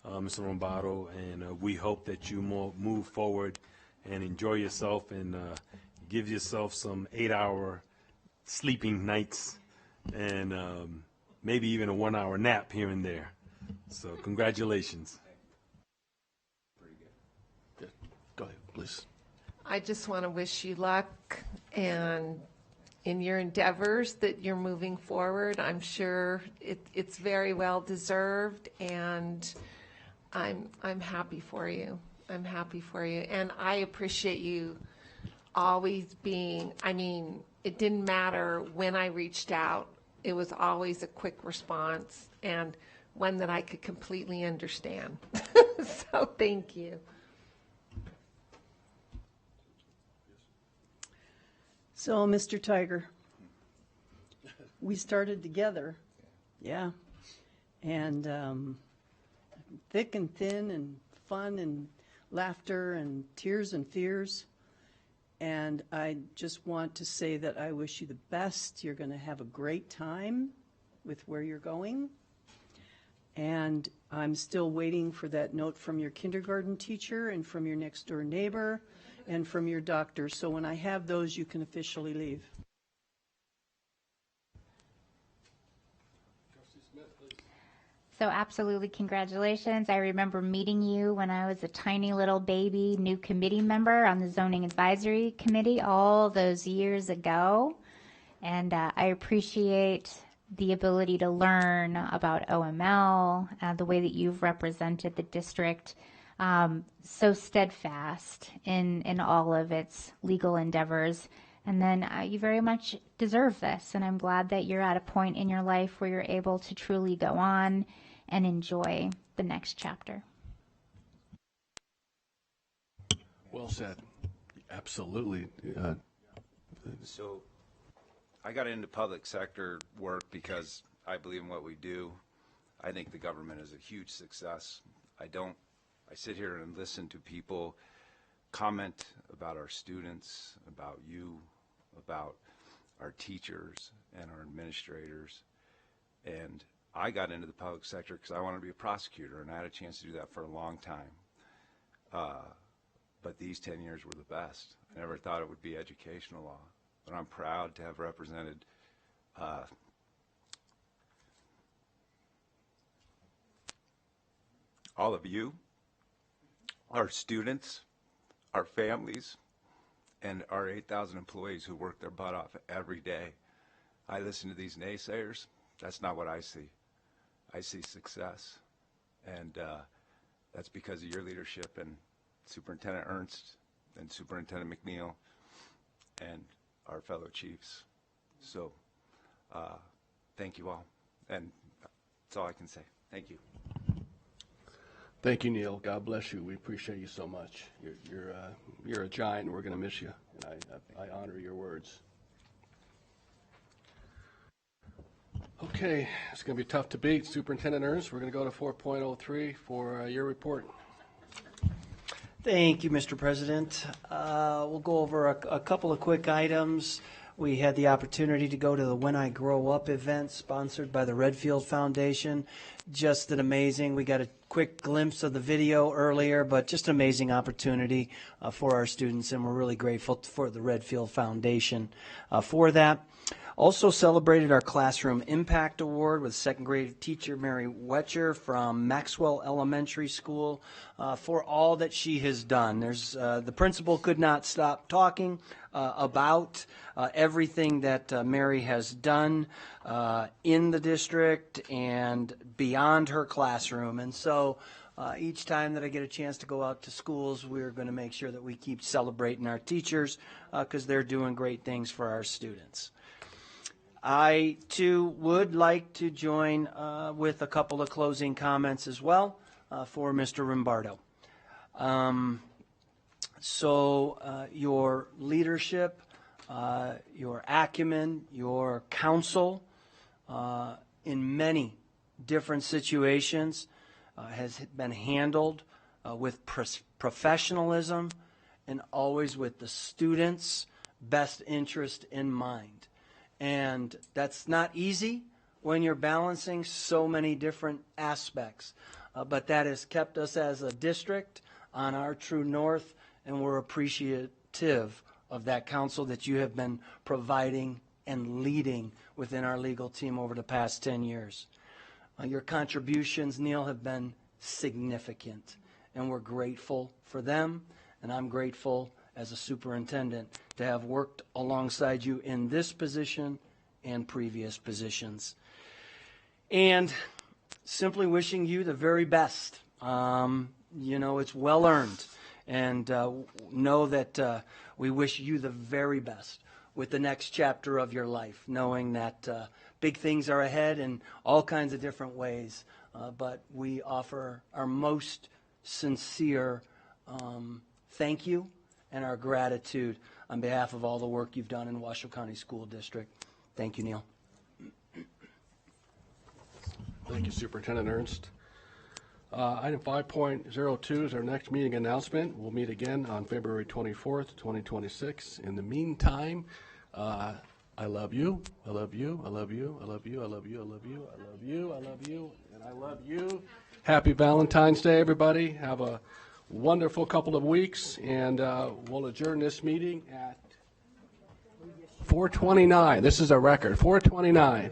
Mr. Rombardo, and we hope that you move forward and enjoy yourself and give yourself some 8-hour sleeping nights and maybe even a 1-hour nap here and there. So congratulations. Pretty good. Go ahead, please. I just want to wish you luck and in your endeavors that you're moving forward. I'm sure it's very well deserved, and I'm happy for you. I'm happy for you, and I appreciate you always being. I mean, it didn't matter when I reached out; it was always a quick response and one that I could completely understand. So thank you. So, Mr. Tiger, we started together, yeah, and thick and thin and fun and laughter and tears and fears, and I just want to say that I wish you the best. You're going to have a great time with where you're going, and I'm still waiting for that note from your kindergarten teacher and from your next door neighbor and from your doctor. So when I have those, you can officially leave. So absolutely, congratulations. I remember meeting you when I was a tiny little baby new committee member on the Zoning Advisory Committee all those years ago. And I appreciate the ability to learn about OML, the way that you've represented the district. So steadfast in all of its legal endeavors. And then you very much deserve this. And I'm glad that you're at a point in your life where you're able to truly go on and enjoy the next chapter. Well said. Absolutely. So I got into public sector work because I believe in what we do. I think the government is a huge success. I sit here and listen to people comment about our students, about you, about our teachers and our administrators. And I got into the public sector because I wanted to be a prosecutor, and I had a chance to do that for a long time. But these 10 years were the best. I never thought it would be educational law, but I'm proud to have represented all of you, our students, our families, and our 8,000 employees who work their butt off every day. I listen to these naysayers. That's not what I see. I see success, and that's because of your leadership and Superintendent Ernst and Superintendent McNeil and our fellow chiefs. So thank you all, and that's all I can say. Thank you. Thank you, Neil. God bless you. We appreciate you so much. You're a giant, and we're going to miss you. And I honor your words. Okay, it's going to be tough to beat. Superintendent Ernst, we're going to go to 4.03 for your report. Thank you, Mr. President. We'll go over a couple of quick items. We had the opportunity to go to the When I Grow Up event sponsored by the Redfield Foundation. Just an amazing, we got a quick glimpse of the video earlier, but just an amazing opportunity for our students, and we're really grateful for the Redfield Foundation for that. Also celebrated our Classroom Impact Award with second grade teacher Mary Wetcher from Maxwell Elementary School for all that she has done. The principal could not stop talking about everything that Mary has done in the district and beyond her classroom. And so each time that I get a chance to go out to schools, we're going to make sure that we keep celebrating our teachers because they're doing great things for our students. I, too, would like to join with a couple of closing comments as well for Mr. Rimbardo. Your leadership, your acumen, your counsel in many different situations has been handled with professionalism and always with the students' best interest in mind. And that's not easy when you're balancing so many different aspects. But that has kept us as a district on our true north, and we're appreciative of that counsel that you have been providing and leading within our legal team over the past 10 years. Your contributions, Neil, have been significant, and we're grateful for them, and I'm grateful as a superintendent to have worked alongside you in this position and previous positions. And simply wishing you the very best. It's well earned. And know that we wish you the very best with the next chapter of your life, knowing that big things are ahead in all kinds of different ways. But we offer our most sincere thank you and our gratitude on behalf of all the work you've done in Washoe County School District. Thank you, Neil. Thank you, Superintendent Ernst. Item 5.02 is our next meeting announcement. We'll meet again on February 24th, 2026. In the meantime, I love you, I love you, I love you, I love you, I love you, I love you, I love you, I love you, and I love you. Happy Valentine's Day, everybody. Have a wonderful couple of weeks, and we'll adjourn this meeting at 4:29. This is a record, 4:29.